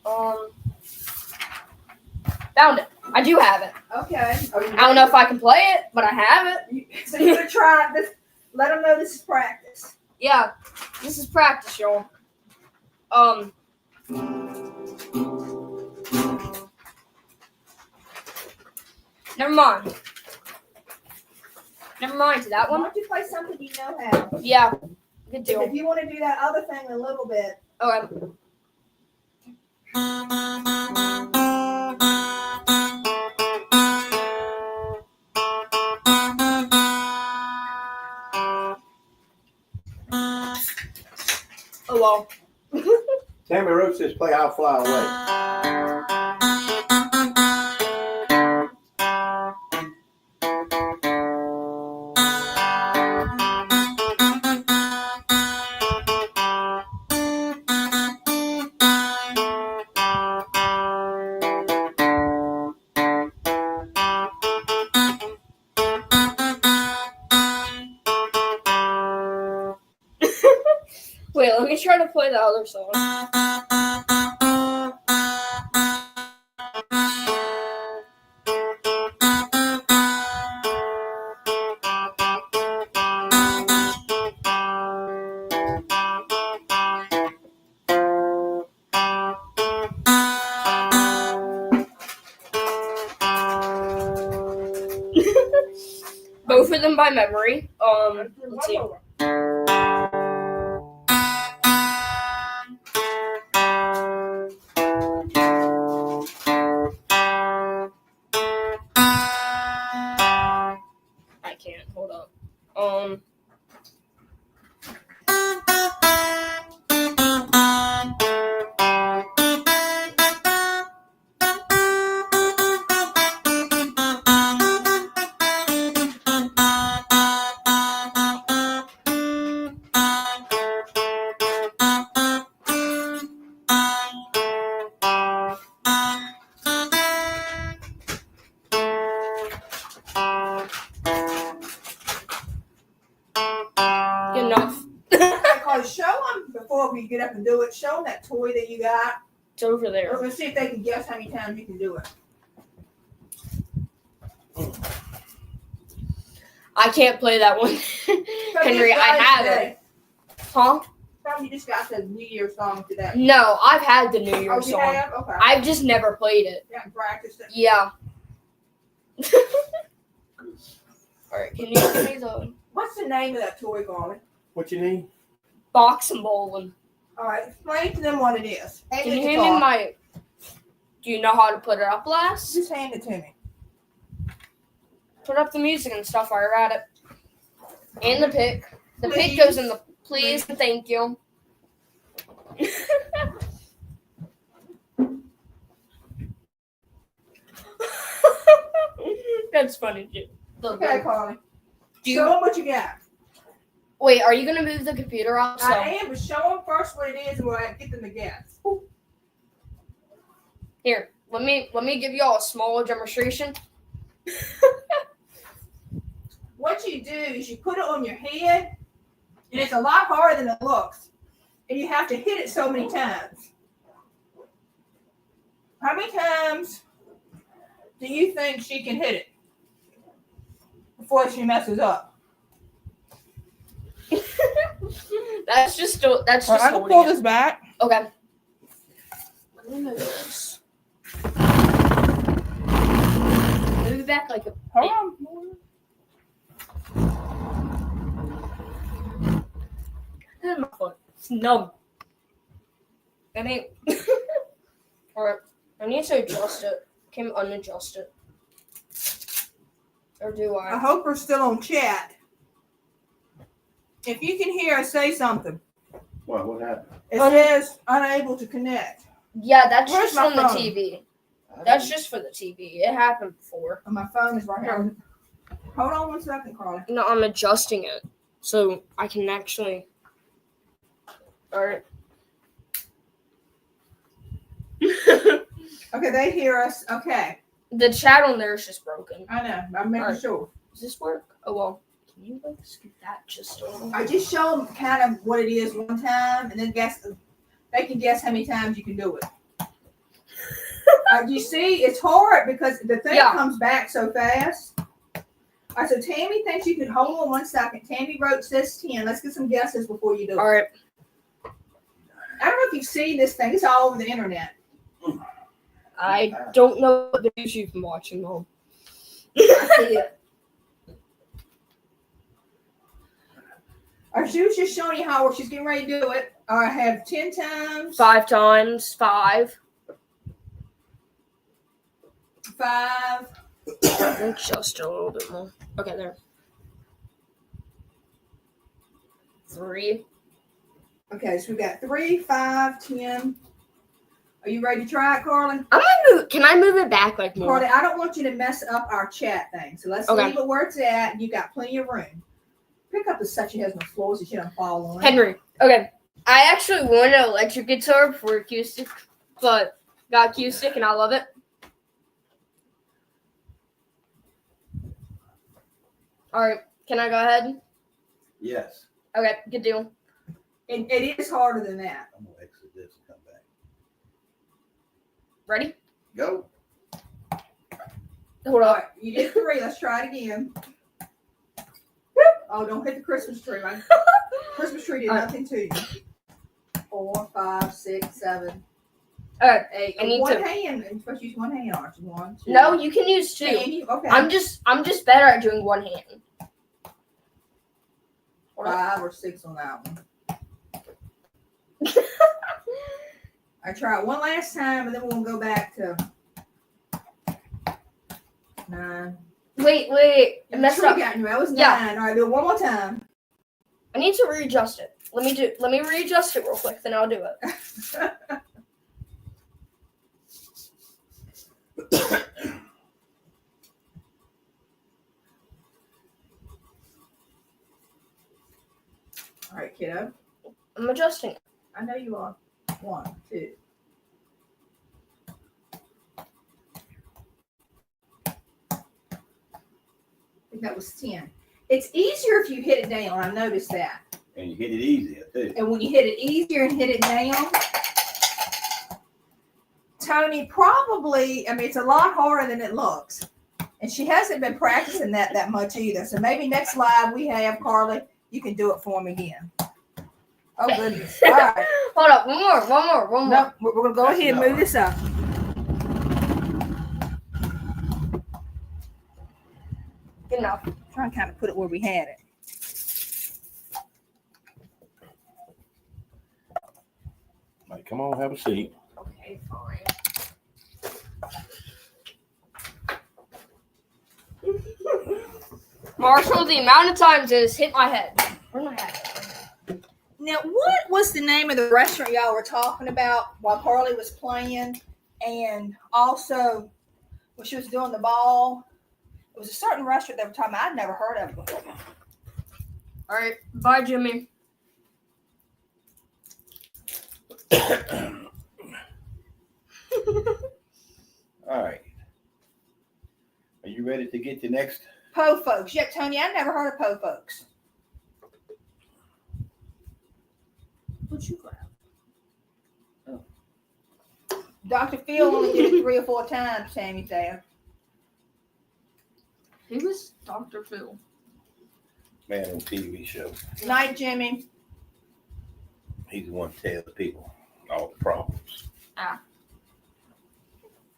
Found it. I do have it. Okay. I don't know if I can play it, but I have it. So you're going to try this. Let them know this is practice. Yeah. This is practice, y'all. Never mind. Never mind to that Why one. don't you play something you know how? Yeah. Good deal. If you want to do that other thing a little bit. Okay. Oh well. Tammy Roots says play I'll Fly Away. Wait, let me try to play the other song. Both of them by memory. Let's see. I can't. Hold up. Good enough. Because show them before we get up and do it. Show them that toy that you got. It's over We're there. going to see if they can guess how many times you can do it. I can't play that one. Henry, I have it. Huh? Probably just got the New Year's song today. No, I've had the New Year's you song. have? Okay. I've just never played it. Yeah, practiced it. Yeah. Alright, can you give me the What's the name of that toy, Garland? What you need? box and bowling? All right, explain to them what it is. Hand Can the you hand guitar. me my... Do you know how to put it up, lass? Just hand it to me. Put up the music and stuff while you're at it. And the pick. The pick Please. goes in the... Please and thank you. That's funny, too. Okay, Carly. Do Show you, them what you got. wait, are you going to move the computer off? So, I am, but show them first what it is and we'll get them to guess. here, let me give you all a small demonstration. What you do is you put it on your head, and it's a lot harder than it looks. And you have to hit it so many times. How many times do you think she can hit it before she messes up? That's just I can holding pull it. this back. Okay. Let me move this. Move it back like a... Hold on. My foot. It's numb. That ain't... Alright. I need to adjust it. Can unadjust it. Or do I I? hope we're still on chat. If you can hear us, say something. What happened? It says unable to connect. Yeah, that's Where's just my on the phone? TV. That's just for the TV. It happened before. Oh, my phone is right here. Hold on 1 second, Carly. No, I'm adjusting it. So I can actually... Alright. Okay, they hear us. Okay. The chat on there is just broken. I know. I'm making Alright. sure. Does this work? Oh, well. Can you like scoot that just a little? I just show them kind of what it is one time, and then guess. They can guess how many times you can do it. You see, it's hard because the thing comes back so fast. All right, so Tammy thinks you can hold on 1 second. Tammy wrote says 10. Let's get some guesses before you do it. All right. I don't know if you've seen this thing. It's all over the internet. I don't know what videos you've been watching, Mom. I see it. She was just showing you how she's getting ready to do it. I have 10 times. 5 times 5. 5. Just a little bit more. Okay, there. 3. Okay, so we got 3, 5, 10. Are you ready to try it, Carly? I'm gonna move. Can I move it back like more? Carly, I don't want you to mess up our chat thing. So let's leave it where it's at. You got plenty of room. Pick up the section that has no floors so you don't fall on it. Henry. Okay. I actually wanted an electric guitar for acoustic, but got acoustic and I love it. All right. Can I go ahead? Yes. Okay. Good deal. It is harder than that. I'm gonna exit this and come back. Ready? Go. Hold All on. right, you did 3. Let's try it again. Oh, don't hit the Christmas tree, man. Christmas tree did nothing to you. 4, 5, 6, 7, All right. 8. I need one to- hand. You're supposed to use one hand, aren't you? 1, 2. No, you can use 2. Can you? Okay. I'm just better at doing one hand. 5 or 6 on that one. I try it one last time, and then we'll go back to 9. Wait. I messed up. That was 9. Yeah. All right, do it one more time. I need to readjust it. Let me readjust it real quick, then I'll do it. All right, kiddo. I'm adjusting it. I know you are. 1, 2. I think that was 10. It's easier if you hit it down. I noticed that. And you hit it easier too. And when you hit it easier and hit it down, Tony, probably, I mean, it's a lot harder than it looks. And she hasn't been practicing that much either. So maybe next live we have, Carly, you can do it for me again. Oh, goodness. All right. Hold up. One more. No, we're going to go ahead and move this up. Good enough. I'm trying to kind of put it where we had it. Right, come on, have a seat. Okay, fine. Marshall, the amount of times it has hit my head. Where's my hat? Now, what was the name of the restaurant y'all were talking about while Carly was playing? And also, when she was doing the ball, it was a certain restaurant they were talking about. I'd never heard of it before. All right. Bye, Jimmy. All right. Are you ready to get to next? Po Folks. Yeah, Tony, I never heard of Po Folks. What you got? Dr. Phil only did it 3 or 4 times, Tammy said. He was Dr. Phil. Man on TV show. Good night, Jimmy. He's the one to tell the people all the problems.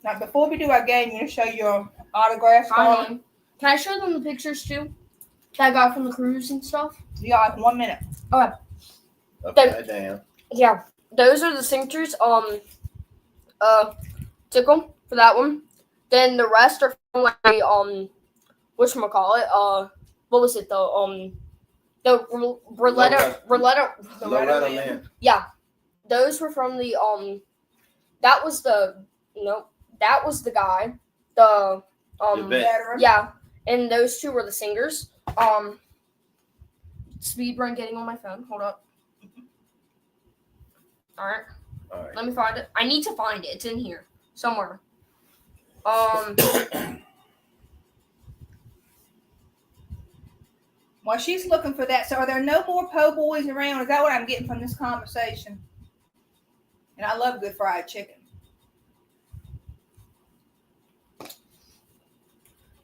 Now, before we do our game, you going to show your autographs, Carly? Finally. Can I show them the pictures too? That guy from the cruise and stuff? You got like 1 minute. Okay. Upside down. Yeah. Those are the signatures. Tickle for that one. Then the rest are from like whatchamacallit? What was it though? The Loretta Man. Yeah. Those were from the that was the guy. The Veteran. yeah. And those two were the singers. Speed run getting on my phone. Hold up. All right. Let me find it. I need to find it. It's in here somewhere. While she's looking for that, so are there no more po' boys around? Is that what I'm getting from this conversation? And I love good fried chicken.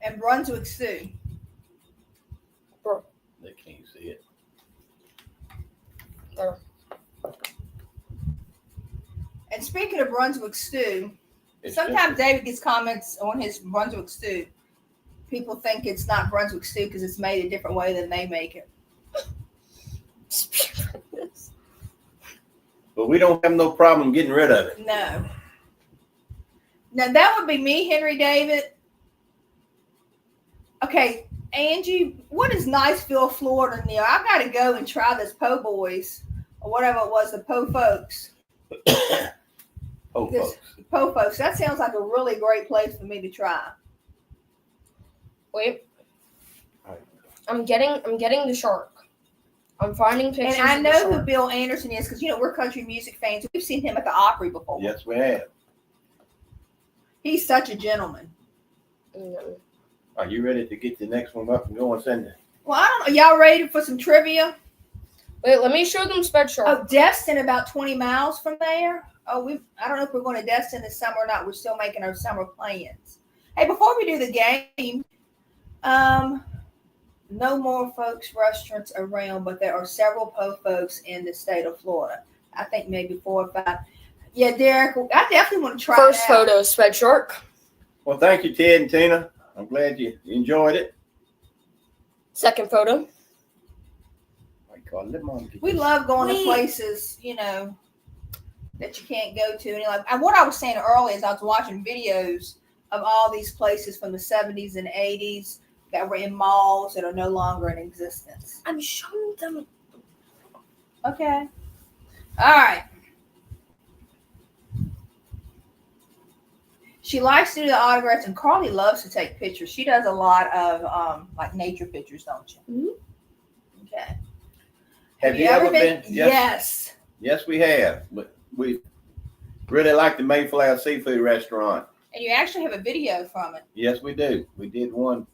And Brunswick stew. They can't see it. There. And speaking of Brunswick stew, sometimes David gets comments on his Brunswick stew. People think it's not Brunswick stew because it's made a different way than they make it. But we don't have no problem getting rid of it. No. Now that would be me, Henry David. Okay, Angie, what is Niceville, Florida near? I got to go and try this Po' Boys or whatever it was, the Po' Folks. Po' Folks. Po' Folks. That sounds like a really great place for me to try. Wait. I'm getting the shark. I'm finding pictures. And I of the know shark. who Bill Anderson is because, we're country music fans. We've seen him at the Opry before. Yes, we have. He's such a gentleman. Mm. Are you ready to get the next one up and go and send it? Well, I don't know. Y'all ready for some trivia? Wait, let me show them Sped Shark. Oh, Destin, about 20 miles from there. Oh, I don't know if we're going to Destin this summer or not. We're still making our summer plans. Hey, before we do the game, no more folks restaurants around, but there are several Po Folks in the state of Florida. I think maybe 4 or 5. Yeah, Derek, I definitely want to try First it out. photo, Sped Shark. Well, thank you, Ted and Tina. I'm glad you enjoyed it. Second photo. We love going to places, that you can't go to. And what I was saying earlier is I was watching videos of all these places from the 70s and 80s that were in malls that are no longer in existence. I'm showing them. Okay. All right. She likes to do the autographs, and Carly loves to take pictures. She does a lot of like nature pictures, don't you? Mm-hmm. Okay. Have you ever been? Yes. Yes, we have. But we really like the Mayflower Seafood Restaurant. And you actually have a video from it. Yes, we do. We did one.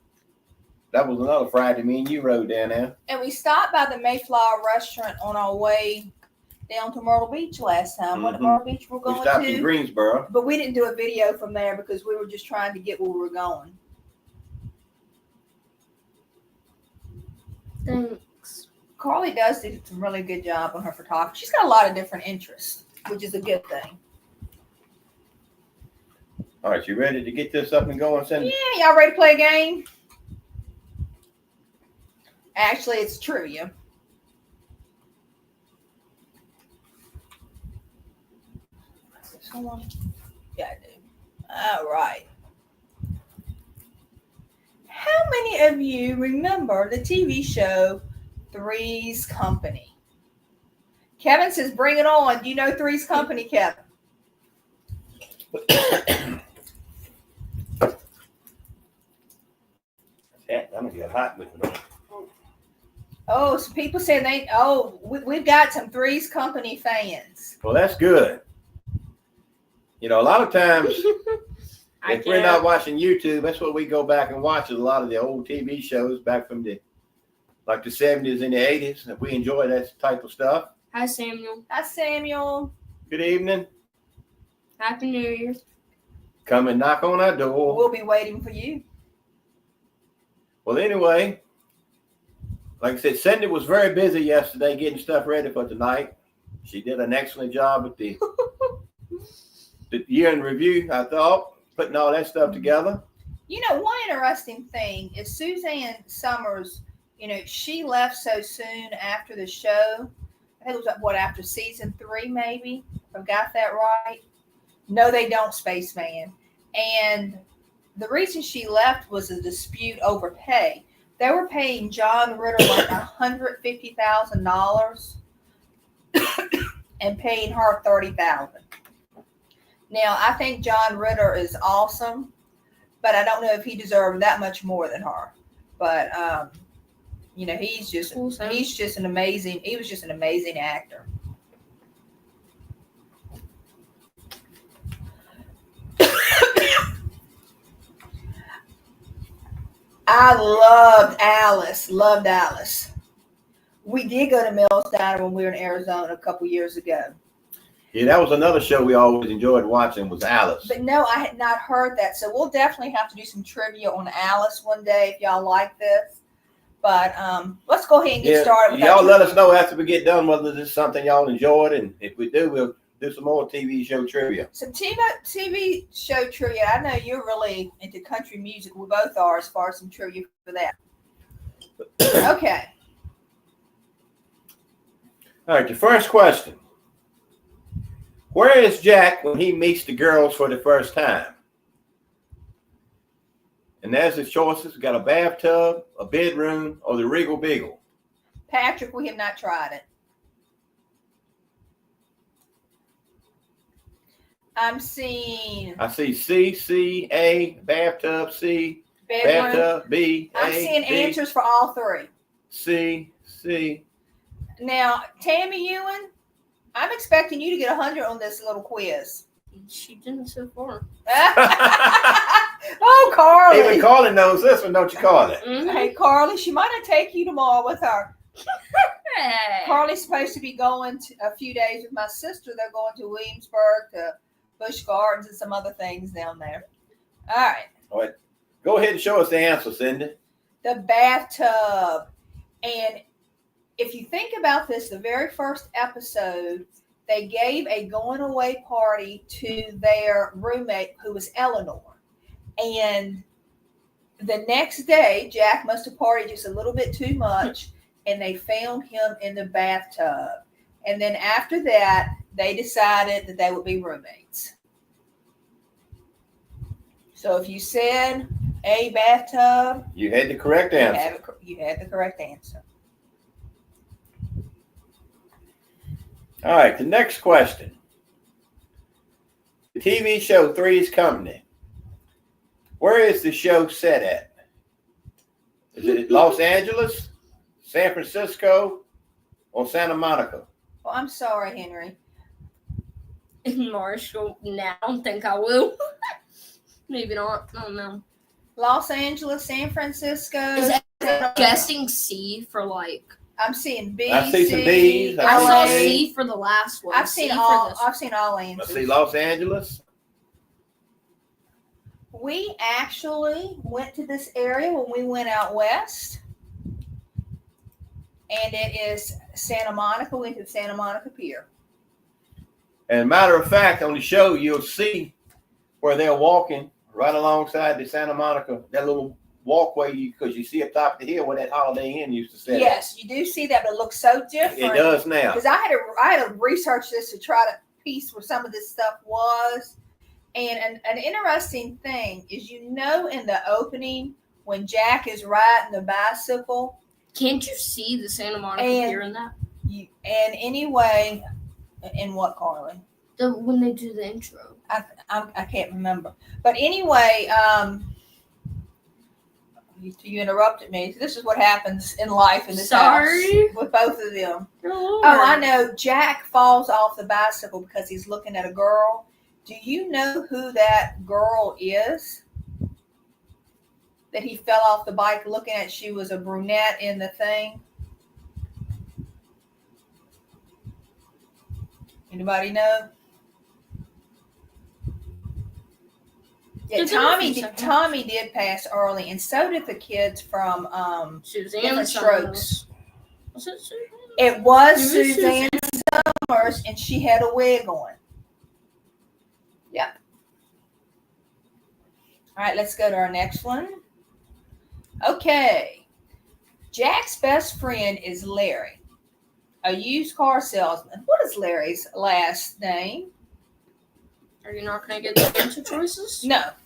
That was another Friday me and you rode down there. And we stopped by the Mayflower restaurant on our way down to Myrtle Beach last time. What Myrtle Beach we're going We stopped to? in Greensboro. But we didn't do a video from there because we were just trying to get where we were going. Thanks. Carly does do some really good job on her photography. She's got a lot of different interests, which is a good thing. All right, you ready to get this up and going, Cindy? Yeah, y'all ready to play a game? Actually, it's trivia. Someone? Yeah, I do. All right. How many of you remember the TV show Three's Company? Kevin says, bring it on. Do you know Three's Company, Kevin? Yeah, I'm gonna get hot with it. Oh, so people saying we've got some Three's Company fans. Well, that's good. You know, a lot of times, if we're not watching YouTube, that's what we go back and watch. Is a lot of the old TV shows back from the 70s and the 80s. And we enjoy that type of stuff. Hi, Samuel. Hi, Samuel. Good evening. Happy New Year. Come and knock on our door. We'll be waiting for you. Well, anyway, like I said, Cindy was very busy yesterday getting stuff ready for tonight. She did an excellent job with the year in review, I thought, putting all that stuff together. You know, one interesting thing is Suzanne Summers, you know, she left so soon after the show. I think it was, after season 3, maybe? If I got that right. No, they don't, Spaceman. And the reason she left was a dispute over pay. They were paying John Ritter like $150,000 and paying her $30,000. Now, I think John Ritter is awesome, but I don't know if he deserved that much more than her. But you know, he was just an amazing actor. I loved Alice. We did go to Mel's Diner when we were in Arizona a couple years ago. Yeah, that was another show we always enjoyed watching was Alice. But no, I had not heard that. So we'll definitely have to do some trivia on Alice one day if y'all like this. But let's go ahead and get started with y'all let us know after we get done whether this is something y'all enjoyed. And if we do, we'll do some more TV show trivia. Some TV show trivia. I know you're really into country music. We both are as far as some trivia for that. Okay. All right, the first question. Where is Jack when he meets the girls for the first time? And there's his choices. We got a bathtub, a bedroom, or the Regal Beagle. Patrick, we have not tried it. I see C, A, bathtub, C, bedroom. Bathtub, B, I'm seeing answers for all 3. C. Now, Tammy Ewan, I'm expecting you to get 100 on this little quiz. She didn't so far. Oh, Carly. Even Carly knows this one, don't you, Carly? Mm-hmm. Hey, Carly, she might not take you tomorrow with her. Hey. Carly's supposed to be going a few days with my sister. They're going to Williamsburg, to Busch Gardens, and some other things down there. All right. Go ahead and show us the answer, Cindy. The bathtub. And if you think about this, the very first episode, they gave a going away party to their roommate who was Eleanor. And the next day, Jack must have partied just a little bit too much, and they found him in the bathtub. And then after that, they decided that they would be roommates. So if you said a bathtub, You had the correct answer. you had the correct answer. All right, the next question. The TV show Three's Company. Where is the show set at? Is it Los Angeles, San Francisco, or Santa Monica? Well, I'm sorry, Henry. Marshall, now I don't think I will. Maybe not. I don't know. Los Angeles, San Francisco. Is that guessing C for like? I'm seeing B. I see some B's. I saw C. C for the last one. I've C seen for all. this I've seen all Let's answers. see, Los Angeles. We actually went to this area when we went out west. and it is Santa Monica. We went to the Santa Monica Pier. And matter of fact, on the show, you'll see where they're walking right alongside the Santa Monica, that little walkway, because you see up top of the hill where that Holiday Inn used to sit. Yes, you do see that, but it looks so different. It does now. Because I had to research this to try to piece where some of this stuff was. And an interesting thing is, in the opening when Jack is riding the bicycle. Can't you see the Santa Monica Pier in that? And anyway, in what, Carly? When they do the intro. I can't remember. But anyway, you interrupted me. This is what happens in life in this house with both of them. Oh, I know. Jack falls off the bicycle because he's looking at a girl. Do you know who that girl is? That he fell off the bike looking at? She was a brunette in the thing. Anybody know? Yeah, Tommy did pass early, and so did the kids from Different Strokes. Was it Suzanne? It was Suzanne Summers, and she had a wig on. Yep. All right, let's go to our next one. Okay. Jack's best friend is Larry, a used car salesman. What is Larry's last name? Are you not going to get the answer choices?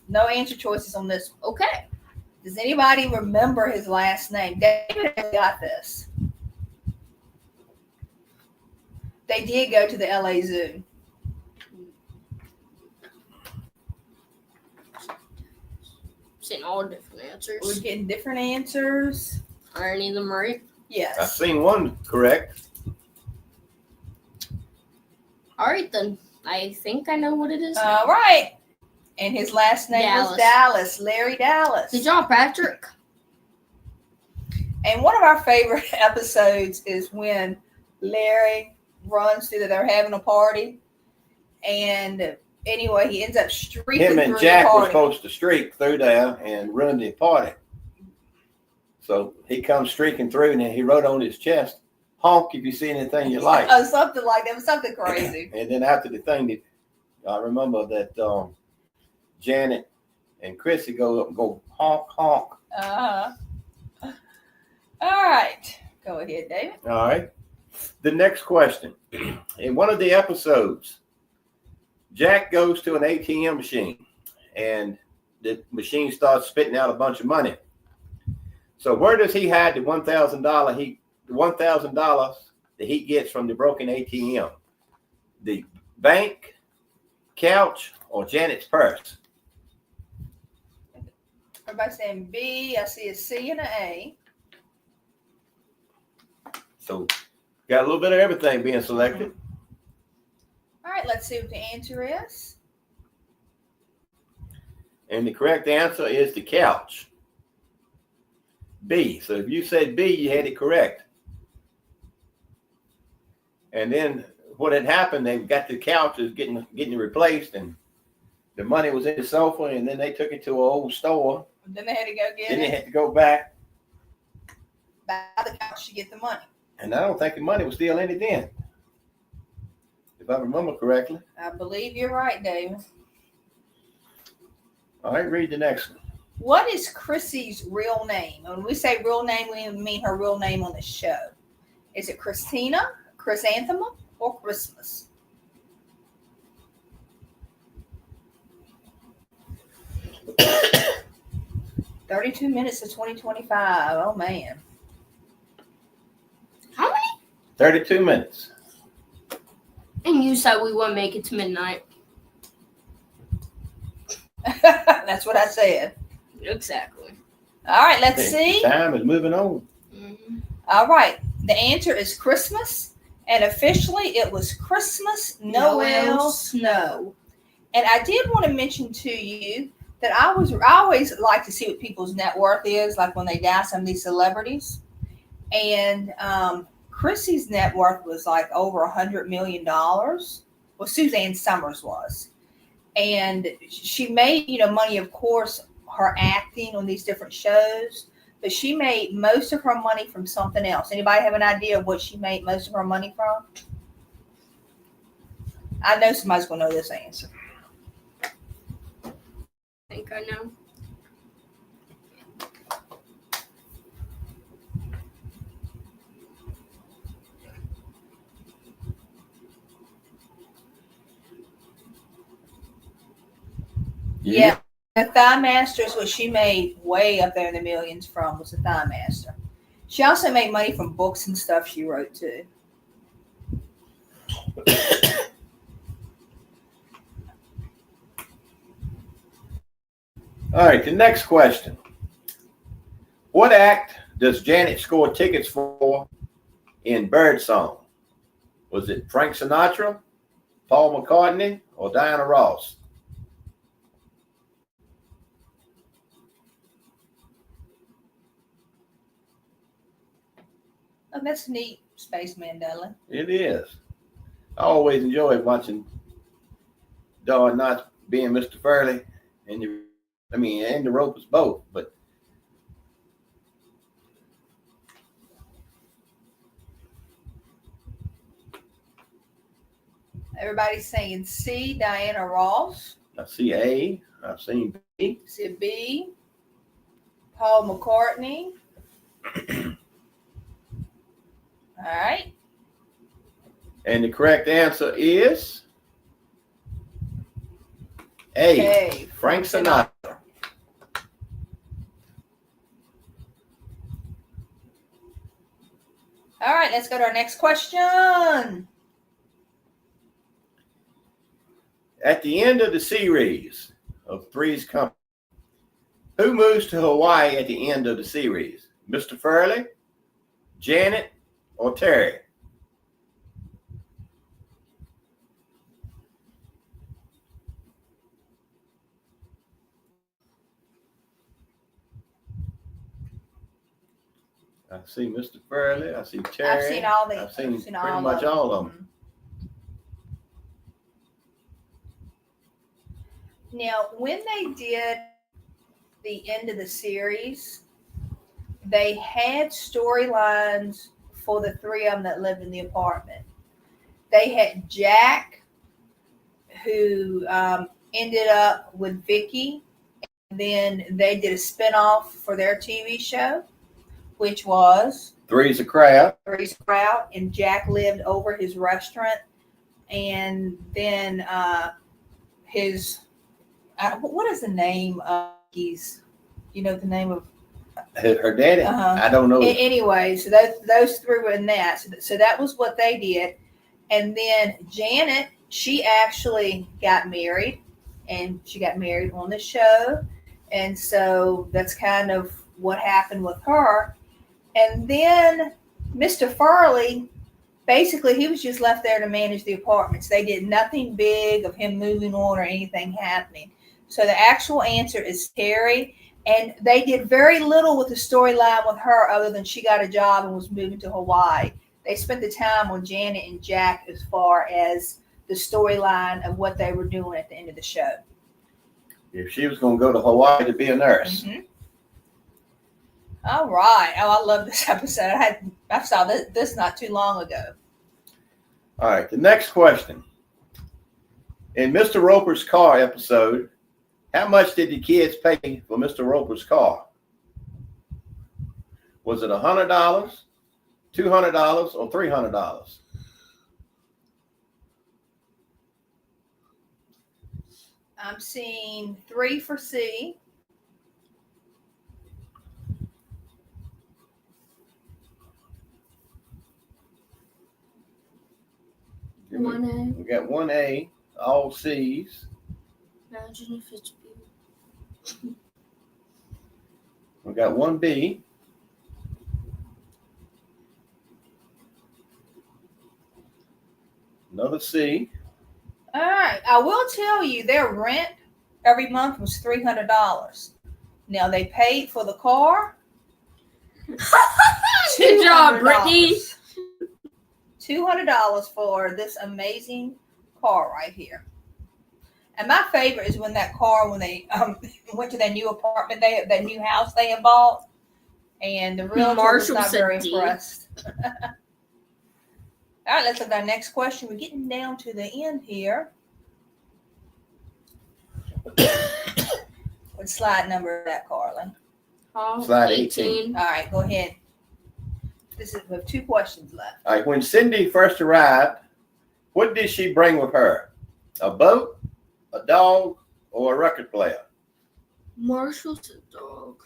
No answer choices on this one. Okay. Does anybody remember his last name? David has got this. They did go to the LA Zoo. Seeing all different answers. We're getting different answers. Are any of them right? Yes. I've seen one correct. All right, then. I think I know what it is. All right. And his last name was Dallas. Larry Dallas. Good job, Patrick. And one of our favorite episodes is when Larry runs through they're having a party. And anyway, he ends up streaking Him through and the Jack party. were supposed to streak through there and run the party. So he comes streaking through, and then he wrote on his chest, "Honk if you see anything you like." Oh, something like that. Something crazy. And then after the thing, I remember that Janet and Chrissy go up and go honk, honk. Uh-huh. All right. Go ahead, David. All right. The next question. In one of the episodes, Jack goes to an ATM machine, and the machine starts spitting out a bunch of money. So where does he hide the $1,000 that he gets from the broken ATM? The bank, couch, or Janet's purse? Everybody's saying B. I see a C and an A. So got a little bit of everything being selected. All right, let's see what the answer is. And the correct answer is the couch. B. So if you said B, you had it correct. And then what had happened, they got the couches getting replaced, and the money was in the sofa, and then they took it to an old store. Then they had to go get Then it. they had to go back. Buy the couch to get the money. And I don't think the money was still in it then, if I remember correctly. I believe you're right, David. All right, read the next one. What is Chrissy's real name? When we say real name, we mean her real name on the show. Is it Christina, Chrysanthemum, or Christmas? $32 minutes to 2025. Oh, man. How many? 32 minutes. And you said we wouldn't make it to midnight. That's what I said. Exactly. All right, let's see. Time is moving on. Mm-hmm. All right. The answer is Christmas. And officially, it was Christmas, Noel, Snow. And I did want to mention to you that I always like to see what people's net worth is, like when they die, some of these celebrities. And Chrissy's net worth was like over $100 million. Well, Suzanne Summers was. And she made, money, of course, her acting on these different shows. but she made most of her money from something else. Anybody have an idea of what she made most of her money from? I know somebody's going to know this answer. I think I know. Yeah. The Thigh Master is what she made way up there in the millions from, was the Thigh Master. She also made money from books and stuff she wrote too. All right, the next question. What act does Janet score tickets for in Birdsong? Was it Frank Sinatra, Paul McCartney, or Diana Ross? Oh, that's neat, Spaceman Dudley. It is. I always enjoyed watching Don Knotts being Mr. Furley and the Ropers both, but Everybody's saying C, Diana Ross. I see A. I've seen B. See B, Paul McCartney. All right. And the correct answer is A. Frank Sinatra. All right, let's go to our next question. At the end of the series of Three's Company, who moves to Hawaii at the end of the series? Mr. Furley, Janet, or Terry? I see Mr. Furley. I see Terry. I've seen all these. I've seen pretty all much all of them. Now, when they did the end of the series, they had storylines for the three of them that lived in the apartment. They had Jack, who ended up with Vicky, and then they did a spinoff for their TV show, which was Three's a Crowd. Three's Crowd, and Jack lived over his restaurant, and then his what is the name of his? You know the name of Her daddy? I don't know. Anyway, so those three were in that. So that was what they did. And then Janet, she actually got married, and she got married on the show. And so that's kind of what happened with her. And then Mr. Furley, basically, he was just left there to manage the apartments. They did nothing big of him moving on or anything happening. So the actual answer is Terry. And they did very little with the storyline with her other than she got a job and was moving to Hawaii. They spent the time on Janet and Jack as far as the storyline of what they were doing at the end of the show. If she was going to go to Hawaii to be a nurse. Mm-hmm. All right. Oh, I love this episode. I saw this not too long ago. All right. The next question. In Mr. Roper's car episode, how much did the kids pay for Mr. Roper's car? Was it $100, $200, or $300? I'm seeing 3 for C. One A. We got 1A, all C's. Imagine if it's B. We got 1B. Another C. All right. I will tell you their rent every month was $300. Now they paid for the car. Good job, Brittany. $200 for this amazing car right here. And my favorite is when that car, when they went to their new apartment, that new house they had bought, And the realtor was Marshall not said very D. impressed. All right, let's look at our next question. We're getting down to the end here. What slide number is that, Carly? Slide 18. All right, go ahead. We have 2 questions left. All right. When Cindy first arrived, what did she bring with her? A boat, a dog, or a record player? Marshall's a dog.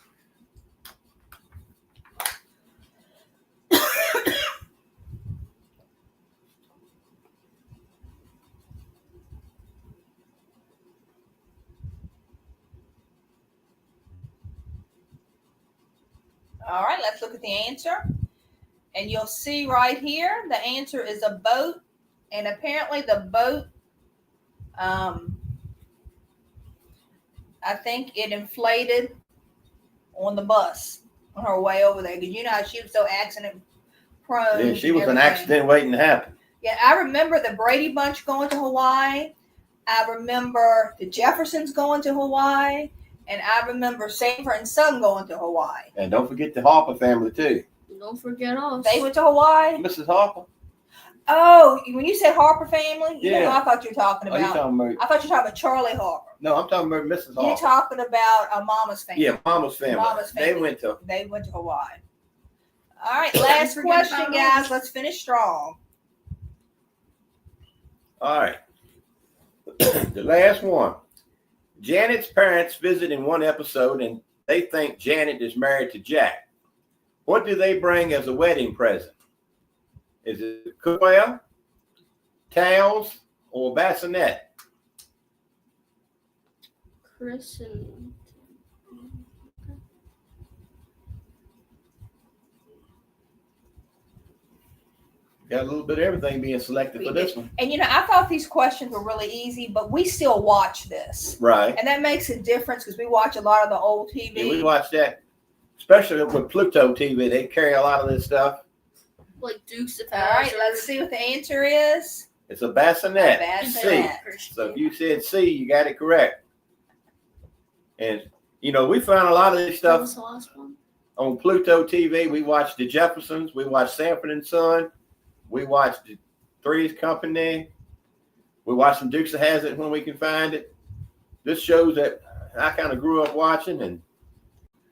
All right, let's look at the answer. And you'll see right here, the answer is a boat. And apparently the boat, I think it inflated on the bus on her way over there. Because you know how she was so accident prone. Yeah, she was an accident waiting to happen. Yeah, I remember the Brady Bunch going to Hawaii. I remember the Jeffersons going to Hawaii. And I remember Sanford and Son going to Hawaii. And don't forget the Harper family, too. Don't forget us. They went to Hawaii? Mrs. Harper? Oh, when you said Harper family, Yeah. You know, I thought you were talking Oh, you about. talking about? I thought you were talking about Charlie Harper. No, I'm talking about Mrs. Harper. You're talking about Mama's family. Yeah, Mama's family. Mama's family. They went to. They went to Hawaii. All right, last forget question, about guys. us. Let's finish strong. All right. The last one. Janet's parents visit in one episode, and they think Janet is married to Jack. What do they bring as a wedding present? Is it cookware, towels, or bassinet? Chris and Got a little bit of everything being selected for this one. And you know, I thought these questions were really easy, but we still watch this. Right. And that makes a difference because we watch a lot of the old TV. Yeah, we watch that, especially with Pluto TV. They carry a lot of this stuff. like Dukes of All right, Hazzard. let's see what the answer is. It's a bassinet. A bassinet. C. So if you said C, you got it correct. And, you know, we found a lot of this What stuff was the last one? on Pluto TV. We watched the Jeffersons. We watched Sanford and Son. We watched the Three's Company. We watched some Dukes of Hazzard when we can find it. This shows that I kind of grew up watching and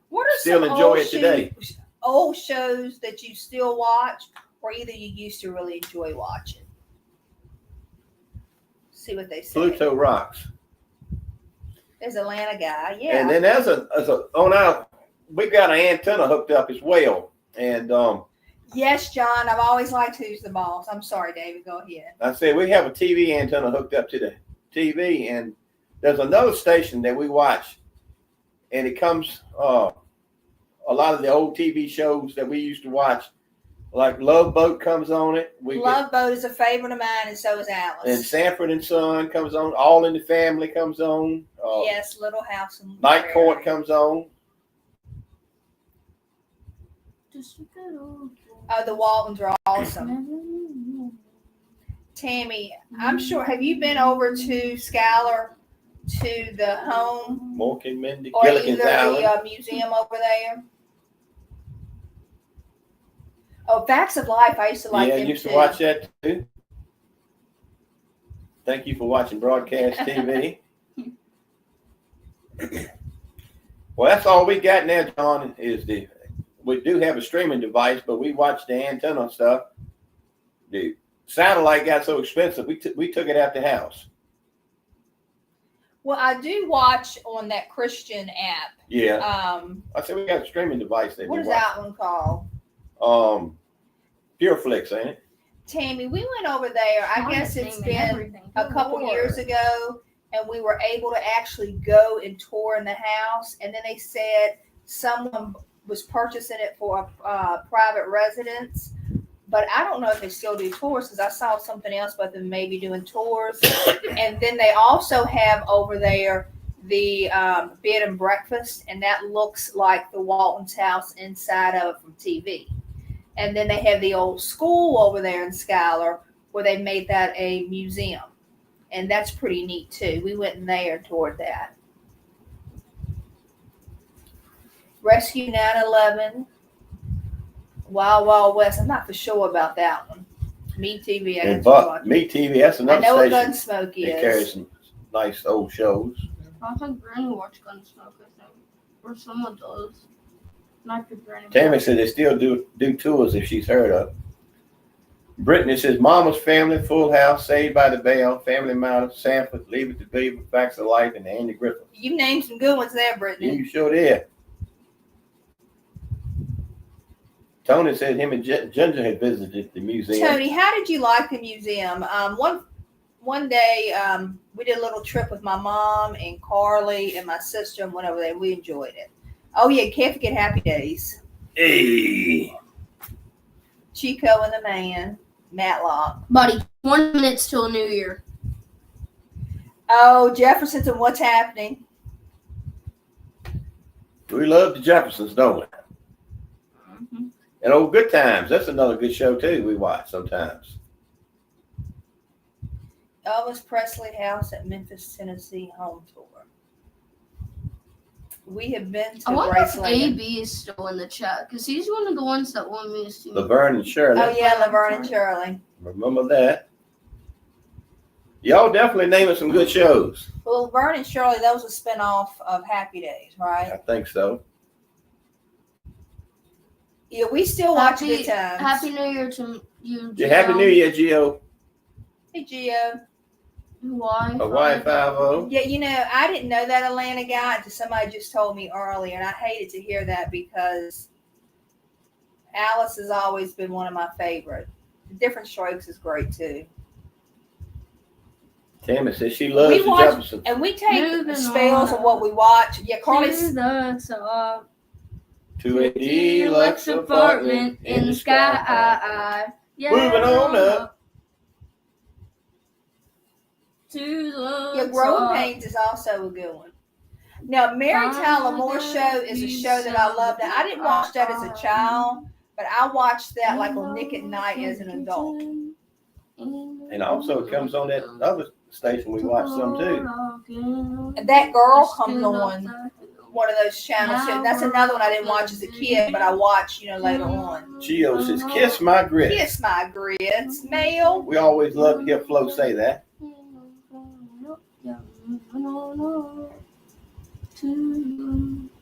What are still some enjoy old it today. old shows that you still watch, or either you used to really enjoy watching? See what they say. Pluto rocks. There's Atlanta guy, yeah. And then we got an antenna hooked up as well. And Yes, John, I've always liked Who's the Boss. I'm sorry, David, go ahead. I said we have a TV antenna hooked up to the TV, and there's another station that we watch, and it comes a lot of the old TV shows that we used to watch, like Love Boat comes on it. Love Boat is a favorite of mine, and so is Alice. And Sanford and Son comes on. All in the Family comes on. Yes, Little House and Night Court comes on. Oh, the Waltons are awesome. Tammy, I'm sure, have you been over to Schuyler to the home Mork and Mindy, or Gilligan's either Island. the museum over there? Oh, Facts of Life, I used to like Yeah, them used to too. watch that too. Thank you for watching broadcast TV. Well, that's all we got now, John, we do have a streaming device, but we watch the antenna stuff. The satellite got so expensive, we took it out the house. Well, I do watch on that Christian app. Yeah. I said we got a streaming device that What we is watch. that one called? PureFlix, ain't it? Tammy, we went over there. I guess it's been a couple years ago, and we were able to actually go and tour in the house. And then they said someone was purchasing it for a private residence. But I don't know if they still do tours because I saw something else about them maybe doing tours. And then they also have over there the bed and breakfast, and that looks like the Walton's house inside of it from TV. And then they have the old school over there in Schuyler where they made that a museum. And that's pretty neat too. We went in there and toured that. Rescue 911. Wild Wild West. I'm not for sure about that one. Me TV. I And guess we're watching. Me TV, that's I another know what station. Gunsmoke It carries is. some nice old shows. I think Granny watched Gunsmoke, I think. Or someone does. Not your Granny. Tammy said they still do tours if she's heard of. Brittany says Mama's Family, Full House, Saved by the Bell, Family Matters, Sanford, Leave It to Beaver, Facts of Life, and Andy Griffith. You named some good ones there, Brittany. You sure did. Tony said him and Ginger had visited the museum. Tony, how did you like the museum? One day we did a little trip with my mom and Carly and my sister and went over there. We enjoyed it. Oh yeah, can't forget Happy Days. Hey. Chico and the Man, Matlock. Buddy, 1 minute till New Year. Oh, Jefferson's and What's Happening. We love the Jeffersons, don't we? Mm-hmm. And Old Good Times. That's another good show too. We watch sometimes. Elvis Presley House at Memphis, Tennessee home tour. We have been to I wonder if Graceland. AB is still in the chat because he's one of the ones that wanted me to see. Laverne and Shirley. Oh yeah, Laverne and Shirley. Remember that. Y'all definitely naming some good shows. Well, Laverne and Shirley, that was a spinoff of Happy Days, right? I think so. Yeah, we still watch Good Times. Happy New Year to you. Yeah, Happy New Year, Gio. Hey, Gio. Why? Hawaii 5-0. Yeah, you know, I didn't know that Atlanta guy until somebody just told me earlier, and I hated to hear that because Alice has always been one of my favorite. Different Strokes is great too. Tammy says she loves We the watch- Jeffersons. And we take Moving spells on. of what we watch. Yeah, To Carly's the top. To a deluxe apartment in the sky. Yeah. Moving on up. To the Yeah, Growing top. Pains is also a good one. Now, Mary Tyler Moore Show is a show that I love. Now, I didn't watch that as a child, but I watched that like on Nick at Night as an adult. And also it comes on that other station we watch some too. And That Girl comes on one of those channels too. And that's another one I didn't watch as a kid, but I watched, later on. Gio says, Kiss My Grits. Kiss My Grits, Mel. We always love to hear Flo say that.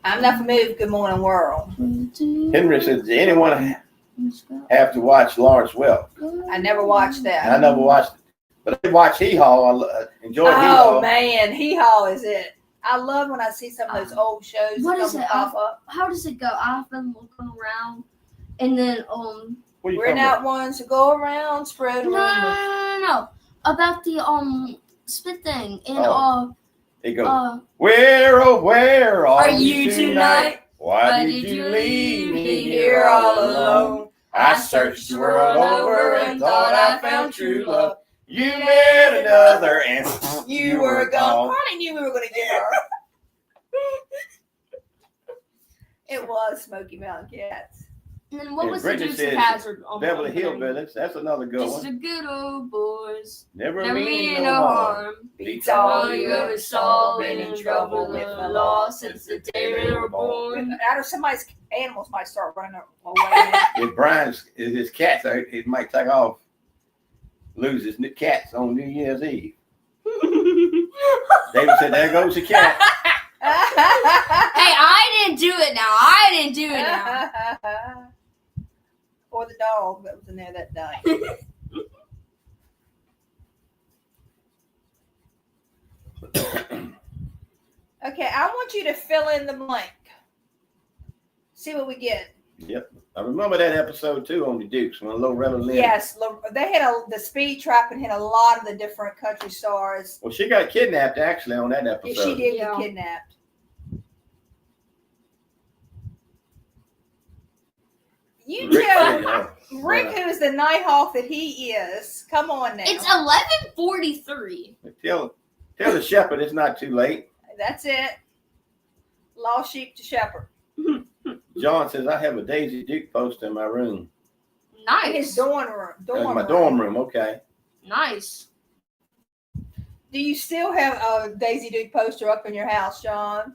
I'm not familiar with Good Morning World. Henry says, does anyone have to watch Lawrence Welk? I never watched that. I never watched it. But I watch Hee Haw. I enjoy Hee Oh Haw. man, Hee Haw is it. I love when I see some of those old shows What that is come it? pop up. How does it go? I've been looking around, and then What are you We're talking not about? ones to go around spread no, about the spit thing and It goes, where, oh, where Are you tonight? Why did you leave me here all alone? I searched the world over and thought I found true love. You met another and You were gone. Probably knew we were going to get her. It was Smoky Mountain Cats. And then what And was the Bridget Dukes of says Hazzard? Beverly Hillbillies. That's another good Just one. the good old boys. Never Never mean mean no harm. Beats All all you you ever saw, been in trouble with the law since the day they were born. Out of somebody's animals might start running away. If Brian's his cats, he might take off, lose his cats on New Year's Eve. David said, "There goes the cat." Hey, I didn't do it now. I didn't do it now. Or the dog that was in there that night. Okay, I want you to fill in the blank. See what we get. Yep, I remember that episode too on the Dukes when Loretta Lynn. Yes, they had the speed trap and hit a lot of the different country stars. Well, she got kidnapped actually on that episode. Yeah, she did Yeah. get kidnapped. You Rick tell said, Rick, who is the Nighthawk that he is. Come on now. It's 11:43. Tell the shepherd it's not too late. That's it. Lost sheep to shepherd. John says, I have a Daisy Duke poster in my room. Nice. In his dorm room. That's my dorm room, okay. Nice. Do you still have a Daisy Duke poster up in your house, John?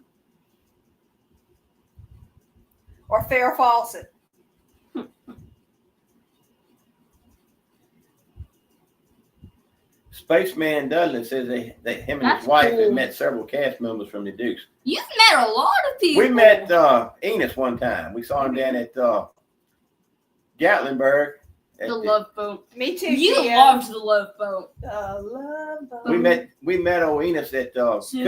Or Farrah Fawcett? Spaceman Dudley says that him and That's his wife cool. have met several cast members from the Dukes. You've met a lot of people. We met Enos one time. We saw him down at Gatlinburg. The Love Boat. Me too. You Gio. loved the Love Boat. The Love Boat. We met old Enos at Cooters at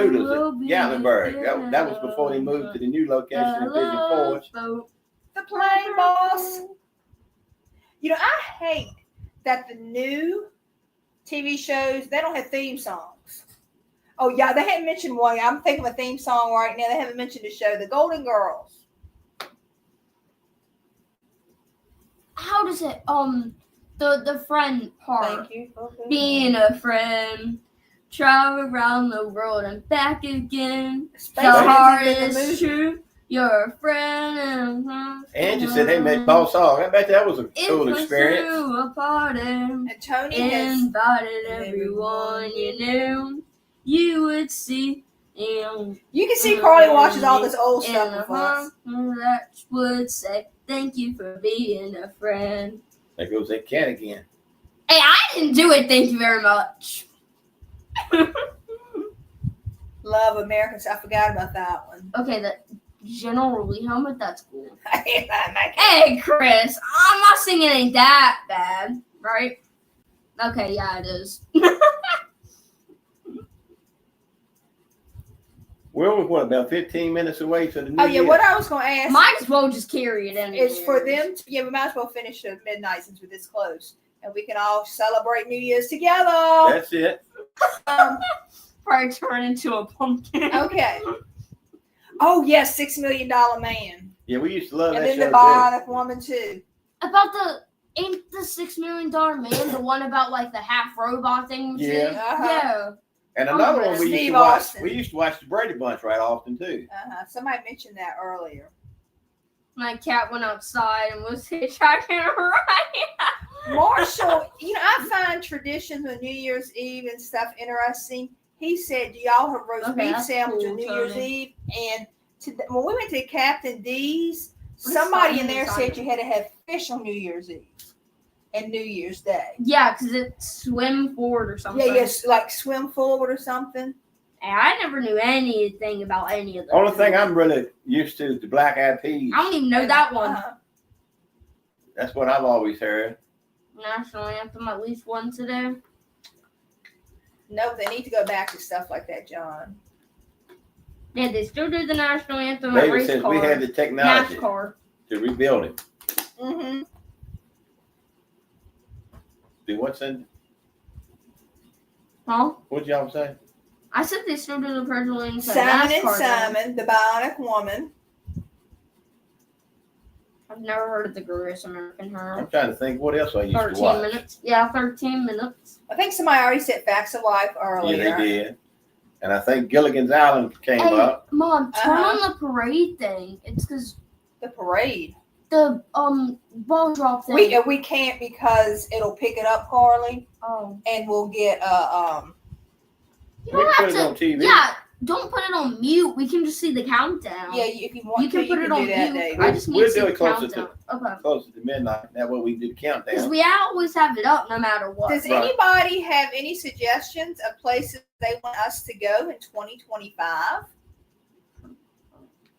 Gatlinburg. That was before they moved to the new location in Pigeon Forge. The Plane Boss. You know, I hate that the new TV shows, they don't have theme songs. Oh, yeah, they haven't mentioned one. I'm thinking of a theme song right now. They haven't mentioned the show, The Golden Girls. How does it, the friend part? Thank you. Okay. Being a friend, travel around the world and back again. Space The heart Hands in the is movie. true. You're a friend. Angie said they met Boss Hog. I bet that was a cool experience. A party. And Tony has Invited everyone you knew. You would see. you can see Carly watches all this old stuff with us. That would say thank you for being a friend. There goes that cat again. Hey, I didn't do it. Thank you very much. Love Americans. I forgot about that one. Okay, that General Lee helmet. That's cool. Hey, Hey, Chris. I'm not singing ain't that bad, right? Okay, yeah, it is. Oh, We're about 15 minutes away to the new yeah, year. what I was going to ask Might as well just carry it in. is for them to, we might as well finish at midnight since we're this close. And we can all celebrate New Year's together. That's it. Probably turn into a pumpkin. Okay. Oh, yes, $6 Million Man. Yeah, we used to love And that then show the too. Bionic Woman, too. About ain't the $6 Million Man the one about like the half robot thing? Yeah. Uh-huh. Yeah. And another Oh, one we used Steve to watch. Austin. We used to watch the Brady Bunch right often too. Somebody mentioned that earlier. My cat went outside and was hitchhiking right. Marshall, I find traditions on New Year's Eve and stuff interesting. He said, do y'all have roast beef that's sandwich cool, on New Year's Tony. Eve? And when we went to Captain D's, What somebody in is there Simon? said you had to have fish on New Year's Eve and New Year's Day. Yeah, because it's swim forward or something. Yeah, yes, like swim forward or something. And I never knew anything about any of those. Only thing I'm really used to is the Black Eyed Peas. I don't even know that one. That's what I've always heard. National anthem at least once a day. No, they need to go back to stuff like that, John. Yeah, they still do the national anthem at David race says car. we have the technology NASCAR. to rebuild it. Mm-hmm. Do what's in? Huh? What y'all say? I said they still do the presidential Simon and NASCAR thing. Simon, the Bionic Woman. I've never heard of the Glorious American Hero. I'm trying to think what else I used to 13 watch. minutes. Yeah, 13 minutes. I think somebody already said Facts of Life earlier. Yeah, they did. And I think Gilligan's Island came Hey, up. Mom, turn Uh-huh. on the parade thing. It's because The parade. the ball drop thing. We can't because it'll pick it up, Carly, Oh. and we'll get You We don't can have put to. it on TV. Yeah, don't put it on mute. We can just see the countdown. yeah. If you want You can to, put you it can on do that, mute. David. I just need We'll to see do the it closer countdown. Okay. Closer to midnight. That way we do the Because countdown. we always have it up no matter what. Does Right. anybody have any suggestions of places they want us to go in 2025?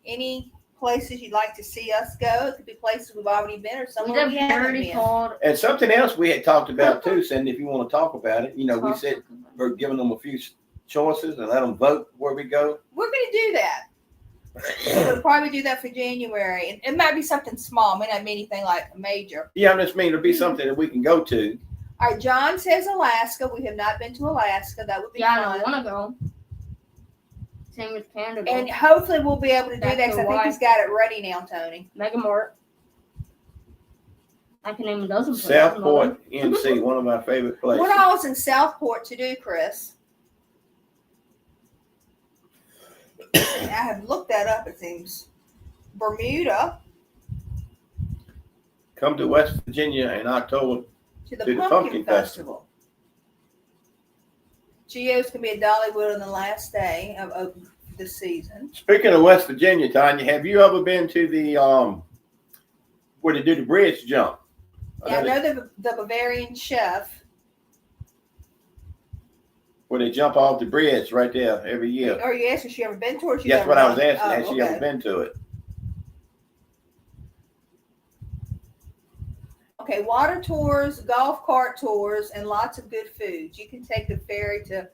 Any places you'd like to see us go? It could be places we've already been or We somewhere we have haven't already been. called. And something else we had talked about too, Cindy, if you want to talk about it. We said we're giving them a few choices and let them vote where we go. We're going to do that. We'll probably do that for January. And it might be something small. It may not be anything like major. Yeah, I just mean it'll be something that we can go to. All right, John says Alaska. We have not been to Alaska. That would be Yeah, fun. I want to go. Same with Canada. And hopefully we'll be able to do Back that to because I think Hawaii. he's got it ready now, Tony. Mega Mart. I can name a dozen places. Southport, NC, one of my favorite places. What all's in Southport to do, Chris? I have looked that up, it seems. Bermuda Come to West Virginia in October. to the To the Pumpkin Pumpkin Festival. Geo's going to be at Dollywood on the last day of the season. Speaking of West Virginia, Tanya, have you ever been to the where they do the bridge jump? Yeah, I know the Bavarian chef. where they jump off the bridge right there every year. Are you asking if she ever been to it? Or she That's never what I was been? asking. Has she okay. ever been to it? Okay, water tours, golf cart tours, and lots of good food. You can take the ferry to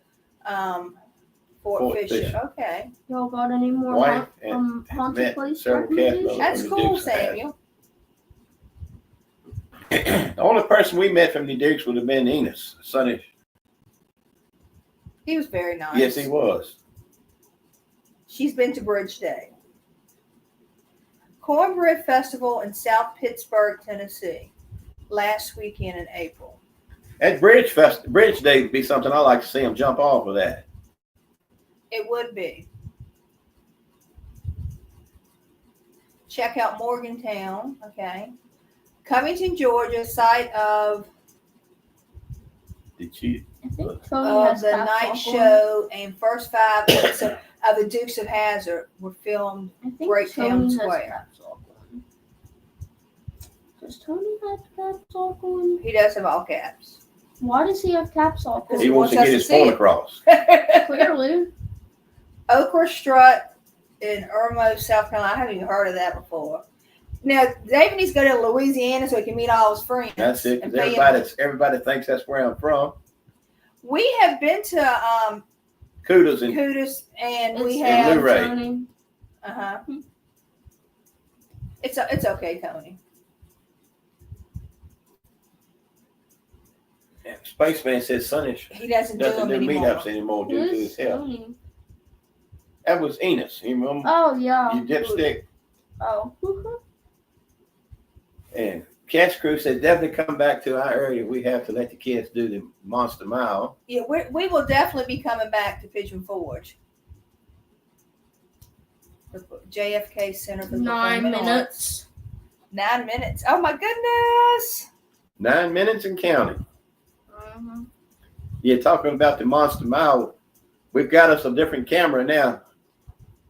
Fort Fisher. Okay. Y'all got any more Wife haunted met place several cast recommendations? members. That's from the cool, Dukes of Hazzard. Samuel. The only person we met from the Dukes would have been Enos, Sonny. He was very nice. Yes, he was. She's been to Bridge Day. Cornbread Festival in South Pittsburgh, Tennessee, last weekend in April. At Bridge Day would be something I like to see them jump off of that. It would be. Check out Morgantown, okay. Covington, Georgia, site of Did you? I think Tony has the caps night lock on. show and first 5 minutes of the Dukes of Hazzard were filmed. I think Breakdown Tony has Square. caps lock on. Does Tony have caps lock on? He does have all caps. Why does he have caps lock on? He wants to us get to his see point it. across. Clearly. Okra Strut in Irmo, South Carolina. I haven't even heard of that before. Now, David needs to go to Louisiana so he can meet all his friends. That's it. and Because family. everybody thinks that's where I'm from. We have been to Kudos and Kudos, and we It's have. Blu-ray. Tony. Uh-huh. It's okay, Tony. Spaceman says Sonny He doesn't do doesn't them do anymore. meetups anymore due to Who's his health. Tony? That was Enos. You remember? Oh, yeah. You dipstick. Oh. And Catch Crew said definitely come back to our area. We have to let the kids do the Monster Mile. Yeah, we will definitely be coming back to Pigeon Forge. The JFK Center for 9 Performing Arts. minutes. 9 minutes. Oh my goodness. 9 minutes and counting. Uh-huh. Yeah, talking about the Monster Mile, we've got us a different camera now.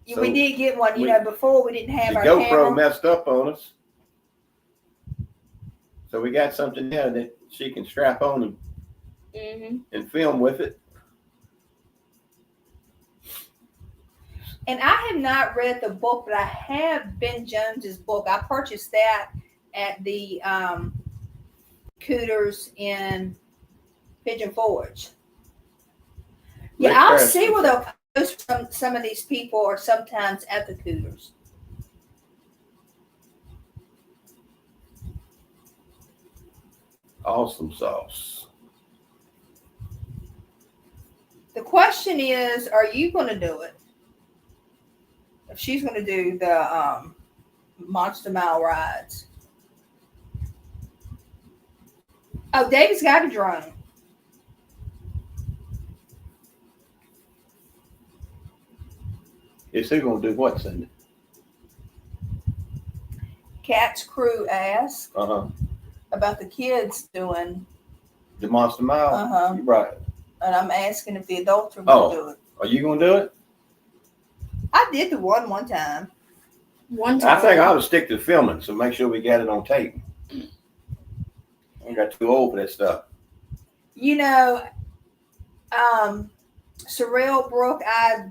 Yeah, So we did get one. we- Before we didn't have The our GoPro camera. messed up on us. So we got something there that she can strap on and film with it. And I have not read the book, but I have Ben Jones's book. I purchased that at the Cooters in Pigeon Forge. Yeah, Lake I'll Preston. see where they'll post some of these people are sometimes at the Cooters. Awesome sauce. The question is, are you going to do it? If she's going to do the Monster Mile rides. Oh, David's got a drone. Is who gonna do what, Cindy? Cat's Crew asked Uh-huh. about the kids doing, The Monster Mile? Uh-huh. You're right. and I'm asking if the adults are going to do it. Are you gonna do it? I did the one time. One time. I think I ought to stick to filming, so make sure we got it on tape. I got too old for that stuff. You know, Surreal Brook, I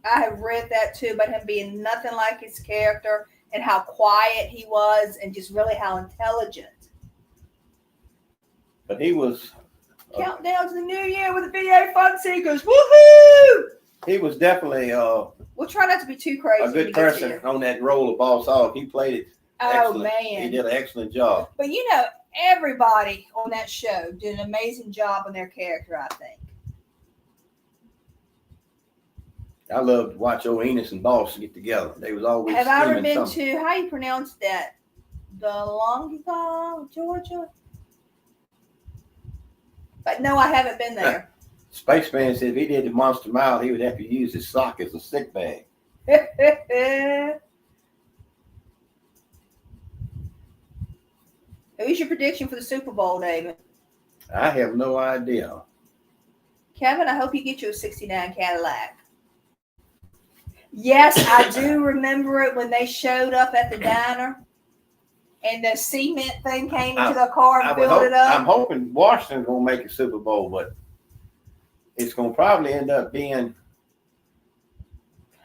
have read that too about him being nothing like his character and how quiet he was and just really how intelligent. But he was Countdown to the new year with the VA Fun Seekers. Woohoo! he was definitely We'll try not to be too crazy a when good he gets person here. on that role of Boss Hog. He played it Oh, excellent. He man. did an excellent job. But you know, everybody on that show did an amazing job on their character, I think. I loved to watch old Enos and Boss get together. They was always Have I ever scheming been something. to, how you pronounce that? The Longival, Georgia? But no, I haven't been there. Spaceman said if he did the Monster Mile, he would have to use his sock as a sick bag. Who's your prediction for the Super Bowl, David? I have no idea. Kevin, I hope you get you a 69 Cadillac. Yes, I do remember it when they showed up at the diner and the cement thing came into the car and filled it up. I'm hoping Washington's gonna make a Super Bowl, but it's gonna probably end up being.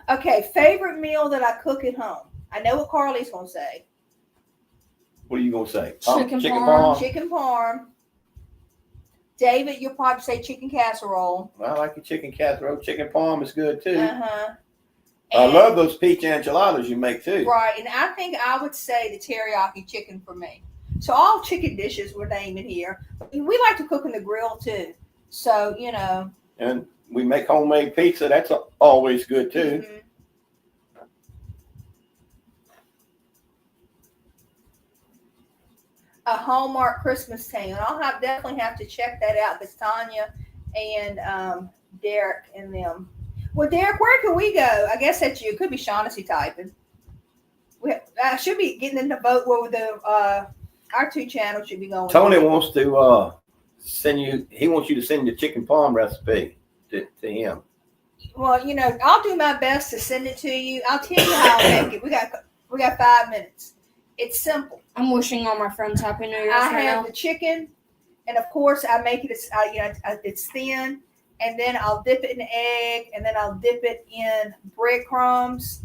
Okay, favorite meal that I cook at home. I know what Carly's gonna say. What are you gonna say? Chicken parm. Chicken parm. David, you'll probably say chicken casserole. I like the chicken casserole. Chicken parm is good too. Uh-huh. I love those peach enchiladas you make too. Right, and I think I would say the teriyaki chicken for me. So all chicken dishes we're naming here. We like to cook on the grill too. So, you know. And we make homemade pizza. That's always good too. Mm-hmm. A Hallmark Christmas Town. I'll definitely have to check that out because Tanya and Derek and them. Well, Derek, where can we go? I guess that's you. It could be Shaughnessy typing. I should be getting in the boat where our two channels should be going. Tony wants to send you. He wants you to send the chicken parm recipe to him. Well, you know, I'll do my best to send it to you. I'll tell you how I make it. We got 5 minutes. It's simple. I'm wishing all my friends Happy New Year's I right have now. the chicken, and of course I make it. It's thin, and then I'll dip it in egg, and then I'll dip it in breadcrumbs,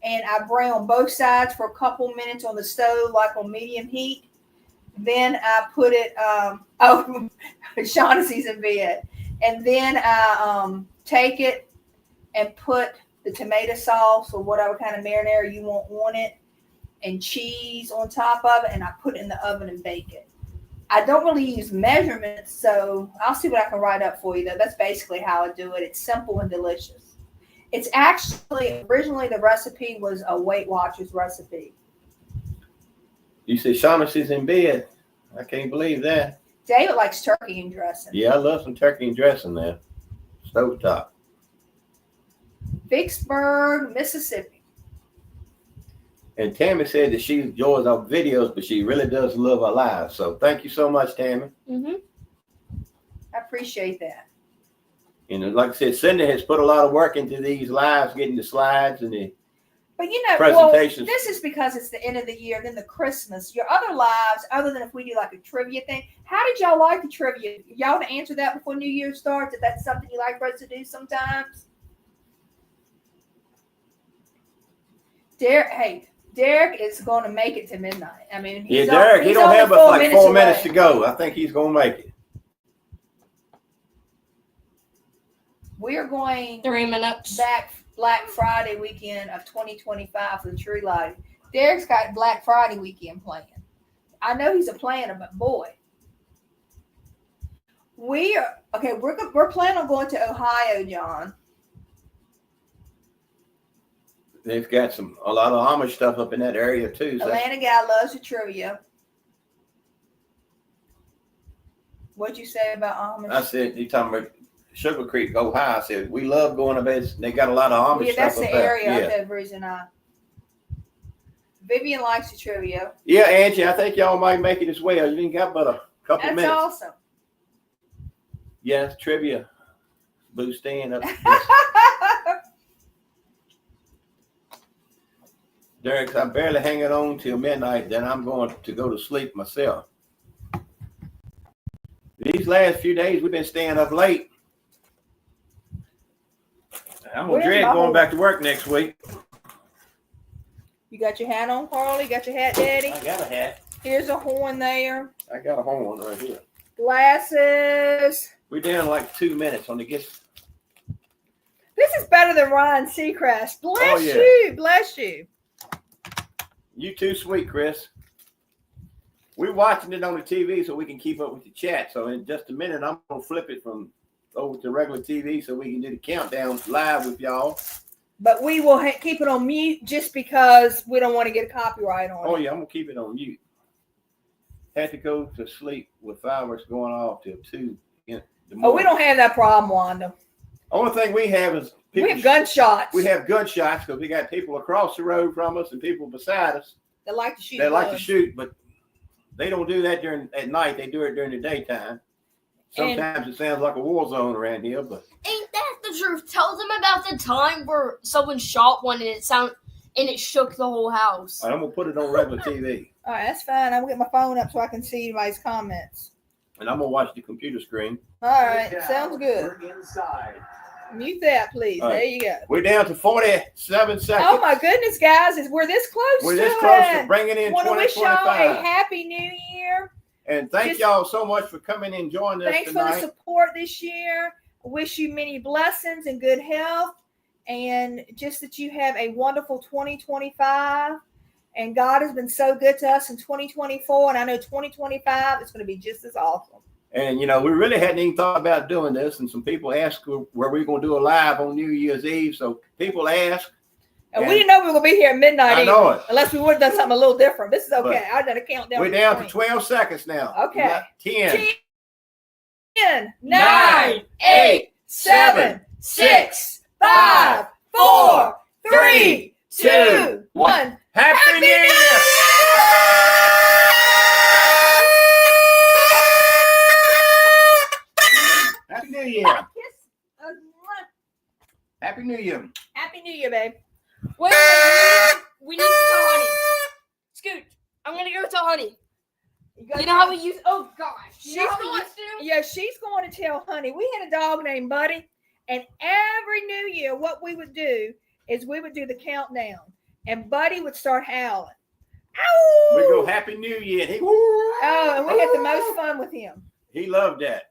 and I brown both sides for a couple minutes on the stove, like on medium heat. Then I put it. Shaughnessy's in bed, and then I take it and put the tomato sauce or whatever kind of marinara you want on it, and cheese on top of it, and I put it in the oven and bake it. I don't really use measurements, so I'll see what I can write up for you, though. That's basically how I do it. It's simple and delicious. It's actually, originally the recipe was a Weight Watchers recipe. You said Shaughnessy's in bed. I can't believe that. David likes turkey and dressing. Yeah, I love some turkey and dressing there. Stovetop. Vicksburg, Mississippi. And Tammy said that she enjoys our videos, but she really does love our lives. So thank you so much, Tammy. Mm-hmm. I appreciate that. And like I said, Cindy has put a lot of work into these lives, getting the slides and the But you know, presentations. well, this is because it's the end of the year, then the Christmas. Your other lives, other than if we do like a trivia thing, how did y'all like the trivia? Y'all to answer that before New Year starts, if that's something you like for us to do sometimes? Derek is going to make it to midnight. I mean, Derek, he don't have but like 4 minutes to go. I think he's going to make it. We are going 3 minutes. back Black Friday weekend of 2025 for the tree lighting. Derek's got Black Friday weekend planned. I know he's a planner, but boy, we're planning on going to Ohio, John. They've got a lot of Amish stuff up in that area too. So. Atlanta guy loves the trivia. What'd you say about Amish? I said, you talking about Sugar Creek, Ohio. I said, we love going to bed. They got a lot of Amish Yeah, stuff that's up the there. area up there, Virgin. Vivian likes the trivia. Yeah, Angie, I think y'all might make it as well. You ain't got but a couple That's minutes. awesome. Yes, trivia. Boost in up. Derek, I'm barely hanging on till midnight. Then I'm going to go to sleep myself. These last few days, we've been staying up late. I'm going to dread going back to work next week. You got your hat on, Carly? Got your hat, Daddy? I got a hat. Here's a horn there. I got a horn right here. Glasses. We're down like 2 minutes on the gift. This is better than Ryan Seacrest. Bless yeah. you. Bless you. You too sweet, Chris. We're watching it on the TV so we can keep up with the chat. So in just a minute, I'm going to flip it from over to regular TV so we can do the countdown live with y'all. But we will keep it on mute just because we don't want to get a copyright on it. Oh, yeah, I'm going to keep it on mute. Had to go to sleep with fireworks going off till 2 in the morning. Oh, we don't have that problem, Wanda. Only thing we have is We have gunshots. We have gunshots because we got people across the road from us and people beside us. They like to shoot. They like to shoot, but they don't do that at night. They do it during the daytime. Sometimes it sounds like a war zone around here, but ain't that the truth? Tell them about the time where someone shot one and it shook the whole house. I'm gonna put it on regular TV. All right, that's fine. I'm gonna get my phone up so I can see anybody's comments. And I'm gonna watch the computer screen. All right, sounds good. We're inside. Mute that, please. All right. There you go. We're down to 47 seconds. Oh my goodness, guys, we're this close. We're to this close to it. bringing in Want to wish y'all a 2025. happy New Year. And thank y'all so much for coming and joining us Thanks tonight. for the support this year. Wish you many blessings and good health, and just that you have a wonderful 2025. And God has been so good to us in 2024, and I know 2025 is going to be just as awesome. And, you know, we really hadn't even thought about doing this. And some people asked where we going to do a live on New Year's Eve. So people asked. And we didn't know we were going to be here at midnight I know it. unless we would have done something a little different. This is okay. I done a countdown. We're down to 12 seconds now. Okay. We got 10, 10, 9, 9, 8, 7, 6, 5, 4, 3, 2, 1. Happy New Year! Happy New Year! Happy New Year! Happy New Year, babe. Wait, we need to tell Honey. Scoot, I'm gonna go tell Honey. You know how we use? Oh gosh, you know how we used to? Yeah, she's going to tell Honey. We had a dog named Buddy, and every New Year, what we would do is we would do the countdown, and Buddy would start howling. Ow! We go Happy New Year. And and we had the most fun with him. he loved that.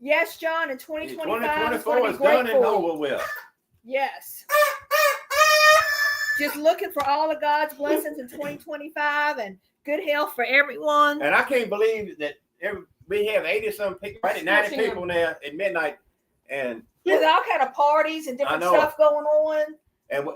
Yes, John, in 2025 is 2024 going to is be great done and for you. over with. Yes. Just looking for all of God's blessings in 2025 and good health for everyone. And I can't believe that we have 80-some people, right at 90 people now at midnight. And There's all kind of parties and different stuff going on. And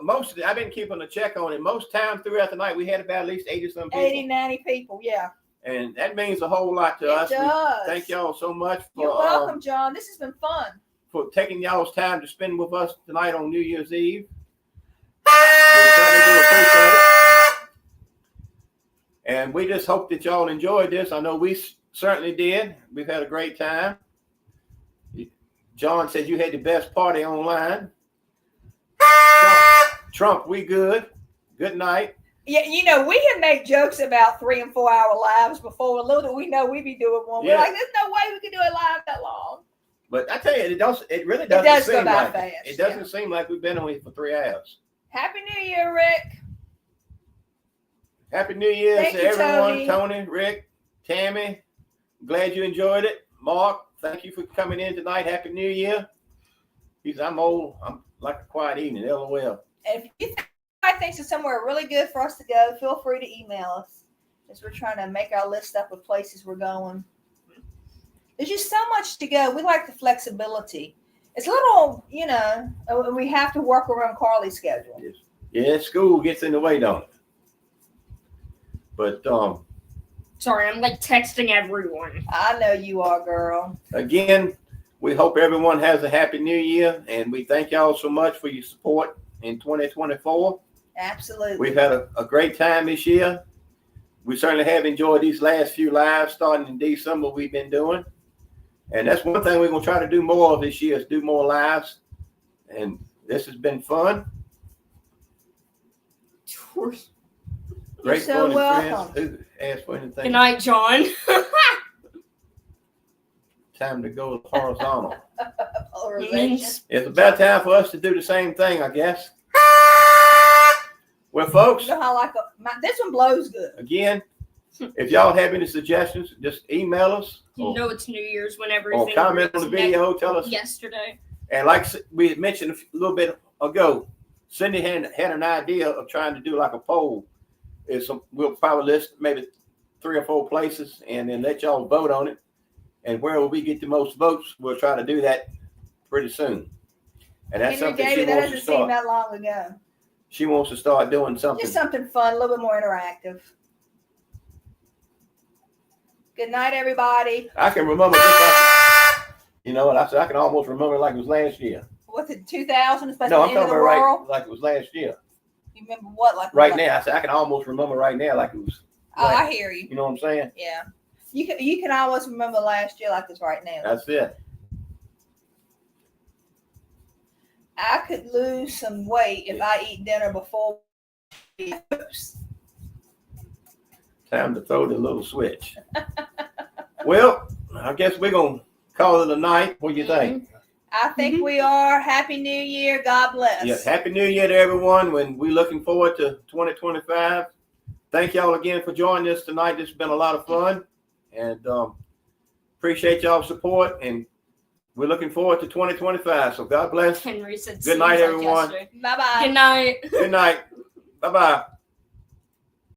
I've been keeping a check on it. Most times throughout the night, we had about at least 80-some people. 80, 90 people, yeah. And that means a whole lot to us. It does. We thank y'all so much You're welcome, John. This has been fun. for taking y'all's time to spend with us tonight on New Year's Eve. We certainly do appreciate it. And we just hope that y'all enjoyed this. I know we certainly did. We've had a great time. John said you had the best party online. Trump, we good. Good night. Yeah, you know, we have made jokes about 3 and 4 hour lives before. Little do we know we'd be doing one. Yeah. We're like, there's no way we could do it live that long. But I tell you, it really does doesn't go seem by like fast, it doesn't seem like we've been on here for 3 hours. Happy New Year, Rick. Happy New Year Thank to you, everyone. Tony. Tony, Rick, Tammy. Glad you enjoyed it. Mark, thank you for coming in tonight. Happy New Year. He said, I'm old. I'm like a quiet evening. LOL. And if you think it's somewhere really good for us to go, feel free to email us as we're trying to make our list up of places we're going. There's just so much to go. We like the flexibility. It's a little, you know, we have to work around Carly's schedule. Yes. Yeah, school gets in the way, don't it? But Sorry, I'm like texting everyone. I know you are, girl. again, we hope everyone has a happy new year, and we thank y'all so much for your support in 2024. Absolutely. We've had a great time this year. We certainly have enjoyed these last few lives starting in December we've been doing. And that's one thing we're going to try to do more of this year is do more lives. And this has been fun. Great so fun and welcome. friends. Who asked for anything? Good night, John. Time to go horizontal. Polarization. It's about time for us to do the same thing, I guess. Well, folks, You know how this one blows good. again, if y'all have any suggestions, just email us You know it's New Year's when or everything comment on the was video. Tell us. yesterday. And like we had mentioned a little bit ago, Cindy had an idea of trying to do like a poll. We'll probably list maybe 3 or 4 places and then let y'all vote on it. And where we get the most votes, we'll try to do that pretty soon. And that's Henry something David, she that wants to doesn't seem start. that long ago. She wants to start doing something. Just something fun, a little bit more interactive. Good night, everybody. I can remember this. I can almost remember it like it was last year. What's it, 2000? It's supposed No, to I'm be the end talking of the about world? right like it was last year. You remember what? Like Right now, I said I can almost remember right now like it was. Oh, I hear you. You know what I'm saying? Yeah. You can always remember last year like it's right now. That's it. I could lose some weight if I eat dinner before. Oops. Time to throw the little switch. Well, I guess we're gonna call it a night. What do you think? I think we are. Happy New Year. God bless. Yeah, Happy New Year to everyone. When we're looking forward to 2025. Thank y'all again for joining us tonight. It's been a lot of fun, and appreciate y'all's support. And we're looking forward to 2025. So God bless. Henry said, Good night, everyone. Bye bye. Good night. Good night. Bye bye.